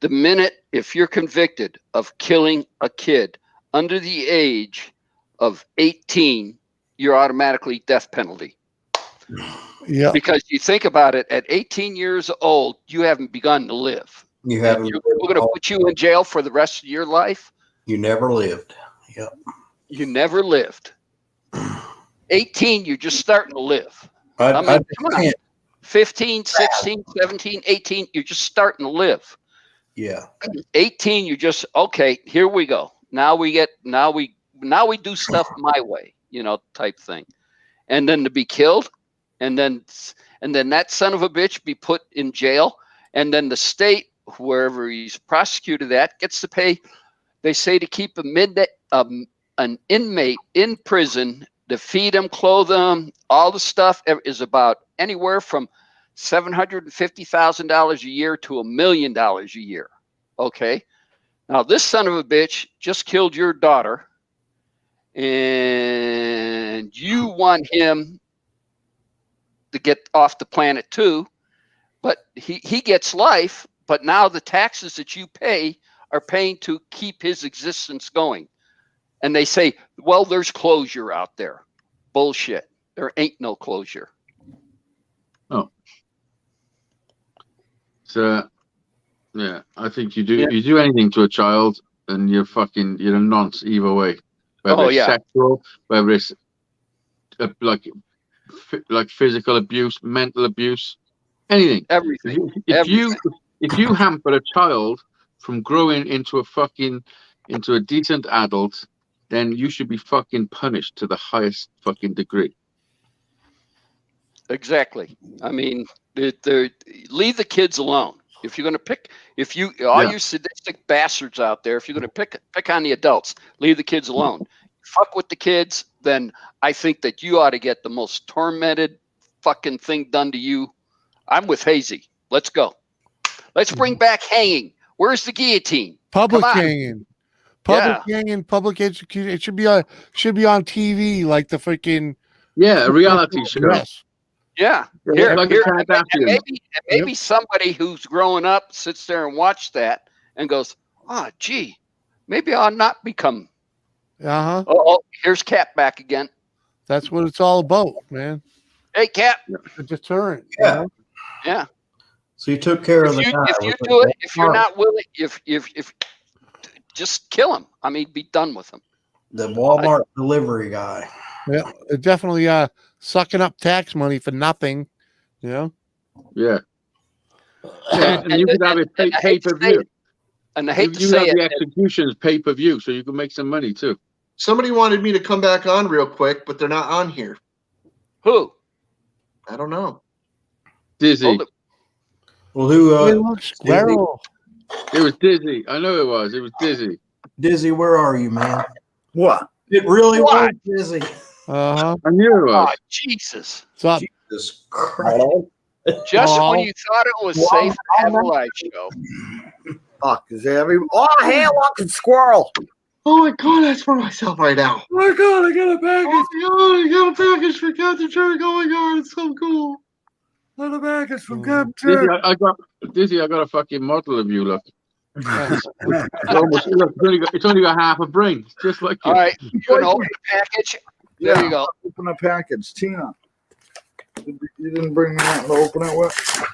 Speaker 1: the minute if you're convicted of killing a kid under the age of 18, you're automatically death penalty.
Speaker 6: Yeah.
Speaker 1: Because you think about it, at 18 years old, you haven't begun to live.
Speaker 3: We're
Speaker 1: going to put you in jail for the rest of your life.
Speaker 3: You never lived. Yep.
Speaker 1: You never lived. 18, you're just starting to live. Come on. 15, 16, 17, 18, you're just starting to live.
Speaker 3: Yeah.
Speaker 1: 18, you're just, okay, here we go. Now we do stuff my way, type thing. And then to be killed, and then that son of a bitch be put in jail, and then the state, wherever he's prosecuted at, gets to pay. They say to keep an inmate in prison, to feed him, clothe him, all the stuff is about anywhere from $750,000 a year to $1 million a year. Okay. Now this son of a bitch just killed your daughter, and you want him to get off the planet too, but he gets life, but now the taxes that you pay are paying to keep his existence going. And they say, well, there's closure out there. Bullshit. There ain't no closure.
Speaker 4: Oh. So, yeah, I think you do anything to a child, and you're a nonce either way. Whether it's sexual, whether it's like physical abuse, mental abuse, anything.
Speaker 1: Everything.
Speaker 4: If you hamper a child from growing into a decent adult, then you should be fucking punished to the highest fucking degree.
Speaker 1: Exactly. I mean, leave the kids alone. If you're going to pick, you sadistic bastards out there, if you're going to pick on the adults, leave the kids alone. Fuck with the kids, then I think that you ought to get the most tormented fucking thing done to you. I'm with Hazy. Let's go. Let's bring back hanging. Where's the guillotine?
Speaker 6: Public hanging. Hanging, public execution. It should be on TV, like the freaking
Speaker 4: a reality show.
Speaker 6: Yes.
Speaker 1: Yeah. Maybe somebody who's growing up sits there and watch that and goes, "Oh, gee, maybe I'll not become Oh, here's Cap back again.
Speaker 6: That's what it's all about, man.
Speaker 1: Hey, Cap.
Speaker 6: The deterrent.
Speaker 3: Yeah.
Speaker 6: You know?
Speaker 1: Yeah.
Speaker 3: So you took care of the guy.
Speaker 1: If you do it, if you're not willing, if just kill him. I mean, be done with him.
Speaker 3: The Walmart delivery guy.
Speaker 6: Yeah, they're definitely sucking up tax money for nothing. You know.
Speaker 4: Yeah. And you could have it pay per view.
Speaker 1: And I hate to
Speaker 4: You
Speaker 1: say
Speaker 4: have
Speaker 1: it.
Speaker 4: the executions pay per view, so you can make some money too.
Speaker 2: Somebody wanted me to come back on real quick, but they're not on here.
Speaker 1: Who?
Speaker 2: I don't know.
Speaker 4: Dizzy.
Speaker 3: Well, who?
Speaker 6: Hey, look, Squirrel.
Speaker 4: It was Dizzy. I know it was. It was Dizzy.
Speaker 3: Dizzy, where are you, man?
Speaker 7: What?
Speaker 3: It really
Speaker 1: What?
Speaker 3: was Dizzy.
Speaker 4: I knew it was.
Speaker 1: Oh, Jesus.
Speaker 6: What's up?
Speaker 3: Jesus Christ.
Speaker 1: Just
Speaker 6: Oh.
Speaker 1: when you thought it was safe to have a live show.
Speaker 7: Fuck, is every oh hey, look, squirrel.
Speaker 2: Oh my god, that's for myself right now.
Speaker 3: Oh my God, I got a package.
Speaker 2: Oh my god, I got a package for Captain Jerk. Oh my god, it's so cool.
Speaker 3: Got a package from
Speaker 4: Dizzy, I got a fucking model of you. Look, it's only got half a brain, just like you.
Speaker 1: All right. You want to open the package? There you go.
Speaker 7: Open a package, Tina. You didn't bring me out to open it with?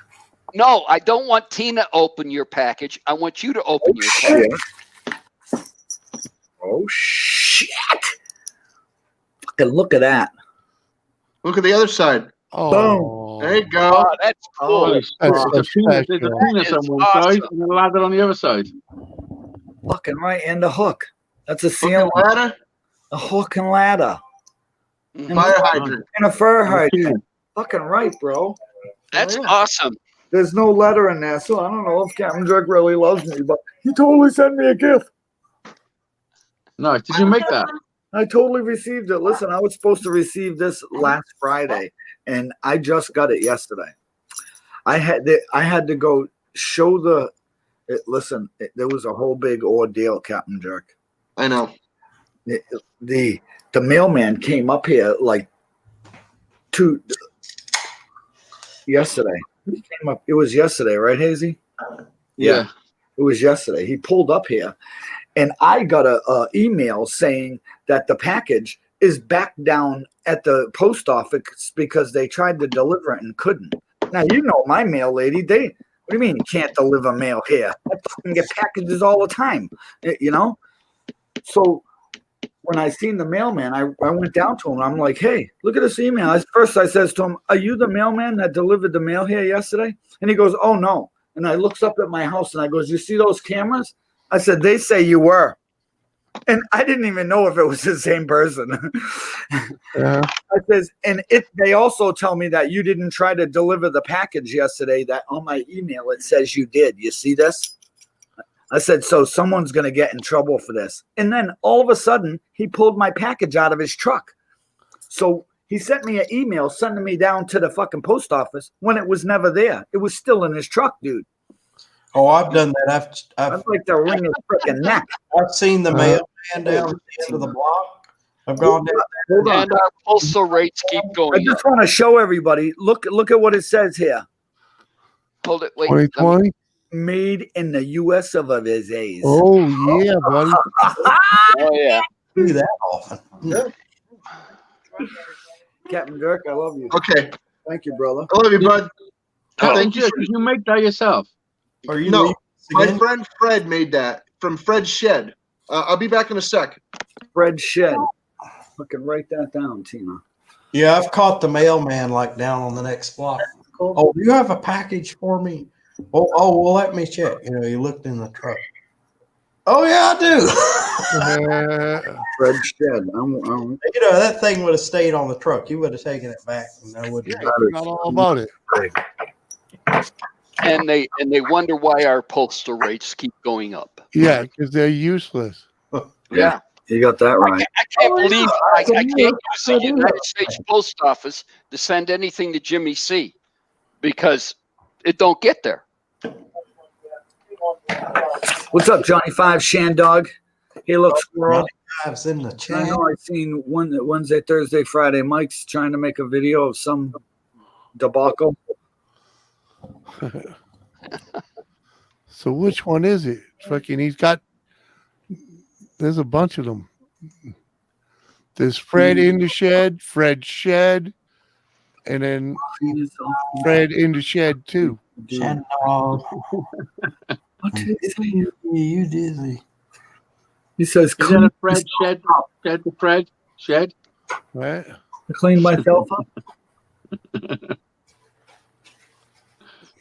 Speaker 1: No, I don't want Tina to open your package. I want you to open your package.
Speaker 7: Oh shit! Fucking look at that.
Speaker 2: Look at the other side.
Speaker 6: Oh,
Speaker 2: There you go.
Speaker 1: Oh, that's cool.
Speaker 4: Holy
Speaker 6: That's
Speaker 4: smokes.
Speaker 6: so
Speaker 4: There's a
Speaker 6: special.
Speaker 4: penis
Speaker 1: That
Speaker 4: on
Speaker 1: is
Speaker 4: one
Speaker 1: awesome.
Speaker 4: side and a ladder on the other side.
Speaker 7: Fucking right, and a hook. That's a
Speaker 2: Look
Speaker 7: ceiling.
Speaker 2: at ladder,
Speaker 7: A hook and ladder.
Speaker 1: Mhm.
Speaker 2: fire hydrant.
Speaker 7: And a fur hydrant. Fucking right, bro.
Speaker 1: That's
Speaker 2: Yeah.
Speaker 1: awesome.
Speaker 7: There's no letter in there, so I don't know if Captain Jerk really loves me, but he totally sent me a gift.
Speaker 4: Nice. Did you make that?
Speaker 7: I totally received it. Listen, I was supposed to receive this last Friday, and I just got it yesterday. I had to go show the. There was a whole big ordeal, Captain Jerk.
Speaker 2: I know.
Speaker 7: The mailman came up here like yesterday. He came up. It was yesterday, right, Hazy?
Speaker 4: Yeah.
Speaker 7: It was yesterday. He pulled up here, and I got a email saying that the package is back down at the post office because they tried to deliver it and couldn't. Now, you know my mail lady. What do you mean you can't deliver mail here? I fucking get packages all the time, you know? So when I seen the mailman, I went down to him. I'm like, hey, look at this email. First I says to him, are you the mailman that delivered the mail here yesterday? And he goes, oh, no. And I looks up at my house and I goes, you see those cameras? I said, they say you were. And I didn't even know if it was the same person.
Speaker 6: Yeah.
Speaker 7: I says, and they also tell me that you didn't try to deliver the package yesterday, that on my email it says you did. You see this? I said, so someone's going to get in trouble for this. And then all of a sudden, he pulled my package out of his truck. So he sent me an email sending me down to the fucking post office when it was never there. It was still in his truck, dude.
Speaker 3: Oh, I've done that.
Speaker 7: I'd like to wring his freaking neck.
Speaker 3: I've seen the mailman down at the end of the block. I've gone down there.
Speaker 7: Hold on.
Speaker 1: And our postal rates keep
Speaker 7: I
Speaker 1: going up.
Speaker 7: just want to show everybody. Look at what it says here.
Speaker 1: Hold it. Wait. let me-
Speaker 6: 2020.
Speaker 7: Made in the U.S. of A.
Speaker 6: Oh yeah, buddy.
Speaker 1: Oh, yeah.
Speaker 3: Do that often.
Speaker 7: Captain Dirk, I love you.
Speaker 2: Okay.
Speaker 7: Thank you, brother.
Speaker 2: I love you, bud.
Speaker 4: Thank you. Did you make that yourself?
Speaker 3: Are you
Speaker 2: No,
Speaker 3: leaving
Speaker 2: my
Speaker 3: again?
Speaker 2: friend Fred made that from Fred's Shed. I'll be back in a sec.
Speaker 7: Fred Shed. Fucking write that down, Tina.
Speaker 3: Yeah, I've caught the mailman like down on the next block. Oh, do you have a package for me? Well, let me check. You know, he looked in the truck. Oh yeah, I do.
Speaker 7: Fred Shed.
Speaker 3: You know, that thing would have stayed on the truck. You would have taken it back, and I would have.
Speaker 6: Not all about it.
Speaker 1: And they wonder why our postal rates keep going up.
Speaker 6: Yeah, because they're useless.
Speaker 1: Yeah.
Speaker 7: You got that right.
Speaker 1: I can't believe I can't use the United States Post Office to send anything to Jimmy C because it don't get there.
Speaker 7: What's up, Johnny Five Shandog? Hey, look, squirrel.
Speaker 3: I was in the
Speaker 7: I
Speaker 3: chat.
Speaker 7: know I've seen Wednesday, Thursday, Friday. Mike's trying to make a video of some debacle.
Speaker 6: So which one is it? Fucking, there's a bunch of them. There's Fred in the shed, Fred shed, and then Fred in the shed too.
Speaker 3: Shandog. You dizzy.
Speaker 7: He says,
Speaker 4: Is that a Fred shed? Shed the Fred shed?
Speaker 6: Right?
Speaker 7: clean myself up.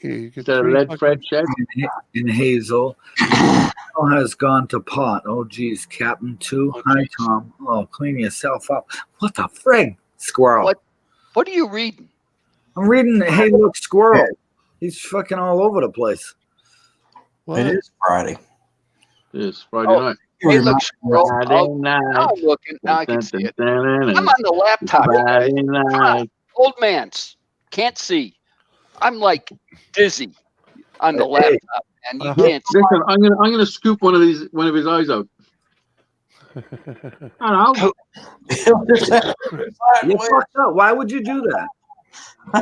Speaker 6: Yeah, you get
Speaker 4: Is that a
Speaker 6: three
Speaker 4: red
Speaker 6: fucking-
Speaker 4: Fred shed?
Speaker 7: In Hazel. Has gone to pot. Oh, geez, Captain 2.
Speaker 1: Oh,
Speaker 7: Hi,
Speaker 1: geez.
Speaker 7: Tom. Oh, clean yourself up. What the frig? Squirrel.
Speaker 1: What are you reading?
Speaker 7: I'm reading Hey Look Squirrel. He's fucking all over the place.
Speaker 6: What?
Speaker 3: It is Friday.
Speaker 4: Yes, Friday
Speaker 1: Oh.
Speaker 4: night.
Speaker 1: Hey, look, scroll.
Speaker 4: Friday
Speaker 1: Oh,
Speaker 4: night.
Speaker 1: now I'm looking. Now I can see it. I'm
Speaker 4: Friday
Speaker 1: on the laptop.
Speaker 4: night.
Speaker 1: Old man's. Can't see. I'm like dizzy on the
Speaker 7: Hey.
Speaker 1: laptop, and you
Speaker 6: Uh-huh.
Speaker 1: can't see.
Speaker 4: Listen, I'm gonna scoop one of his eyes out. I don't know.
Speaker 7: You fucked up. Why would you do that?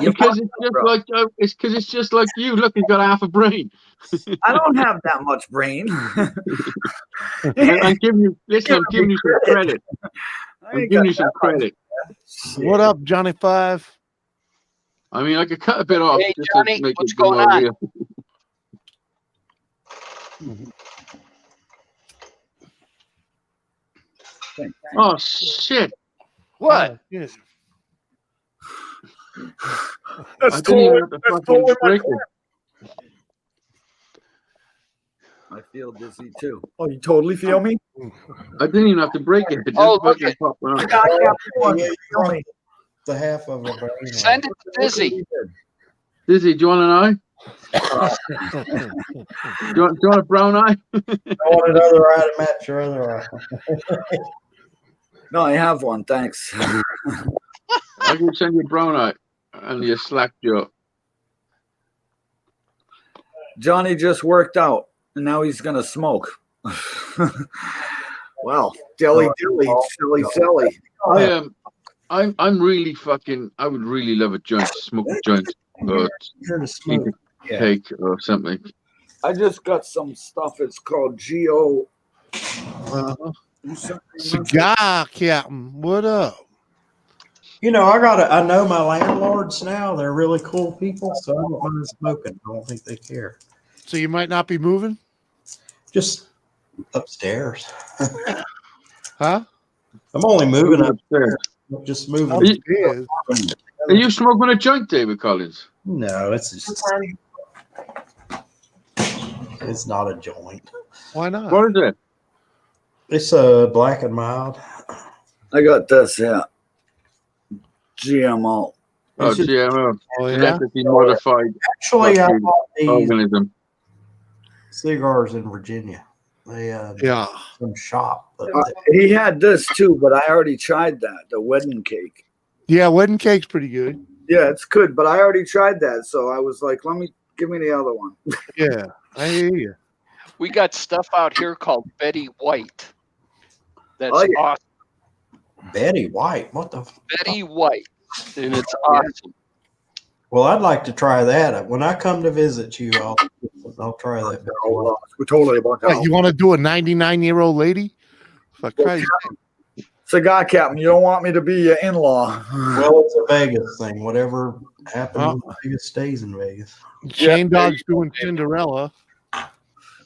Speaker 4: Because it's just like you. Look, he's got half a brain.
Speaker 7: I don't have that much brain.
Speaker 4: I'm giving you some credit. I'm giving you some credit.
Speaker 6: What up, Johnny Five?
Speaker 4: I mean, I could cut a bit off.
Speaker 1: Hey,
Speaker 4: just
Speaker 1: Johnny,
Speaker 4: to make
Speaker 1: what's
Speaker 4: it more
Speaker 1: going on?
Speaker 4: real. Oh shit!
Speaker 1: What?
Speaker 6: Oh, shit.
Speaker 4: I didn't even have to fucking break it.
Speaker 7: I feel dizzy too. Oh, you totally feel me?
Speaker 4: I didn't even have to break it. It just
Speaker 1: Oh, look
Speaker 4: fucking
Speaker 1: at-
Speaker 4: popped out.
Speaker 7: Feel me.
Speaker 3: The half of a brain.
Speaker 1: Send it to Dizzy.
Speaker 4: Dizzy, do you want an eye? Do you want a brown eye?
Speaker 3: I want another eye to match your other eye.
Speaker 7: No, I have one. Thanks.
Speaker 4: I can send you a brown eye and your slack jaw.
Speaker 7: Johnny just worked out, and now he's gonna smoke. Well, dilly dilly, silly silly.
Speaker 4: I'm really fucking. I would really love a joint, smoke a joint, or
Speaker 3: Here to
Speaker 4: eat
Speaker 3: smoke.
Speaker 4: a cake or something.
Speaker 7: I just got some stuff. It's called Geo.
Speaker 6: Cigar Captain, what up?
Speaker 3: You know, I know my landlords now. They're really cool people, so I don't mind smoking. I don't think they care.
Speaker 6: So you might not be moving,
Speaker 3: Just upstairs.
Speaker 6: huh?
Speaker 3: I'm only moving up.
Speaker 4: Upstairs.
Speaker 3: Just moving.
Speaker 6: Upstairs.
Speaker 4: Are you smoking a joint, David Collins?
Speaker 3: No, it's just. It's not a joint.
Speaker 6: Why not?
Speaker 4: What is it?
Speaker 3: It's a black and mild.
Speaker 7: I got this. Yeah. GMO.
Speaker 4: Oh,
Speaker 3: It's just-
Speaker 4: GMO.
Speaker 6: Oh yeah.
Speaker 4: Genetically modified
Speaker 3: Actually, I bought these
Speaker 4: organism.
Speaker 3: cigars in Virginia. They
Speaker 6: Yeah.
Speaker 3: some shop. But
Speaker 7: He had this too, but I already tried that. The wedding cake.
Speaker 6: Yeah, wedding cake's pretty good.
Speaker 7: Yeah, it's good, but I already tried that, so I was like, give me the other one.
Speaker 6: Yeah, I hear you.
Speaker 1: We got stuff out here called Betty White. That's
Speaker 7: Oh, yeah.
Speaker 1: awesome.
Speaker 3: Betty White, what the?
Speaker 1: Betty White, and it's awesome.
Speaker 3: Well, I'd like to try that. When I come to visit you, I'll try that. Betty White.
Speaker 7: We're totally about
Speaker 6: What, you want to do a 99-year-old lady? For Christ's sake.
Speaker 7: Cigar Captain, you don't want me to be your in-law.
Speaker 3: Well, it's a Vegas thing. Whatever happens in Vegas stays in Vegas.
Speaker 6: Shane Dog's doing Cinderella.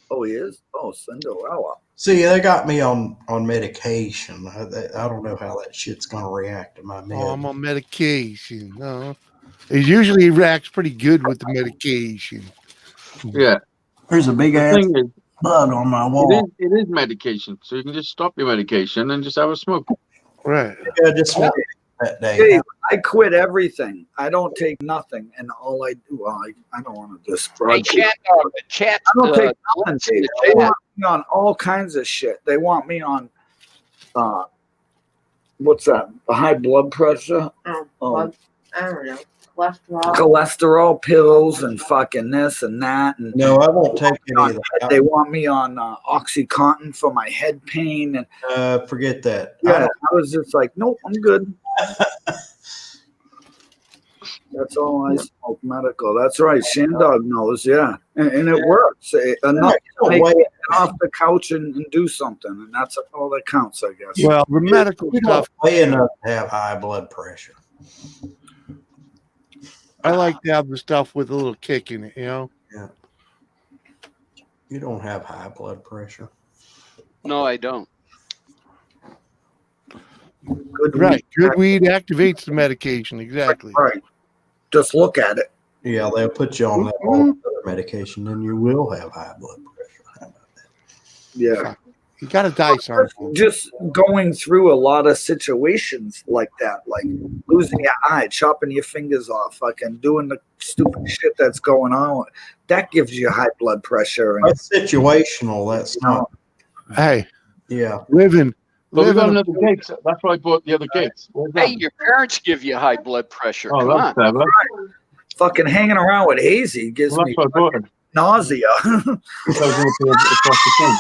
Speaker 7: Oh, he is? Oh, Cinderella.
Speaker 3: See, they got me on medication. I don't know how that shit's gonna react to my med.
Speaker 6: Oh, I'm on medication. No. It usually reacts pretty good with the medication.
Speaker 4: Yeah.
Speaker 3: There's a big
Speaker 4: The
Speaker 3: ass
Speaker 4: thing is,
Speaker 3: bud on my wall.
Speaker 4: it is medication, so you can just stop your medication and just have a smoke.
Speaker 6: Right.
Speaker 3: I just want that day.
Speaker 7: Hey, I quit everything. I don't take nothing, and all I do, I don't want to just.
Speaker 1: Hey, chat, the chat.
Speaker 7: I don't take
Speaker 1: the
Speaker 7: nothing.
Speaker 1: chat.
Speaker 7: They want me on all kinds of shit. They want me on, what's that? The high blood pressure. Oh,
Speaker 8: I don't know. Cholesterol.
Speaker 7: cholesterol pills and fucking this and that, and
Speaker 3: No, I won't take any of that.
Speaker 7: they want me on OxyContin for my head pain, and
Speaker 3: Forget that.
Speaker 7: yeah, I was just like, nope, I'm good. That's all I smoke medical. That's right. Shandog knows, yeah, and it works enough to make me off the couch and do something, and that's all that counts, I guess.
Speaker 6: Well, the medical
Speaker 3: You
Speaker 6: stuff.
Speaker 3: don't weigh enough to have high blood pressure.
Speaker 6: I like to have the stuff with a little kick in it, you know.
Speaker 3: Yeah. You don't have high blood pressure.
Speaker 1: No, I don't.
Speaker 7: Good
Speaker 6: Right.
Speaker 7: weed.
Speaker 6: Good weed activates the medication. Exactly.
Speaker 7: Right. Just look at it.
Speaker 3: Yeah, they'll put you on that all other medication, and you will have high blood pressure. How about that?
Speaker 7: Yeah.
Speaker 6: You got to die something.
Speaker 7: Just going through a lot of situations like that, like losing your eye, chopping your fingers off, fucking doing the stupid shit that's going on. That gives you high blood pressure. And
Speaker 3: That's situational. That's not.
Speaker 6: Hey,
Speaker 3: Yeah.
Speaker 6: living.
Speaker 4: But we got
Speaker 6: living
Speaker 4: another cake. That's why I bought the other cakes. Where's that?
Speaker 1: Hey, your parents give you high blood pressure.
Speaker 4: Oh,
Speaker 1: Come
Speaker 4: that's
Speaker 1: on.
Speaker 4: clever.
Speaker 7: fucking hanging around with Hazy gives
Speaker 4: Well,
Speaker 7: me
Speaker 4: that's why I bought it.
Speaker 7: nausea.
Speaker 4: I was going to put it across the thing.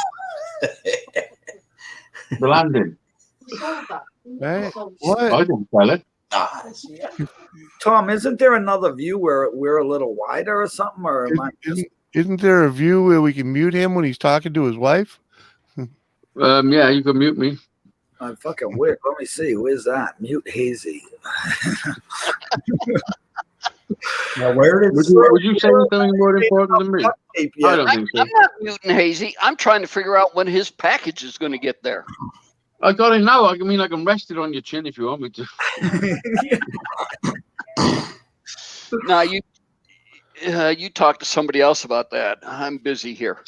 Speaker 4: The landing.
Speaker 6: Hey,
Speaker 4: I
Speaker 6: what?
Speaker 4: didn't tell it.
Speaker 7: Tom, isn't there another view where we're a little wider or something? Or am I just,
Speaker 6: Isn't there a view where we can mute him when he's talking to his wife?
Speaker 4: Yeah, you can mute me.
Speaker 7: I'm fucking weird. Let me see. Where's that? Mute Hazy.
Speaker 3: Now, where did
Speaker 4: Would you say something more important than me?
Speaker 7: Tape
Speaker 4: I
Speaker 7: yet.
Speaker 4: don't think so.
Speaker 1: I'm not muting Hazy. I'm trying to figure out when his package is going to get there.
Speaker 4: I got it now. I mean, I can rest it on your chin if you want me to.
Speaker 1: Now you talk to somebody else about that. I'm busy here.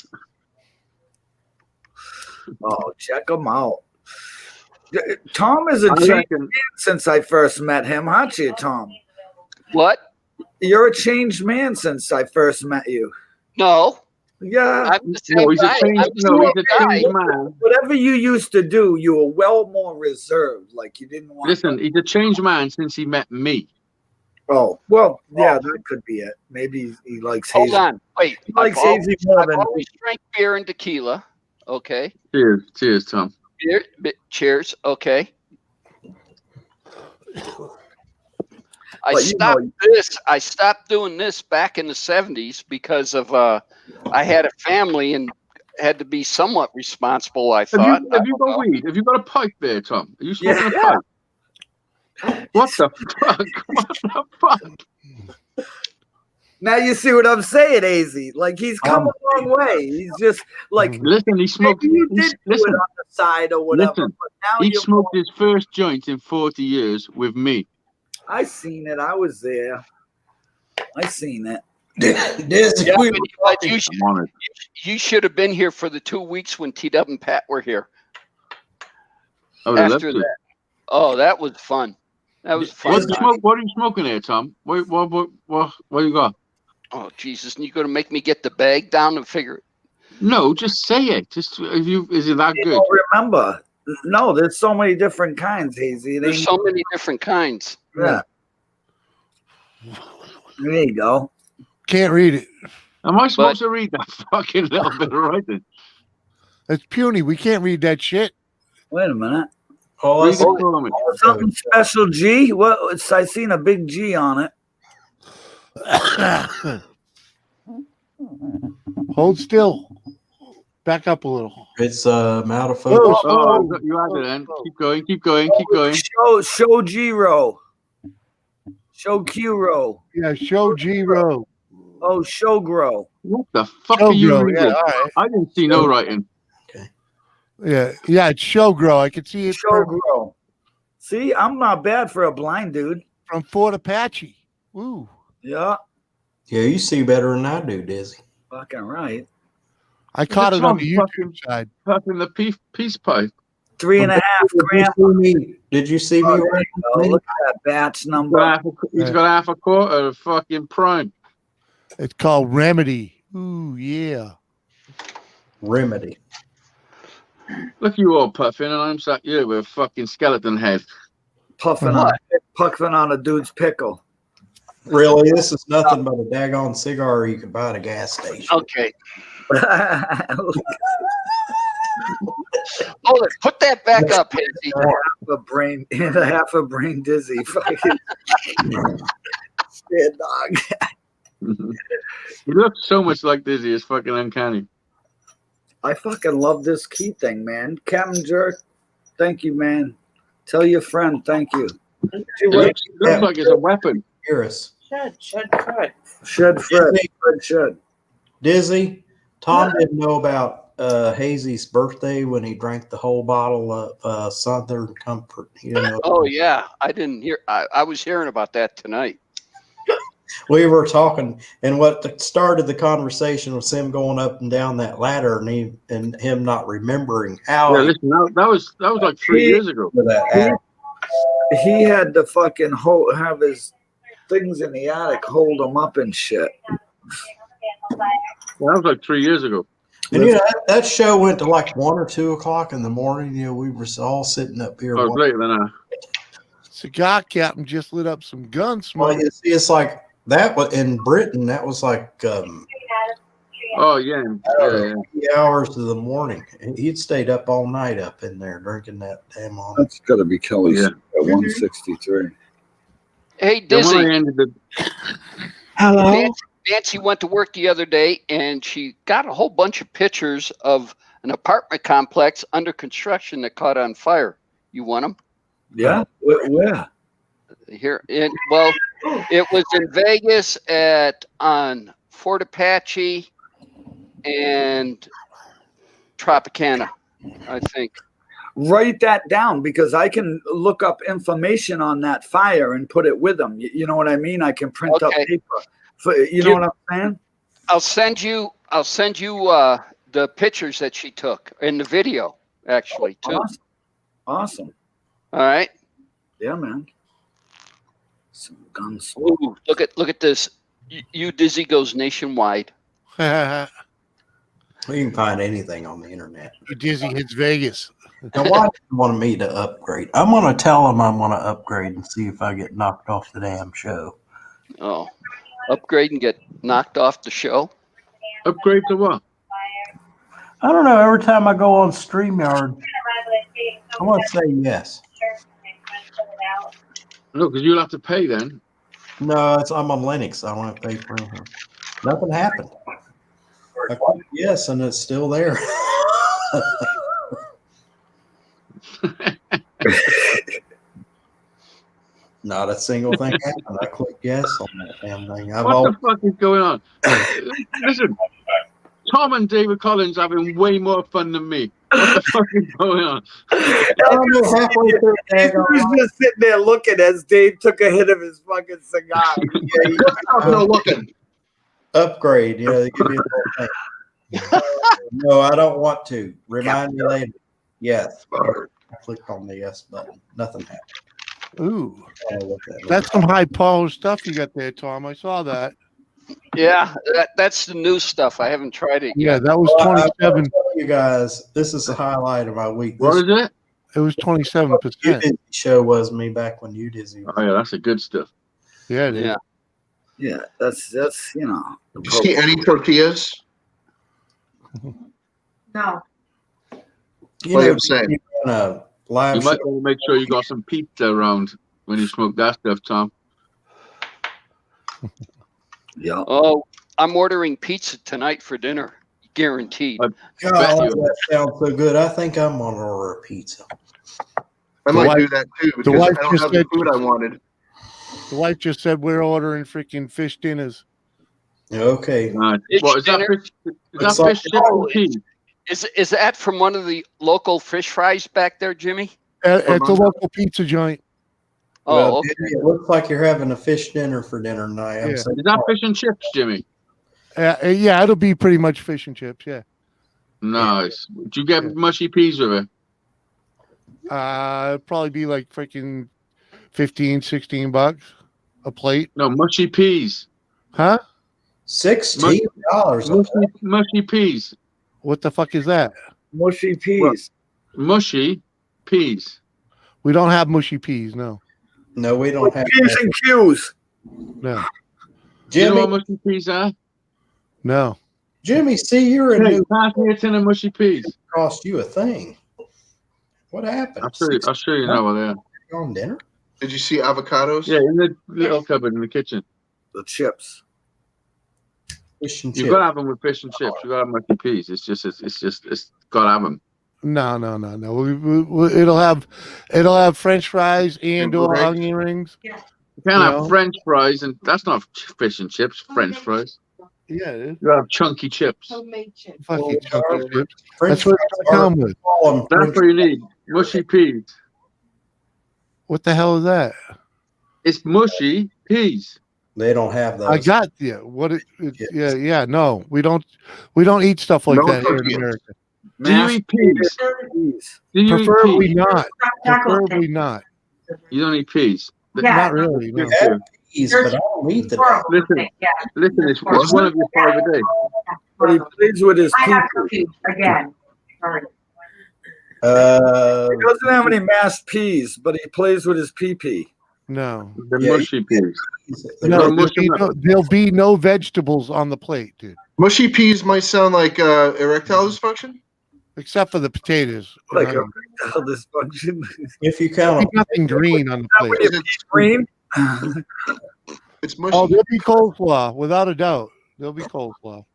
Speaker 7: Oh, check him out. Tom is a
Speaker 4: I
Speaker 7: changed
Speaker 4: reckon-
Speaker 7: man since I first met him, aren't you, Tom?
Speaker 1: What?
Speaker 7: You're a changed man since I first met you.
Speaker 1: No,
Speaker 7: Yeah.
Speaker 1: I'm the same
Speaker 4: No, he's a
Speaker 1: guy.
Speaker 4: changed.
Speaker 1: I'm the
Speaker 4: No, he's
Speaker 1: same
Speaker 4: a
Speaker 1: guy.
Speaker 4: changed man.
Speaker 7: Whatever you used to do, you were well more reserved. Like you didn't want.
Speaker 4: Listen, he's a changed man since he met me.
Speaker 7: Oh, well, yeah, that could be it. Maybe he likes
Speaker 1: Hold
Speaker 7: Hazy.
Speaker 1: on. Wait.
Speaker 7: He likes
Speaker 1: I've always,
Speaker 7: Hazy more
Speaker 1: I've
Speaker 7: than
Speaker 1: always drank beer and tequila. Okay.
Speaker 4: Cheers, cheers, Tom.
Speaker 1: Beer, cheers. Okay. I
Speaker 7: But you
Speaker 1: stopped
Speaker 7: know-
Speaker 1: this. I stopped doing this back in the 70s because of I had a family and had to be somewhat responsible, I thought.
Speaker 4: Have you got weed? Have you got a pipe there, Tom? Are you smoking a
Speaker 7: Yeah.
Speaker 4: pipe? What the fuck? What the fuck?
Speaker 7: Now you see what I'm saying, Hazy. Like he's come a long way. He's just like
Speaker 4: Listen, he smoked.
Speaker 7: maybe you did do
Speaker 4: Listen,
Speaker 7: it on the side or whatever.
Speaker 4: listen.
Speaker 7: But now
Speaker 4: He
Speaker 7: you
Speaker 4: smoked his first joint in 40 years with me.
Speaker 7: I seen it. I was there. I seen it.
Speaker 3: Dizzy,
Speaker 1: Yeah,
Speaker 3: we
Speaker 1: but
Speaker 3: were
Speaker 4: I'm on it.
Speaker 1: you should have been here for the 2 weeks when TDub and Pat were here.
Speaker 4: I would have
Speaker 1: After
Speaker 4: loved it.
Speaker 1: that. Oh, that was fun. That was fun.
Speaker 4: What are you smoking there, Tom? What you got?
Speaker 1: Oh, Jesus. And you're going to make me get the bag down and figure it.
Speaker 4: No, just say it. Just is it that
Speaker 7: You
Speaker 4: good?
Speaker 7: don't remember. No, there's so many different kinds, Hazy. It
Speaker 1: There's
Speaker 7: ain't-
Speaker 1: so many different kinds.
Speaker 7: yeah. There you go.
Speaker 6: Can't read it.
Speaker 4: Am I supposed to read that fucking little bit of writing?
Speaker 6: It's puny. We can't read that shit.
Speaker 7: Wait a minute.
Speaker 3: Oh,
Speaker 4: Read
Speaker 3: that's
Speaker 4: it for me.
Speaker 7: Something special, G. What? I seen a big G on it.
Speaker 6: Hold still. Back up a little.
Speaker 3: it's out of focus.
Speaker 4: Oh, you had it then. Keep going, keep going, keep going.
Speaker 7: Show G-Row. Show Q-Row.
Speaker 6: Yeah, show G-Row.
Speaker 7: Oh, Show Grow.
Speaker 4: What the fuck
Speaker 6: Show
Speaker 4: are you
Speaker 6: grow.
Speaker 4: reading?
Speaker 6: Yeah, all right.
Speaker 4: I didn't see no writing.
Speaker 6: Yeah, it's show grow. I can see it
Speaker 7: Show Grow. See, I'm not bad for a blind dude.
Speaker 6: from Fort Apache. Ooh.
Speaker 7: Yeah,
Speaker 3: Yeah, you see better than I do, Dizzy.
Speaker 7: fucking right.
Speaker 6: I caught it on the
Speaker 4: Tom
Speaker 6: YouTube side.
Speaker 4: Fucking the peace pipe.
Speaker 7: 3.5 grams.
Speaker 3: Did you see me?
Speaker 7: Oh, there
Speaker 3: right?
Speaker 7: you go. Look at that batch number.
Speaker 4: He's got half a quarter of fucking prime.
Speaker 6: It's called Remedy. Ooh, yeah.
Speaker 3: Remedy.
Speaker 4: Look, you all puffing, and I'm sat here with a fucking skeleton head.
Speaker 7: Puffing on a dude's pickle.
Speaker 3: Really, this is nothing but a daggone cigar you can buy at a gas station.
Speaker 1: Okay. Hold it. Put that back up, Hazy.
Speaker 7: half a brain dizzy. Fucking shit, dog.
Speaker 4: He looks so much like Dizzy. It's fucking uncanny.
Speaker 7: I fucking love this key thing, man. Captain Jerk, thank you, man. Tell your friend, thank you.
Speaker 4: It looks like it's a weapon.
Speaker 3: Iris.
Speaker 7: Shed Fred.
Speaker 3: Dizzy, Tom didn't know about Hazy's birthday when he drank the whole bottle of Southern Comfort. He didn't know.
Speaker 1: Oh yeah, I didn't hear. I was hearing about that tonight.
Speaker 3: We were talking, and what started the conversation was him going up and down that ladder, and him not remembering how.
Speaker 4: Yeah, listen, that was like 3 years ago.
Speaker 7: He had to fucking have his things in the attic hold him up and shit.
Speaker 4: That was like 3 years ago.
Speaker 3: And you know that show went to like 1 or 2 o'clock in the morning. You know, we were all sitting up here.
Speaker 4: Oh, later than that.
Speaker 6: Cigar Captain just lit up some gun smoke.
Speaker 3: Well, it's like that. But in Britain, that was like.
Speaker 4: Oh yeah,
Speaker 3: 3 hours of the morning. He'd stayed up all night up in there drinking that damn on.
Speaker 7: That's got to be Kelly's at 163.
Speaker 1: Hey, Dizzy.
Speaker 7: Hello.
Speaker 1: Nancy went to work the other day, and she got a whole bunch of pictures of an apartment complex under construction that caught on fire. You want them?
Speaker 7: Yeah. Where?
Speaker 1: Here, it was in Vegas on Fort Apache and Tropicana, I think.
Speaker 7: Write that down because I can look up information on that fire and put it with them. You know what I mean? I can print up paper. You know what I'm saying?
Speaker 1: I'll send you the pictures that she took in the video, actually, too.
Speaker 7: Awesome.
Speaker 1: All right.
Speaker 7: Yeah, man. Some guns.
Speaker 1: Ooh, look at this. You Dizzy goes nationwide.
Speaker 3: We can find anything on the internet.
Speaker 6: You Dizzy hits Vegas.
Speaker 3: Now, why do you want me to upgrade? I'm going to tell him I'm going to upgrade and see if I get knocked off the damn show.
Speaker 1: Oh, upgrade and get knocked off the show?
Speaker 4: Upgrade to what?
Speaker 3: I don't know. Every time I go on StreamYard, I want to say yes.
Speaker 4: No, because you'll have to pay then.
Speaker 3: No, I'm on Linux. I don't have to pay for anything. Nothing happened. I clicked yes, and it's still there. Not a single thing happened. I clicked yes on that damn thing.
Speaker 4: What the fuck is going on? Listen, Tom and David Collins having way more fun than me. What the fuck is going on?
Speaker 7: Halfway through, he was just sitting there looking as Dave took a hit of his fucking cigar.
Speaker 2: No looking.
Speaker 3: Upgrade. Yeah, they give you a little thing. No, I don't want to. Remind me later. Yes. I clicked on the yes button. Nothing happened.
Speaker 6: Ooh, that's some high polished stuff you got there, Tom. I saw that.
Speaker 1: Yeah, that's the new stuff. I haven't tried it yet.
Speaker 6: Yeah, that was 27.
Speaker 3: You guys, this is the highlight of my week.
Speaker 4: What is it?
Speaker 6: It was 27%.
Speaker 3: Show was me back when you Dizzy.
Speaker 4: Oh yeah, that's the good stuff.
Speaker 6: Yeah, it is.
Speaker 7: Yeah, that's you know.
Speaker 2: Did you see any tortillas?
Speaker 8: No.
Speaker 3: You
Speaker 2: What
Speaker 3: know,
Speaker 2: I'm saying.
Speaker 3: Live
Speaker 4: You might
Speaker 3: show.
Speaker 4: want to make sure you got some pizza around when you smoke that stuff, Tom.
Speaker 7: Yeah.
Speaker 1: Oh, I'm ordering pizza tonight for dinner, guaranteed.
Speaker 3: God, that sounds so good. I think I'm gonna order a pizza.
Speaker 2: I might do that too because I don't have the food I wanted.
Speaker 6: The wife just said we're ordering freaking fish dinners.
Speaker 3: Okay.
Speaker 4: What is that? Fish, is that
Speaker 3: like-
Speaker 4: fish chip and cheese?
Speaker 1: Is that from one of the local fish fries back there, Jimmy?
Speaker 6: At the local pizza joint.
Speaker 1: Oh,
Speaker 3: Well,
Speaker 1: okay.
Speaker 3: it looks like you're having a fish dinner for dinner tonight. I'm
Speaker 6: Yeah.
Speaker 3: saying-
Speaker 4: Is that fish and chips, Jimmy?
Speaker 6: Yeah, it'll be pretty much fish and chips. Yeah.
Speaker 4: Nice. Do you get mushy peas with it?
Speaker 6: It'd probably be like freaking $15-16 a plate.
Speaker 4: No, mushy peas.
Speaker 6: Huh?
Speaker 3: $16.
Speaker 4: Mushy peas.
Speaker 6: What the fuck is that?
Speaker 7: Mushy peas.
Speaker 4: Mushy peas.
Speaker 6: We don't have mushy peas. No.
Speaker 3: No, we don't have
Speaker 7: P's and Q's.
Speaker 6: No.
Speaker 4: Do you know
Speaker 3: Jimmy.
Speaker 4: what mushy peas are?
Speaker 6: No.
Speaker 3: Jimmy, see, you're a
Speaker 4: Hey,
Speaker 3: new.
Speaker 4: pass me a tin of mushy peas.
Speaker 3: Cost you a thing. What happened?
Speaker 4: I'll show you now what they are.
Speaker 3: You on dinner?
Speaker 2: Did you see avocados?
Speaker 4: Yeah, in the little cupboard in the kitchen.
Speaker 7: The chips.
Speaker 3: Fish and
Speaker 4: You
Speaker 3: chips.
Speaker 4: gotta have them with fish and chips. You gotta have mushy peas. It's gotta have them.
Speaker 6: No. It'll have French fries and or onion rings.
Speaker 4: You can't have French fries, and that's not fish and chips. French fries.
Speaker 6: Yeah, it is.
Speaker 4: You have chunky chips.
Speaker 8: Homemade chips.
Speaker 6: Fucking chunky chips.
Speaker 3: French
Speaker 6: That's what it's gonna come with.
Speaker 4: That's what you need. Mushy peas.
Speaker 6: What the hell is that?
Speaker 4: It's mushy peas.
Speaker 3: They don't have those.
Speaker 6: I got yeah. No, we don't eat stuff like that here in America.
Speaker 4: Do you eat peas? Do you
Speaker 6: Preferably
Speaker 4: eat peas?
Speaker 6: not. Preferably not.
Speaker 4: You don't eat peas.
Speaker 6: Not really. No.
Speaker 3: I have peas, but I don't eat them.
Speaker 4: Listen. It's one of your 5 a day.
Speaker 7: But he plays with his
Speaker 8: I
Speaker 7: pee.
Speaker 8: have cookies again. Sorry.
Speaker 7: He doesn't have any mashed peas, but he plays with his pee.
Speaker 6: No.
Speaker 4: The mushy peas.
Speaker 6: No, there'll be no vegetables on the plate, dude.
Speaker 2: Mushy peas might sound like erectile dysfunction.
Speaker 6: Except for the potatoes.
Speaker 7: Like erectile dysfunction.
Speaker 3: If you count
Speaker 6: nothing green on the plate.
Speaker 7: It's green.
Speaker 2: It's mushy.
Speaker 6: Oh, there'll be coleslaw, without a doubt. There'll be coleslaw.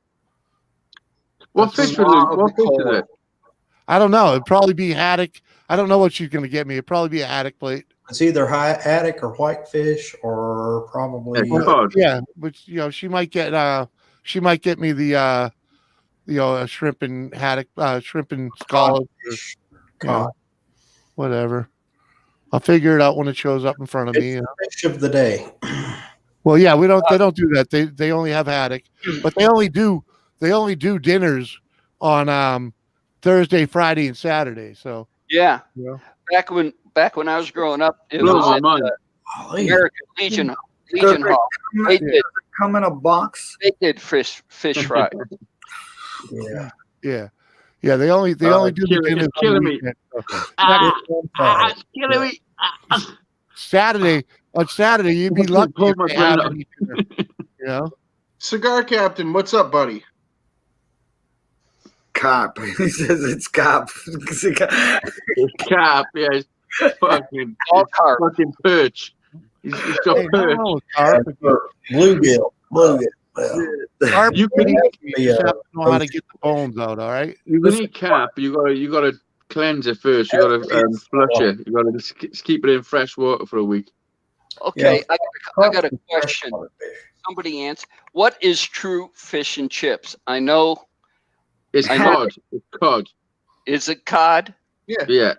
Speaker 4: What fish is it?
Speaker 6: I don't know. It'd probably be haddock. I don't know what she's gonna get me. It'd probably be a haddock plate.
Speaker 3: It's either haddock or whitefish or probably
Speaker 6: Yeah, but she might get me the a shrimp and haddock, shrimp and scallop, whatever. I'll figure it out when it shows up in front of me.
Speaker 3: the fish of the day.
Speaker 6: Well, yeah, they don't do that. They only have haddock, but they only do dinners on Thursday, Friday, and Saturday. So
Speaker 1: yeah. Back when I was growing up, it was at American Legion Hall. They did
Speaker 7: come in a box.
Speaker 1: They did fish fry.
Speaker 6: Yeah. They only do the dinners.
Speaker 4: Killing me. Killing me.
Speaker 6: On Saturday, you'd be lucky if they have any dinner,
Speaker 2: Cigar Captain, what's up, buddy?
Speaker 7: Cop. He says it's cop.
Speaker 4: It's cop, yeah. Fucking perch. He's got perch.
Speaker 3: Bluegill.
Speaker 6: Carp, you just have to know how to get the bones out, all right?
Speaker 4: You can eat carp. You gotta cleanse it first. You gotta flush it. You gotta just keep it in fresh water for a week.
Speaker 1: Okay, I got a question. Somebody answer. What is true fish and chips? I know.
Speaker 4: It's cod. It's cod.
Speaker 1: Is it cod?
Speaker 4: Yeah.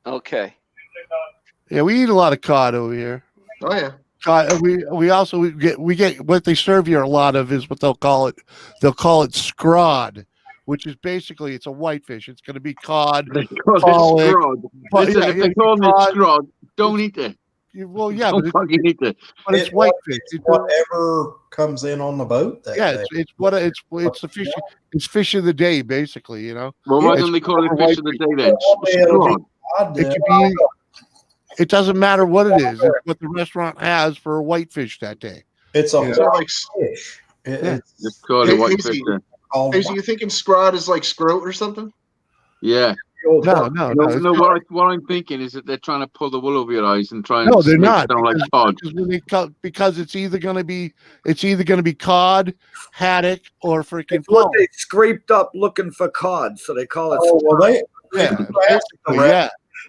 Speaker 1: Okay.
Speaker 6: Yeah, we eat a lot of cod over here.
Speaker 2: Oh yeah.
Speaker 6: Cod. We also get what they serve here a lot of is what they'll call it. They'll call it scrod, which is basically it's a whitefish. It's going to be cod.
Speaker 4: They call it scrod. Listen, if they call it scrod, don't eat it.
Speaker 6: Well, yeah,
Speaker 4: but
Speaker 6: it's whitefish.
Speaker 3: It's whatever comes in on the boat. That day.
Speaker 6: It's the fish. It's fish of the day, basically.
Speaker 4: Well, why don't they call it fish of the day then?
Speaker 6: It could be. It doesn't matter what it is. It's what the restaurant has for a whitefish that day.
Speaker 3: It's a
Speaker 2: like
Speaker 3: fish.
Speaker 4: It's called a whitefish.
Speaker 2: Hey, so you thinking scrod is like scrot or something?
Speaker 4: Yeah.
Speaker 6: No.
Speaker 4: What I'm thinking is that they're trying to pull the wool over your eyes and try and
Speaker 6: they're not.
Speaker 4: Because
Speaker 6: it's either going to be cod, haddock, or freaking.
Speaker 7: It's what they scraped up looking for cod, so they call it.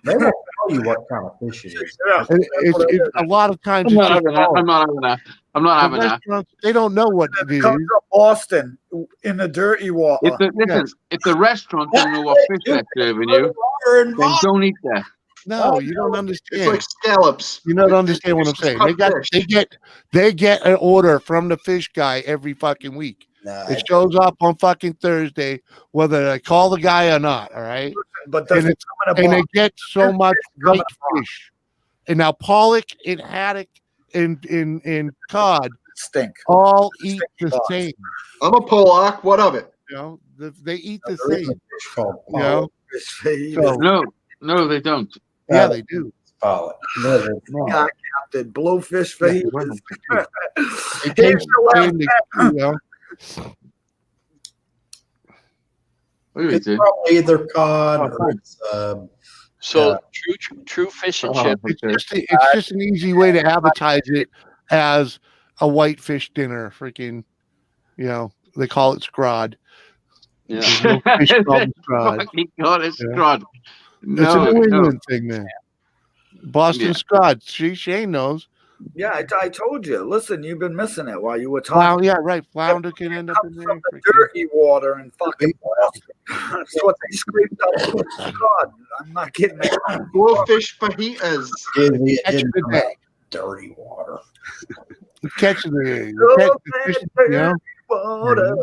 Speaker 3: They won't tell you what kind of fish it is.
Speaker 6: It's a lot of times.
Speaker 4: I'm not having that.
Speaker 6: They don't know what it is.
Speaker 7: Comes to Boston in the dirty water.
Speaker 4: If the restaurant don't know what fish they're serving you, then don't eat that.
Speaker 6: No, you don't understand.
Speaker 2: It's like scallops.
Speaker 6: You don't understand what I'm saying. They get an order from the fish guy every fucking week. It shows up on fucking Thursday, whether they call the guy or not. All right,
Speaker 7: but
Speaker 6: and they get so much white fish. And now pollock and haddock and cod
Speaker 7: stink.
Speaker 6: All eat the same.
Speaker 2: I'm a Pollock. What of it?
Speaker 6: They eat the same.
Speaker 4: No, they don't.
Speaker 6: Yeah, they do.
Speaker 3: Pollock.
Speaker 7: Captain, blowfish face.
Speaker 3: It's probably either cod or it's
Speaker 1: true fish and chip.
Speaker 6: It's just an easy way to advertise it as a whitefish dinner. Freaking, They call it scrod.
Speaker 1: Yeah.
Speaker 6: There's no fish called scrod.
Speaker 4: Fucking God, it's
Speaker 6: Yeah.
Speaker 4: scrod.
Speaker 6: It's a
Speaker 4: No,
Speaker 6: New
Speaker 4: no.
Speaker 6: England thing, man. Boston
Speaker 4: Yeah.
Speaker 6: scrod. Shane knows.
Speaker 7: Yeah, I told you. Listen, you've been missing it while you were talking.
Speaker 6: Yeah, right. Flounder can end up in
Speaker 7: From
Speaker 6: there.
Speaker 7: the dirty water and fucking that's what they scraped up. God, I'm not kidding.
Speaker 2: Goldfish fajitas.
Speaker 3: It
Speaker 6: Catch
Speaker 3: didn't
Speaker 6: the
Speaker 3: come
Speaker 6: day.
Speaker 3: out of dirty water.
Speaker 6: Catching the fish, you know?
Speaker 7: Water.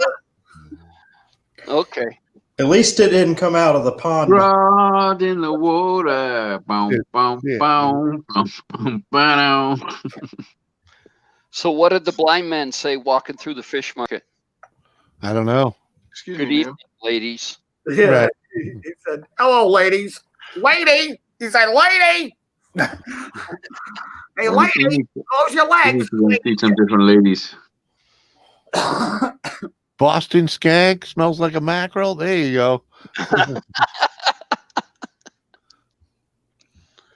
Speaker 1: Okay.
Speaker 3: At least it didn't come out of the pond.
Speaker 4: Scrod in the water. Boom, boom,
Speaker 6: Yeah.
Speaker 4: boom, boom, boom, boom.
Speaker 1: So what did the blind man say walking through the fish market?
Speaker 6: I don't know.
Speaker 2: Excuse
Speaker 1: Good
Speaker 2: me,
Speaker 1: evening, ladies.
Speaker 7: Yeah,
Speaker 6: Right.
Speaker 7: he said, "Hello, ladies." Lady, he said, "Lady." Hey, lady, close your
Speaker 4: You
Speaker 7: legs.
Speaker 4: need to go and see some different ladies.
Speaker 6: Boston skank smells like a mackerel. There you go.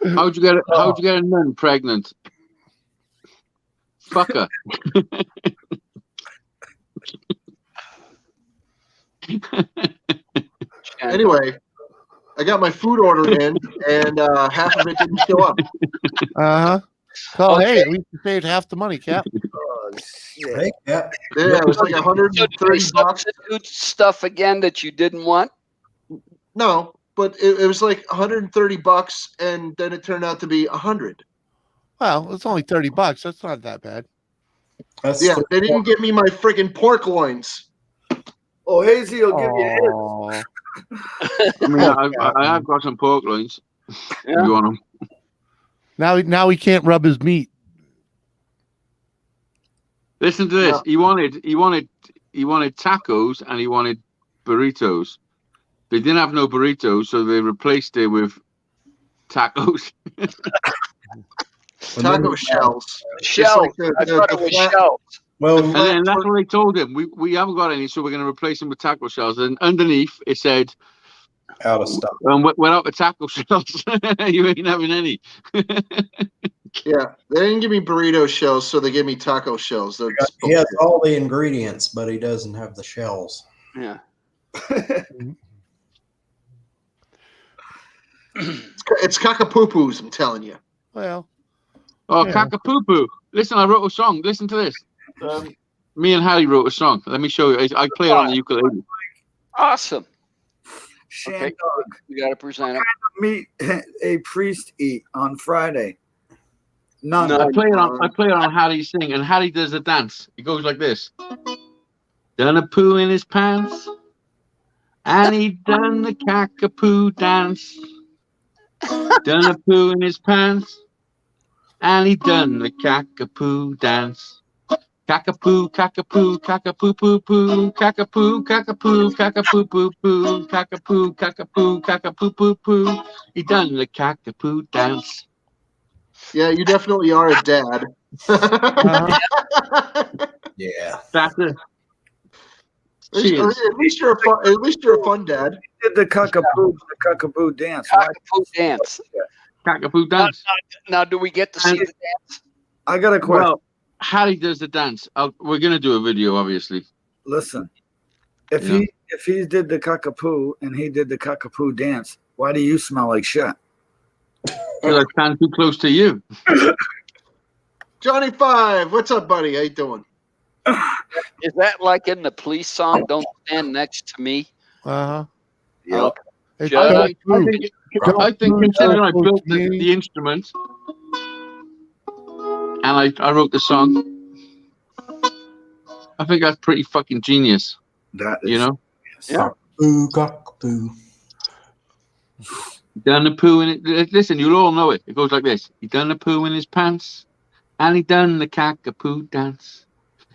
Speaker 4: How'd you get a nun pregnant? Fuck her.
Speaker 2: Anyway, I got my food order in, and half of it didn't show up.
Speaker 6: Uh huh. Oh,
Speaker 1: Okay.
Speaker 6: hey, at least you saved half the money, Cap.
Speaker 7: Oh, shit.
Speaker 3: Hey, yeah.
Speaker 2: Yeah, it was like
Speaker 1: So did
Speaker 2: 130
Speaker 1: they
Speaker 2: bucks.
Speaker 1: substitute stuff again that you didn't want?
Speaker 2: No, but it was like 130 bucks, and then it turned out to be 100.
Speaker 6: Well, it's only $30. That's not that bad.
Speaker 3: That's
Speaker 2: Yeah,
Speaker 3: the-
Speaker 2: they didn't give me my friggin' pork loins.
Speaker 7: Oh, Hazy will give you his.
Speaker 6: Aw.
Speaker 4: I mean, I have got some pork loins.
Speaker 1: Yeah.
Speaker 4: You want them?
Speaker 6: Now he can't rub his meat.
Speaker 4: Listen to this.
Speaker 2: No.
Speaker 4: He wanted tacos and he wanted burritos. They didn't have no burritos, so they replaced it with tacos.
Speaker 2: Taco shells.
Speaker 1: Shells.
Speaker 2: like the-
Speaker 1: I
Speaker 2: the-
Speaker 1: thought
Speaker 2: the
Speaker 1: it was
Speaker 2: flat-
Speaker 1: shells.
Speaker 3: well,
Speaker 4: And then that's what they told him. We haven't got any, so we're going to replace them with taco shells. And underneath it said,
Speaker 3: out of stock.
Speaker 4: without the taco shells, you ain't having any.
Speaker 2: Yeah, they didn't give me burrito shells, so they gave me taco shells. They're just
Speaker 3: He has all the ingredients, but he doesn't have the shells.
Speaker 1: Yeah.
Speaker 2: It's cockapoo-poos, I'm telling you.
Speaker 6: Well,
Speaker 4: Oh,
Speaker 6: Yeah.
Speaker 4: Cockapoo-poo. Listen, I wrote a song. Listen to this. Me and Harry wrote a song. Let me show you. I play it on the ukulele.
Speaker 1: Awesome.
Speaker 7: Shan
Speaker 1: Okay.
Speaker 7: dog,
Speaker 1: We got to present it.
Speaker 7: meat a priest eat on Friday. None.
Speaker 1: No.
Speaker 4: I play it on Harry's thing, and Harry does a dance. It goes like this. Done a poo in his pants, and he done the cockapoo dance. Done a poo in his pants, and he done the cockapoo dance. Cockapoo, cockapoo, cockapoo, poo poo, cockapoo, cockapoo, cockapoo, poo poo, cockapoo, cockapoo, cockapoo, poo poo. He done the cockapoo dance.
Speaker 2: Yeah, you definitely are a dad.
Speaker 3: Yeah.
Speaker 4: That's it.
Speaker 2: At least you're a fun dad.
Speaker 7: Did the cockapoo dance. Why-
Speaker 1: Cockapoo dance.
Speaker 4: Cockapoo dance.
Speaker 1: Now, do we get to see the dance?
Speaker 7: I got a question.
Speaker 4: Well, Harry does the dance. We're gonna do a video, obviously.
Speaker 7: Listen, if
Speaker 4: Yeah.
Speaker 7: he did the cockapoo and he did the cockapoo dance, why do you smell like shit?
Speaker 4: Because I stand too close to you.
Speaker 2: Johnny Five, what's up, buddy? How you doing?
Speaker 1: Is that like in the police song, Don't Stand Next to Me?
Speaker 6: uh-huh.
Speaker 7: Yeah.
Speaker 6: It's
Speaker 1: Judge,
Speaker 6: not
Speaker 4: I
Speaker 6: true.
Speaker 4: think considering I built the instrument and I wrote the song, I think that's pretty fucking genius.
Speaker 7: That is,
Speaker 4: You know,
Speaker 1: Yeah.
Speaker 3: Cockapoo, cockapoo.
Speaker 4: done the poo in it. Listen, you'll all know it. It goes like this: he done the poo in his pants, and he done the cockapoo dance.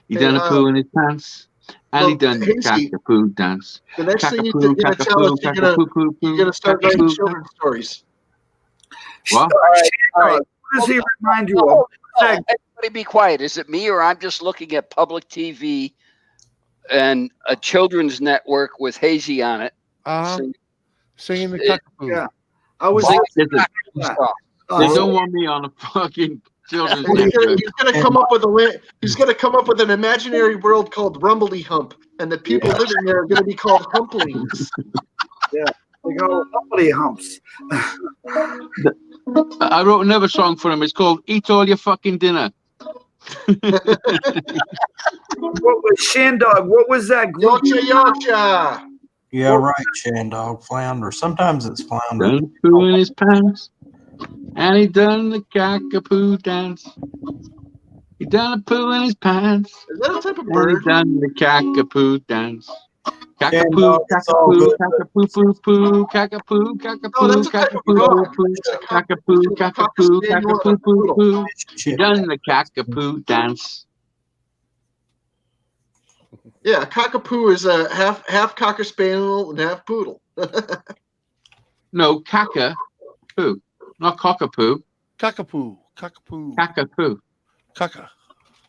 Speaker 4: He
Speaker 2: Hey,
Speaker 4: done the poo in his pants, and he
Speaker 2: look,
Speaker 4: done the
Speaker 2: Hazy,
Speaker 4: cockapoo dance.
Speaker 2: The next thing you're
Speaker 4: Cockapoo,
Speaker 2: gonna tell us,
Speaker 4: cockapoo,
Speaker 2: you're gonna start writing
Speaker 4: cockapoo,
Speaker 2: children's stories.
Speaker 4: What?
Speaker 1: All right.
Speaker 7: What does he remind you of?
Speaker 1: Oh, everybody be quiet. Is it me or I'm just looking at public TV and a children's network with Hazy on it?
Speaker 6: Uh-huh.
Speaker 1: Sing-
Speaker 6: Singing the
Speaker 1: Yeah.
Speaker 6: cockapoo.
Speaker 7: Yeah. I was
Speaker 1: Sing
Speaker 4: Listen,
Speaker 1: the song.
Speaker 4: they don't want me on a fucking children's
Speaker 2: He's
Speaker 4: network.
Speaker 2: gonna come up with he's gonna come up with an imaginary world called Rumbledy Hump, and the people living there are going to be called humplings.
Speaker 7: They go humpty humps.
Speaker 4: I wrote another song for him. It's called "Eat All Your Fucking Dinner."
Speaker 7: What was Shandog? What was that group?
Speaker 2: Yorkshire.
Speaker 3: Yeah, right, Shandog. Flounder. Sometimes it's flounder.
Speaker 4: Done poo in his pants, and he done the cockapoo dance. He done a poo in his pants,
Speaker 2: Is that a type of
Speaker 4: and he
Speaker 2: bird?
Speaker 4: done the cockapoo dance.
Speaker 3: Yeah,
Speaker 4: Cockapoo,
Speaker 3: no, it's all
Speaker 4: cockapoo,
Speaker 3: good.
Speaker 4: cockapoo, poo, poo, cockapoo,
Speaker 2: Oh,
Speaker 4: cockapoo,
Speaker 2: that's a type of
Speaker 4: cockapoo,
Speaker 2: dog.
Speaker 4: poo,
Speaker 2: It's a
Speaker 4: cockapoo, cockapoo,
Speaker 2: Spaniel
Speaker 4: cockapoo,
Speaker 2: and a
Speaker 4: poo,
Speaker 2: poodle.
Speaker 4: poo. He
Speaker 3: Chip.
Speaker 4: done the cockapoo dance.
Speaker 2: Yeah, a cockapoo is a half cocker spaniel and half poodle.
Speaker 4: No, caca-poo, not cockapoo,
Speaker 6: Cockapoo. Cockapoo.
Speaker 4: cackapoo.
Speaker 6: Caca.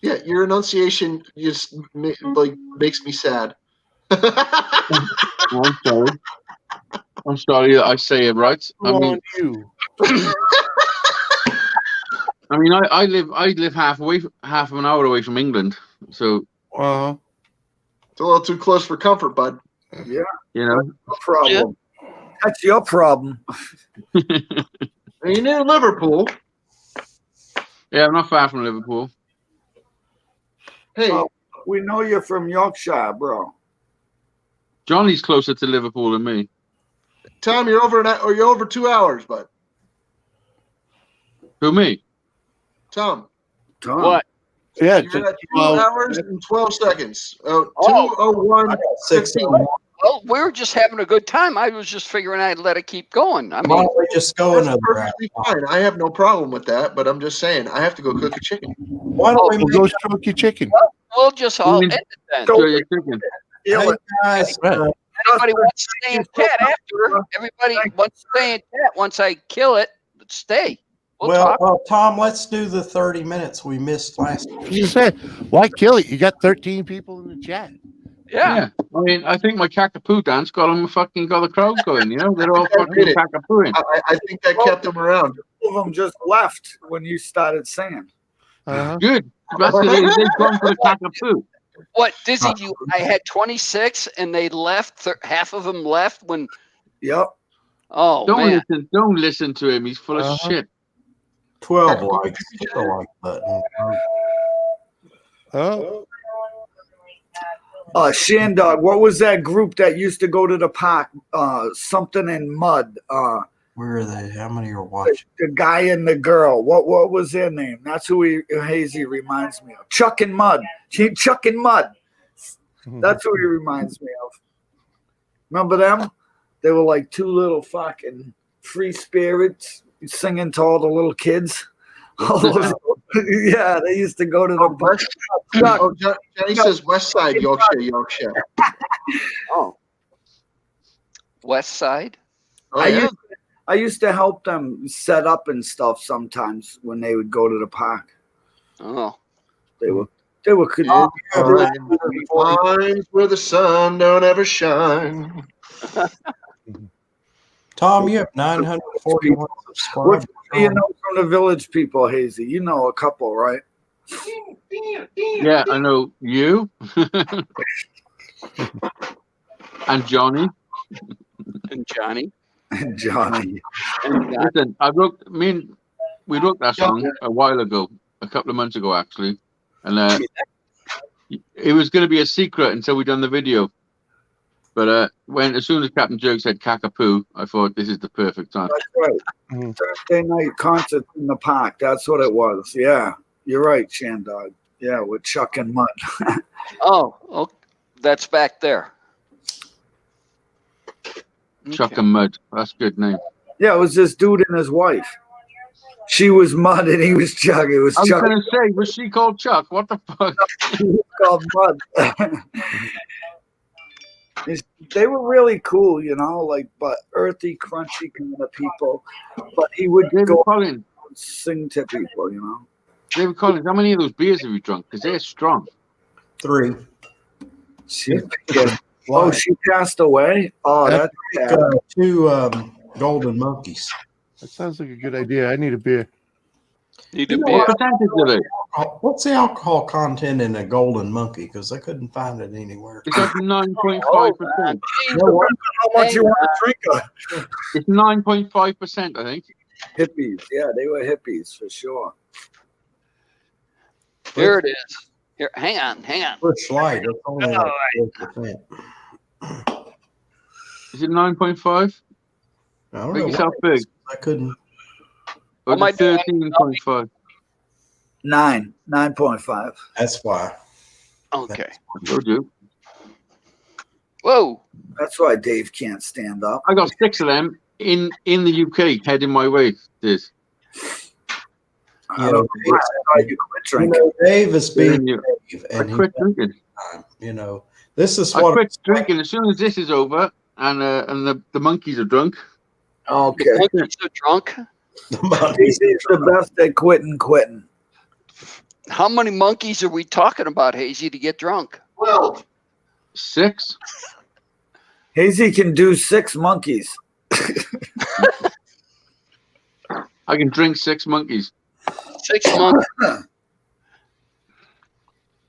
Speaker 2: Yeah, your enunciation just makes me sad.
Speaker 4: Oh, I'm sorry. I'm sorry that I say it right. I mean,
Speaker 6: on you.
Speaker 4: I live half of an hour away from England, so
Speaker 2: It's a little too close for comfort, bud.
Speaker 7: Yeah,
Speaker 4: you know.
Speaker 7: no problem. That's your problem.
Speaker 2: And you're near Liverpool.
Speaker 4: Yeah, I'm not far from Liverpool.
Speaker 2: Hey,
Speaker 7: Oh, we know you're from Yorkshire, bro.
Speaker 4: Johnny's closer to Liverpool than me.
Speaker 2: Tom, you're over 2 hours, bud.
Speaker 4: Who, me?
Speaker 2: Tom,
Speaker 7: Tom.
Speaker 1: What?
Speaker 6: Yeah.
Speaker 2: you're at 2
Speaker 6: well,
Speaker 2: hours and 12 seconds.
Speaker 1: Oh.
Speaker 2: 2:01.
Speaker 3: 16.
Speaker 1: Well, we were just having a good time. I was just figuring I'd let it keep going. I
Speaker 3: Why
Speaker 1: mean,
Speaker 3: don't we just go
Speaker 2: That's
Speaker 3: another
Speaker 2: perfectly fine. I have no problem with that, but I'm just saying I have to go cook a chicken.
Speaker 3: Why don't we
Speaker 6: we'll
Speaker 3: make
Speaker 6: go stroke your chicken.
Speaker 1: we'll just all
Speaker 4: You
Speaker 1: end
Speaker 4: mean-
Speaker 1: it then.
Speaker 7: Go-
Speaker 4: So you're thinking,
Speaker 7: Yeah,
Speaker 3: hey guys,
Speaker 1: Anybody wants to stay in chat after? Everybody wants to stay in chat once I kill it. Stay. We'll talk.
Speaker 3: well, Tom, let's do the 30 minutes we missed last week.
Speaker 6: You said, why kill it? You got 13 people in the chat.
Speaker 1: Yeah.
Speaker 4: I mean, I think my cockapoo dance got the crowd going. You know, they're all
Speaker 2: I think I
Speaker 4: fucking
Speaker 2: did it.
Speaker 4: cockapooing.
Speaker 2: I think that kept them around.
Speaker 7: Two of them just left when you started singing.
Speaker 6: Uh-huh.
Speaker 4: Good. That's because they've gone for the cockapoo.
Speaker 1: What, Dizzy? I had 26 and they left. Half of them left when.
Speaker 7: Yep.
Speaker 1: Oh, man.
Speaker 4: Don't listen to him. He's full of
Speaker 6: Uh-huh.
Speaker 4: shit.
Speaker 3: 12 likes. Hit the like button.
Speaker 6: Oh,
Speaker 7: Shandog, what was that group that used to go to the park? Something in mud.
Speaker 3: Where are they? How many are watching?
Speaker 7: The guy and the girl. What was their name? That's who Hazy reminds me of. Chuck and Mud. Chuck and Mud. That's who he reminds me of. Remember them? They were like two little fucking free spirits singing to all the little kids. Yeah, they used to go to the park.
Speaker 2: Oh, Johnny says West Side, Yorkshire.
Speaker 1: Oh. West Side?
Speaker 2: Oh, yeah.
Speaker 7: I used to help them set up and stuff sometimes when they would go to the park.
Speaker 1: Oh.
Speaker 7: They were good.
Speaker 2: Lines where the sun don't ever shine.
Speaker 3: Tom, you have 941 subscribers.
Speaker 7: What do you know from the village people, Hazy? You know a couple, right?
Speaker 4: Yeah, I know you and Johnny.
Speaker 1: And Johnny.
Speaker 7: Johnny.
Speaker 4: Listen, we wrote that song a while ago, a couple of months ago actually, and it was going to be a secret until we done the video. But as soon as Captain Jerk said "cockapoo," I thought this is the perfect time.
Speaker 7: That's right. Thursday night concert in the park. That's what it was. Yeah, you're right, Shandog. Yeah, with Chuck and Mud.
Speaker 1: Oh, that's back there.
Speaker 4: Chuck and Mud. That's a good name.
Speaker 7: Yeah, it was this dude and his wife. She was Mud and he was Chuck. It was
Speaker 4: I was
Speaker 7: Chuck.
Speaker 4: going to say, was she called Chuck? What the fuck?
Speaker 7: He was called Mud. They were really cool, you know, but earthy, crunchy kind of people. But he would
Speaker 4: David
Speaker 7: go
Speaker 4: Collins.
Speaker 7: and sing to people, you know.
Speaker 4: David Collins, how many of those beers have you drunk? Because they're strong.
Speaker 3: 3.
Speaker 7: She passed away. Oh, that's sad.
Speaker 3: 2 golden monkeys.
Speaker 6: that sounds like a good idea. I need a beer.
Speaker 1: Need a
Speaker 4: What
Speaker 1: beer.
Speaker 4: percentage of it?
Speaker 3: what's the alcohol content in a golden monkey? Because I couldn't find it anywhere.
Speaker 4: It's like 9.5%.
Speaker 7: How much you want to drink?
Speaker 4: It's 9.5%, I think.
Speaker 7: Hippies, yeah, they were hippies for sure.
Speaker 1: Here it is. Here, hang on.
Speaker 3: Bush Light, it's only like 4%.
Speaker 4: Is it 9.5?
Speaker 3: I don't
Speaker 4: Make
Speaker 3: know.
Speaker 4: yourself big.
Speaker 3: I couldn't.
Speaker 4: Or
Speaker 1: am I doing?
Speaker 4: 13.5.
Speaker 7: 9.5.
Speaker 3: That's why.
Speaker 1: Okay.
Speaker 4: Told you.
Speaker 1: Whoa.
Speaker 7: That's why Dave can't stand up.
Speaker 4: I got 6 of them in the UK heading my way. This.
Speaker 7: I don't know why you quit drinking.
Speaker 3: Dave is being
Speaker 4: You-
Speaker 3: Dave,
Speaker 4: I
Speaker 3: and
Speaker 4: quit drinking.
Speaker 3: this is
Speaker 4: I
Speaker 3: what
Speaker 4: quit drinking as soon as this is over, and the monkeys are drunk.
Speaker 7: Okay.
Speaker 1: The monkeys are drunk.
Speaker 7: He's the best at quitting.
Speaker 1: How many monkeys are we talking about, Hazy, to get drunk?
Speaker 2: 12.
Speaker 4: 6.
Speaker 7: Hazy can do 6 monkeys.
Speaker 4: I can drink 6 monkeys.
Speaker 1: 6 monkeys.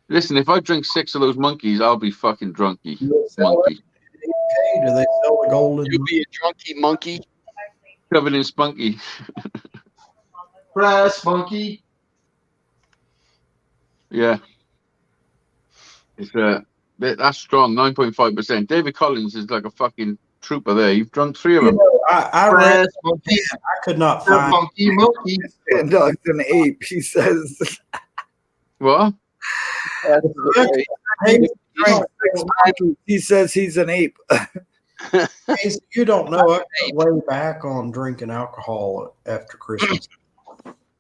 Speaker 4: Listen, if I drink 6 of those monkeys, I'll be fucking drunky.
Speaker 3: Do they sell
Speaker 4: Monkey.
Speaker 3: the golden?
Speaker 1: You'll be a drunky monkey.
Speaker 4: Covered in spunky.
Speaker 2: Press monkey.
Speaker 4: Yeah. It's that's strong, 9.5%. David Collins is like a fucking trooper there. You've drunk 3 of them.
Speaker 3: I read.
Speaker 2: Press monkey.
Speaker 3: I could not find.
Speaker 2: Monkey.
Speaker 7: And Doug's an ape, he says.
Speaker 4: What?
Speaker 7: He says he's an ape.
Speaker 3: You don't know. I got way back on drinking alcohol after Christmas.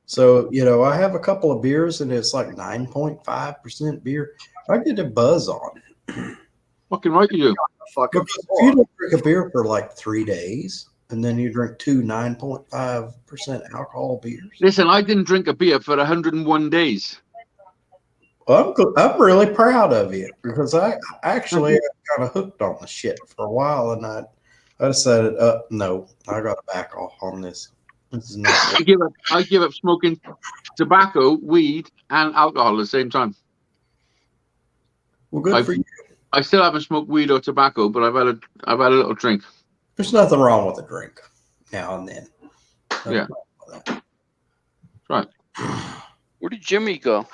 Speaker 3: So, I have a couple of beers and it's like 9.5% beer. I get a buzz on it.
Speaker 4: Fucking right you do.
Speaker 3: Because if you don't drink a beer for like 3 days and then you drink 2 9.5% alcohol beers.
Speaker 4: Listen, I didn't drink a beer for 101 days.
Speaker 3: Well, I'm really proud of you because I actually got kind of hooked on the shit for a while and I decided, no, I got to back off on this. This is not
Speaker 4: I give up smoking tobacco, weed, and alcohol at the same time.
Speaker 3: well, good for you.
Speaker 4: I still haven't smoked weed or tobacco, but I've had a little drink.
Speaker 3: There's nothing wrong with a drink now and then. Nothing
Speaker 4: Yeah.
Speaker 3: wrong with that.
Speaker 4: Right.
Speaker 1: Where did Jimmy go?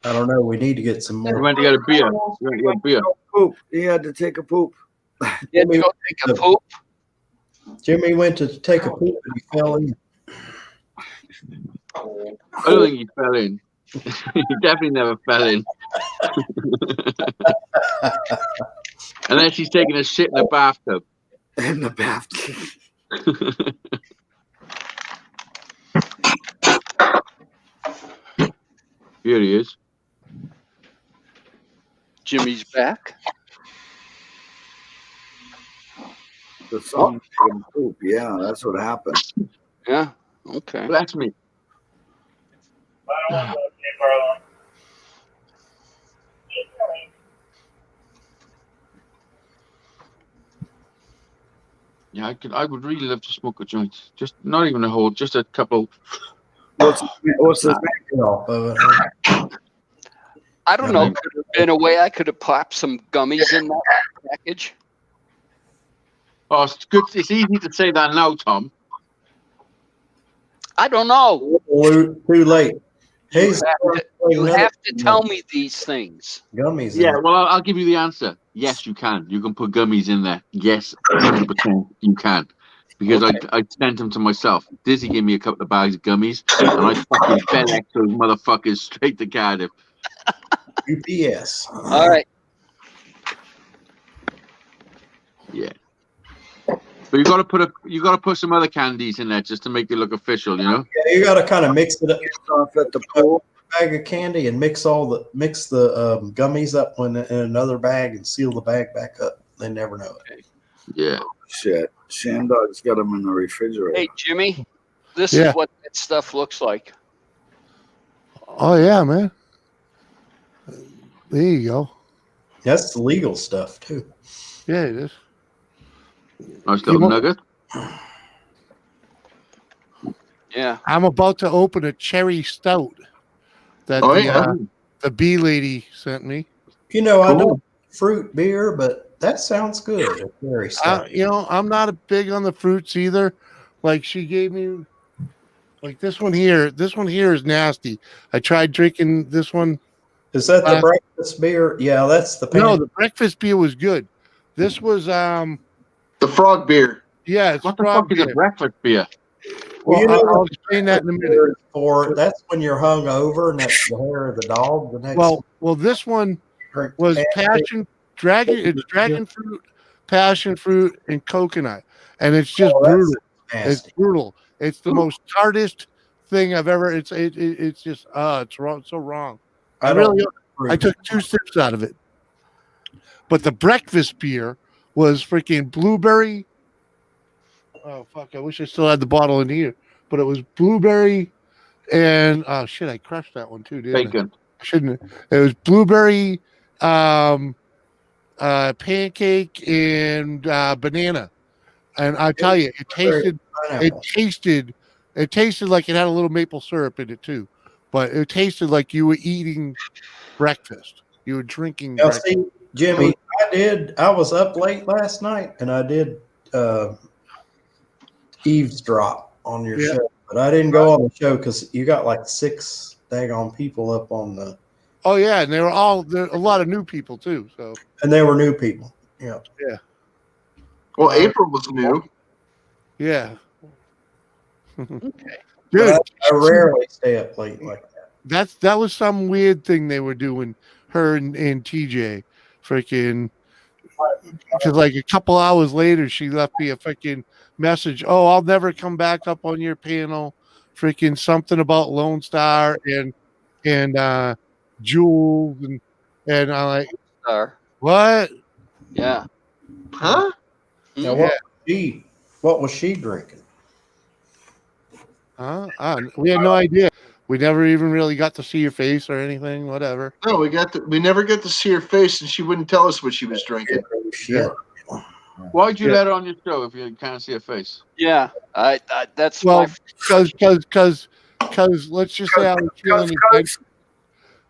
Speaker 3: I don't know. We need to get some
Speaker 4: We
Speaker 3: more.
Speaker 4: went to get a beer.
Speaker 7: Poop. He had to take a poop.
Speaker 1: He had to go take a poop.
Speaker 3: Jimmy went to take a poop and he fell in.
Speaker 4: I don't think he fell in. He definitely never fell in. Unless he's taking a shit in a bathtub.
Speaker 7: In the bathtub.
Speaker 4: Here he is.
Speaker 1: Jimmy's back.
Speaker 7: The son taking a poop. Yeah, that's what happened.
Speaker 1: Yeah. Okay.
Speaker 4: Bless me. Yeah, I would really love to smoke a joint. Just not even a whole, just a couple.
Speaker 7: What's his name?
Speaker 3: Off of it.
Speaker 1: I don't know. Could have been a way I could have popped some gummies in that package.
Speaker 4: Oh, it's good. It's easy to say that now, Tom.
Speaker 1: I don't know.
Speaker 3: Too late.
Speaker 1: You have to tell me these things.
Speaker 3: Gummies.
Speaker 4: Yeah, well, I'll give you the answer. Yes, you can. You can put gummies in there. Yes, 100% you can. Because I sent them to myself. Dizzy gave me a couple of bags of gummies, and I fucking FedEx those motherfuckers straight to Cardiff.
Speaker 3: UPS.
Speaker 1: All right.
Speaker 4: Yeah. But you gotta put some other candies in there just to make it look official, you know?
Speaker 3: Yeah, you got to kind of mix it up.
Speaker 7: Off at the pool.
Speaker 3: Bag of candy and mix the gummies up in another bag and seal the bag back up. They never know it.
Speaker 4: Yeah.
Speaker 7: Shit. Shandog's got them in the refrigerator.
Speaker 1: Hey, Jimmy, this
Speaker 6: Yeah.
Speaker 1: is what that stuff looks like.
Speaker 6: Oh yeah, man. There you go.
Speaker 3: That's the legal stuff too.
Speaker 6: Yeah, it is.
Speaker 4: Nice little nugget.
Speaker 1: Yeah.
Speaker 6: I'm about to open a cherry stout. that the bee lady sent me.
Speaker 3: You know, I don't fruit beer, but that sounds good. It's very
Speaker 6: You know, I'm not big on the fruits either. Like she gave me, like this one here. This one here is nasty. I tried drinking this one.
Speaker 3: Is that the breakfast beer? Yeah, that's the.
Speaker 6: No, the breakfast beer was good. This was
Speaker 2: the frog beer.
Speaker 6: Yeah, it's
Speaker 4: what the fuck is a breakfast beer?
Speaker 6: Well,
Speaker 3: you know,
Speaker 6: I'll explain that in a minute.
Speaker 3: That's when you're hung over and that's the hair of the dog. The next
Speaker 6: well, this one was dragon fruit, passion fruit, and coconut, and it's just brutal. It's brutal. It's the most tartest thing I've ever. It's just it's wrong. So wrong. I took 2 sips out of it, but the breakfast beer was freaking blueberry. Oh fuck! I wish I still had the bottle in here, but it was blueberry and oh shit! I crushed that one too, didn't
Speaker 4: Bacon.
Speaker 6: I? Shouldn't it? It was blueberry, pancake and banana, and I tell you, it tasted like it had a little maple syrup in it too, but it tasted like you were eating breakfast. You were drinking.
Speaker 3: Now, see, Jimmy, I was up late last night, and I did eavesdrop on your show, but I didn't go on the show because you got like 6 daggone people up on the.
Speaker 6: Oh yeah, and there were a lot of new people too. So
Speaker 3: and they were new people. Yeah.
Speaker 2: Well, April was new.
Speaker 6: Yeah.
Speaker 3: Okay.
Speaker 6: Dude,
Speaker 3: I rarely stay up late like that.
Speaker 6: That was some weird thing they were doing. Her and TJ, freaking. Because like a couple hours later, she left me a freaking message. Oh, I'll never come back up on your panel. Freaking something about Lone Star and Jules and I like
Speaker 1: Star.
Speaker 6: What?
Speaker 1: Yeah.
Speaker 2: Huh?
Speaker 3: Now, what was she drinking?
Speaker 6: Huh? We had no idea. We never even really got to see your face or anything. Whatever.
Speaker 2: No, we never got to see her face, and she wouldn't tell us what she was drinking.
Speaker 3: Shit.
Speaker 4: Why'd you let her on your show if you can't see her face?
Speaker 1: Yeah, that's
Speaker 6: because let's just say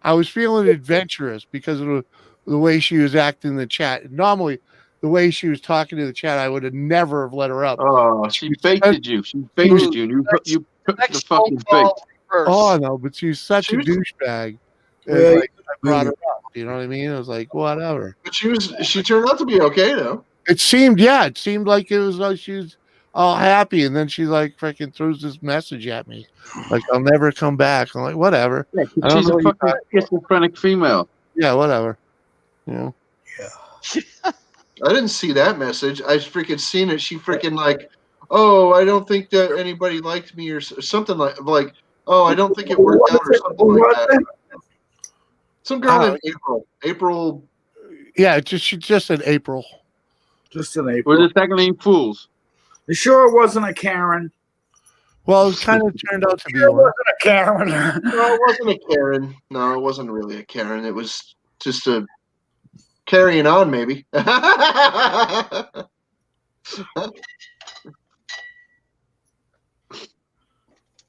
Speaker 6: I was feeling adventurous because of the way she was acting in the chat. Normally, the way she was talking to the chat, I would have never have let her up.
Speaker 4: Oh, she baited you. She baited you. You put the fucking bait.
Speaker 6: Oh no, but she's such a douchebag. I brought her up. You know what I mean? I was like, whatever.
Speaker 2: But she turned out to be okay though.
Speaker 6: It seemed like it was like she was all happy, and then she like freaking throws this message at me, like I'll never come back. I'm like, whatever.
Speaker 4: Yeah, she's a fucking schizophrenic female.
Speaker 6: Yeah, whatever. You know.
Speaker 2: Yeah. I didn't see that message. I freaking seen it. She freaking like, oh, I don't think that anybody liked me or something like, oh, I don't think it worked out or something like that. Some girl named April.
Speaker 6: Yeah, she just said April.
Speaker 7: Just an April.
Speaker 4: Was the second name Fools?
Speaker 7: You sure it wasn't a Karen?
Speaker 6: Well, it kind of turned out to be
Speaker 7: It
Speaker 6: one.
Speaker 7: wasn't a Karen.
Speaker 2: No, it wasn't a Karen. No, it wasn't really a Karen. It was just a carrying on, maybe.
Speaker 7: I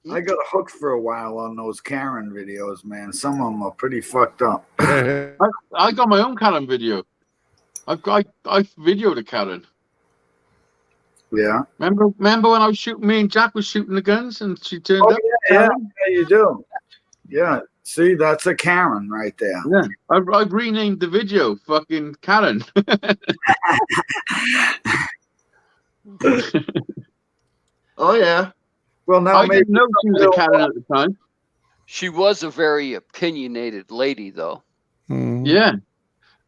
Speaker 7: got hooked for a while on those Karen videos, man. Some of them are pretty fucked up.
Speaker 4: I got my own Karen video. I videoed a Karen.
Speaker 7: Yeah.
Speaker 4: Remember when I was shooting? Me and Jack was shooting the guns, and she turned up.
Speaker 7: Yeah, you do. Yeah. See, that's a Karen right there.
Speaker 4: Yeah. I've renamed the video fucking Karen.
Speaker 2: Oh yeah.
Speaker 7: Well, now
Speaker 4: I didn't know she was a Karen at the time.
Speaker 1: She was a very opinionated lady, though.
Speaker 6: Mm.
Speaker 4: Yeah.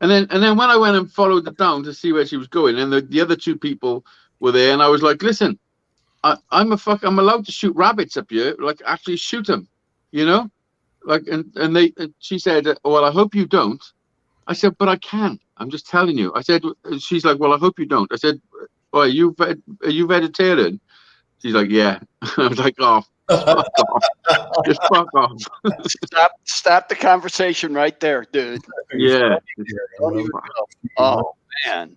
Speaker 4: And then when I went and followed her down to see where she was going, and the other 2 people were there, and I was like, listen, I'm allowed to shoot rabbits up here, like actually shoot them, you know? Like and she said, well, I hope you don't. I said, but I can. I'm just telling you. I said, she's like, well, I hope you don't. I said, well, are you vegetarian? She's like, yeah. I was like, oh, fuck off. Just fuck off.
Speaker 1: Stop the conversation right there, dude.
Speaker 4: Yeah.
Speaker 1: Oh man.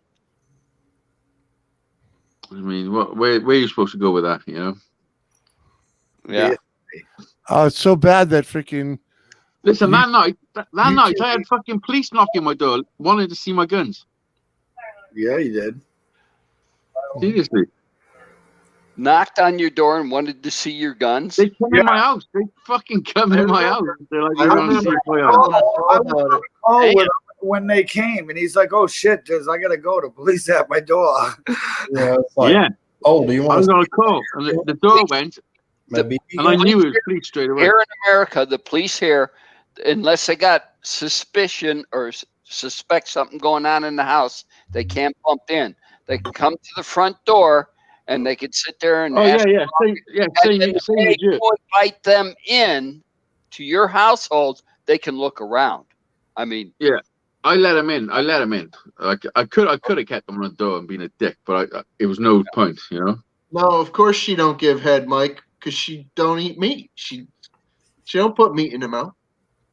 Speaker 4: I mean, where are you supposed to go with that? You know?
Speaker 1: Yeah.
Speaker 6: It's so bad that freaking
Speaker 4: Listen, that night I had fucking police knocking my door, wanting to see my guns.
Speaker 7: Yeah, you did.
Speaker 4: Seriously.
Speaker 1: Knocked on your door and wanted to see your guns.
Speaker 4: They come in my house. They fucking come in my house. They're like,
Speaker 2: I
Speaker 4: we want to see
Speaker 2: remember
Speaker 4: your
Speaker 7: Oh, when they came, and he's like, "Oh shit, I gotta go. The police at my door."
Speaker 3: Yeah, it's like,
Speaker 4: Yeah.
Speaker 3: oh, do you
Speaker 4: I
Speaker 3: want
Speaker 4: was
Speaker 3: to
Speaker 4: on a call, and the door went,
Speaker 3: maybe?
Speaker 4: and I knew it was police straight away.
Speaker 1: Here in America, the police here, unless they got suspicion or suspect something going on in the house, they can't bump in. They can come to the front door and they can sit there and
Speaker 4: Oh
Speaker 1: ask.
Speaker 4: yeah. Same
Speaker 1: If
Speaker 4: legit.
Speaker 1: you invite them in to your household, they can look around. I mean,
Speaker 4: Yeah, I let him in. Like I could have kept him on the door and been a dick, but it was no point, you know.
Speaker 2: No, of course she don't give head, Mike, because she don't eat meat. She don't put meat in her mouth.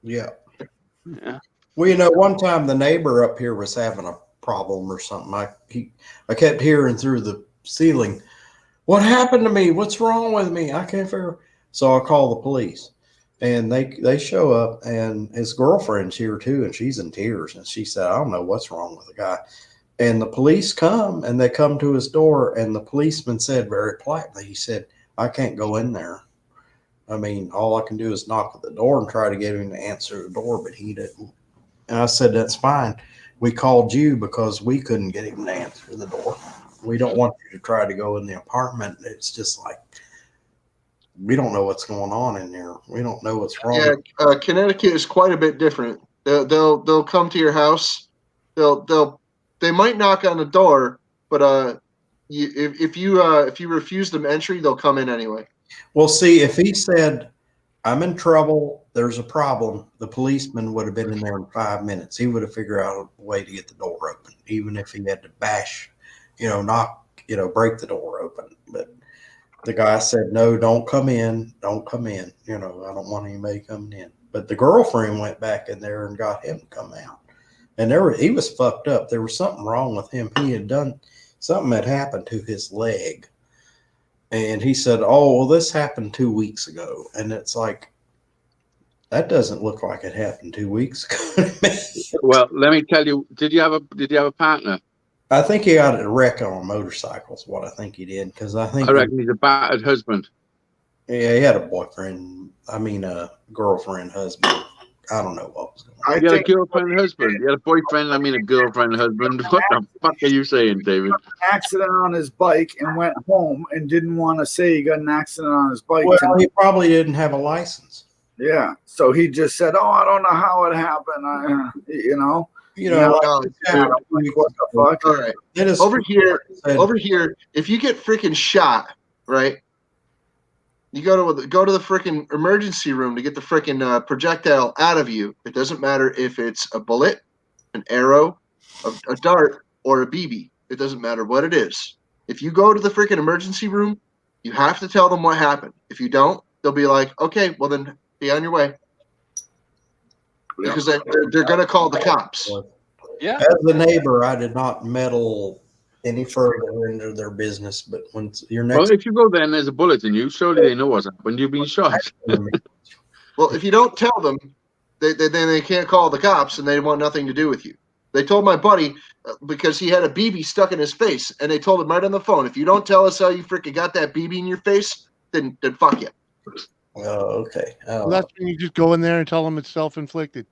Speaker 3: Yeah.
Speaker 1: yeah.
Speaker 3: Well, you know, one time the neighbor up here was having a problem or something. I kept hearing through the ceiling, "What happened to me? What's wrong with me? I can't figure." So I call the police, and they show up, and his girlfriend's here too, and she's in tears, and she said, "I don't know what's wrong with the guy." And the police come, and they come to his door, and the policeman said very politely, he said, "I can't go in there. I mean, all I can do is knock at the door and try to get him to answer the door, but he didn't." And I said, "That's fine. We called you because we couldn't get him to answer the door. We don't want you to try to go in the apartment. It's just like, we don't know what's going on in there. We don't know what's wrong."
Speaker 2: Yeah, Connecticut is quite a bit different. They'll come to your house. They might knock on the door, but if you refuse them entry, they'll come in anyway.
Speaker 3: Well, see, if he said, "I'm in trouble, there's a problem," the policeman would have been in there in 5 minutes. He would have figured out a way to get the door open, even if he had to bash, break the door open. But the guy said, "No, don't come in. Don't come in. I don't want anybody coming in." But the girlfriend went back in there and got him to come out. And he was fucked up. There was something wrong with him. Something had happened to his leg. And he said, "Oh, well, this happened 2 weeks ago." And it's like, that doesn't look like it happened 2 weeks ago to me.
Speaker 4: Well, let me tell you. Did you have a partner?
Speaker 3: I think he got a wreck on a motorcycle is what I think he did. Because I
Speaker 4: reckon he's a battered husband.
Speaker 3: Yeah, he had a girlfriend, husband. I don't know what was going on.
Speaker 4: You had a girlfriend, husband. You had a boyfriend. A girlfriend, husband. What the fuck are you saying, David?
Speaker 7: Accident on his bike and went home and didn't want to say he got an accident on his bike.
Speaker 3: Well, he probably didn't have a license.
Speaker 7: Yeah, so he just said, "Oh, I don't know how it happened." What the fuck?
Speaker 2: All right. Over here, if you get freaking shot, right? You go to the freaking emergency room to get the freaking projectile out of you. It doesn't matter if it's a bullet, an arrow, a dart, or a BB. It doesn't matter what it is. If you go to the freaking emergency room, you have to tell them what happened. If you don't, they'll be like, "Okay, well then be on your way." Because they're going to call the cops.
Speaker 1: Yeah.
Speaker 3: As the neighbor, I did not meddle any further into their business, but when your next,
Speaker 4: well, if you go there and there's a bullet in you, surely they know what's happened. You've been shot.
Speaker 2: Well, if you don't tell them, they can't call the cops, and they want nothing to do with you. They told my buddy because he had a BB stuck in his face, and they told him right on the phone, "If you don't tell us how you freaking got that BB in your face, then fuck you."
Speaker 3: Oh, okay.
Speaker 6: Well, that's when you just go in there and tell them it's self-inflicted.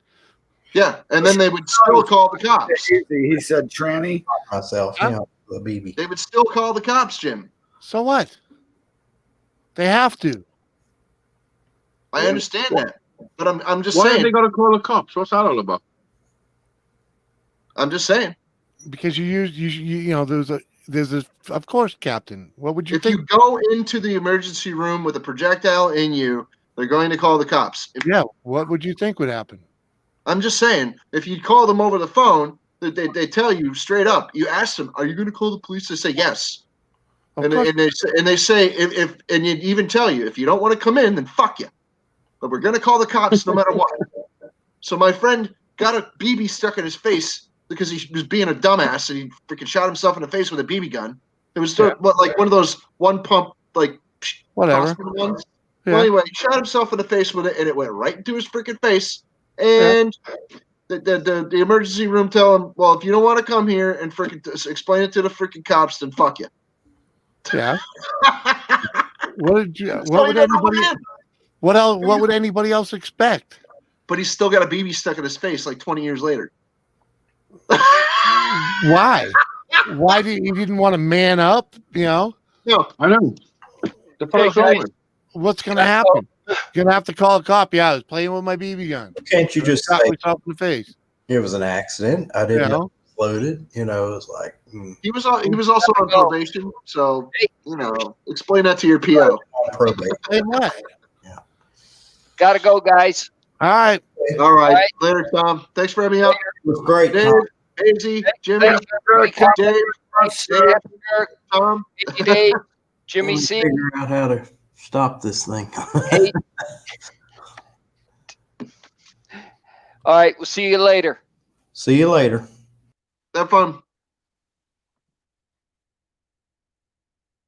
Speaker 2: Yeah, and then they would still call the cops.
Speaker 7: He said, "Tranny."
Speaker 3: Myself, the BB.
Speaker 2: They would still call the cops, Jim.
Speaker 6: So what? They have to.
Speaker 2: I understand that, but I'm just
Speaker 4: Why
Speaker 2: saying.
Speaker 4: have they got to call the cops? What's that all about?
Speaker 2: I'm just saying.
Speaker 6: Because there's a of course, Captain. What would you
Speaker 2: If
Speaker 6: think?
Speaker 2: you go into the emergency room with a projectile in you, they're going to call the cops.
Speaker 6: Yeah. What would you think would happen?
Speaker 2: I'm just saying, if you call them over the phone, they tell you straight up. You ask them, "Are you going to call the police?" They say yes. And they say if you even tell you, "If you don't want to come in, then fuck you. But we're going to call the cops no matter what." So my friend got a BB stuck in his face because he was being a dumbass and he freaking shot himself in the face with a BB gun. It was like one of those one pump like
Speaker 6: whatever
Speaker 2: hospital ones. Well, anyway, he shot himself in the face with it, and it went right into his freaking face. And the emergency room tell him, well, if you don't want to come here and freaking explain it to the freaking cops, then fuck you.
Speaker 6: Yeah. What would anybody? What else? What would anybody else expect?
Speaker 2: But he's still got a BB stuck in his face like 20 years later.
Speaker 6: Why? Why didn't want to man up? You know.
Speaker 2: No,
Speaker 4: I know. The
Speaker 1: Hey, guys.
Speaker 6: What's going to happen? You're going to have to call a cop. Yeah, I was playing with my BB gun.
Speaker 3: Can't you just
Speaker 6: Shot
Speaker 3: say
Speaker 6: myself in the face?
Speaker 3: it was an accident? I didn't
Speaker 6: You
Speaker 3: know it exploded. You know, it's like
Speaker 2: he was also on probation, so explain that to your PO.
Speaker 3: on probation.
Speaker 6: Hey, what?
Speaker 1: Gotta go, guys.
Speaker 6: All right.
Speaker 2: All right, later, Tom. Thanks for having me out.
Speaker 3: It was great.
Speaker 2: Dave,
Speaker 3: Tom.
Speaker 2: Daisy, Jimmy, Dave, Tom.
Speaker 1: Thank you, Dave. Jimmy
Speaker 3: Let me
Speaker 1: C.
Speaker 3: figure out how to stop this thing.
Speaker 1: Hey. All right, we'll see you later.
Speaker 3: See you later.
Speaker 2: Have fun.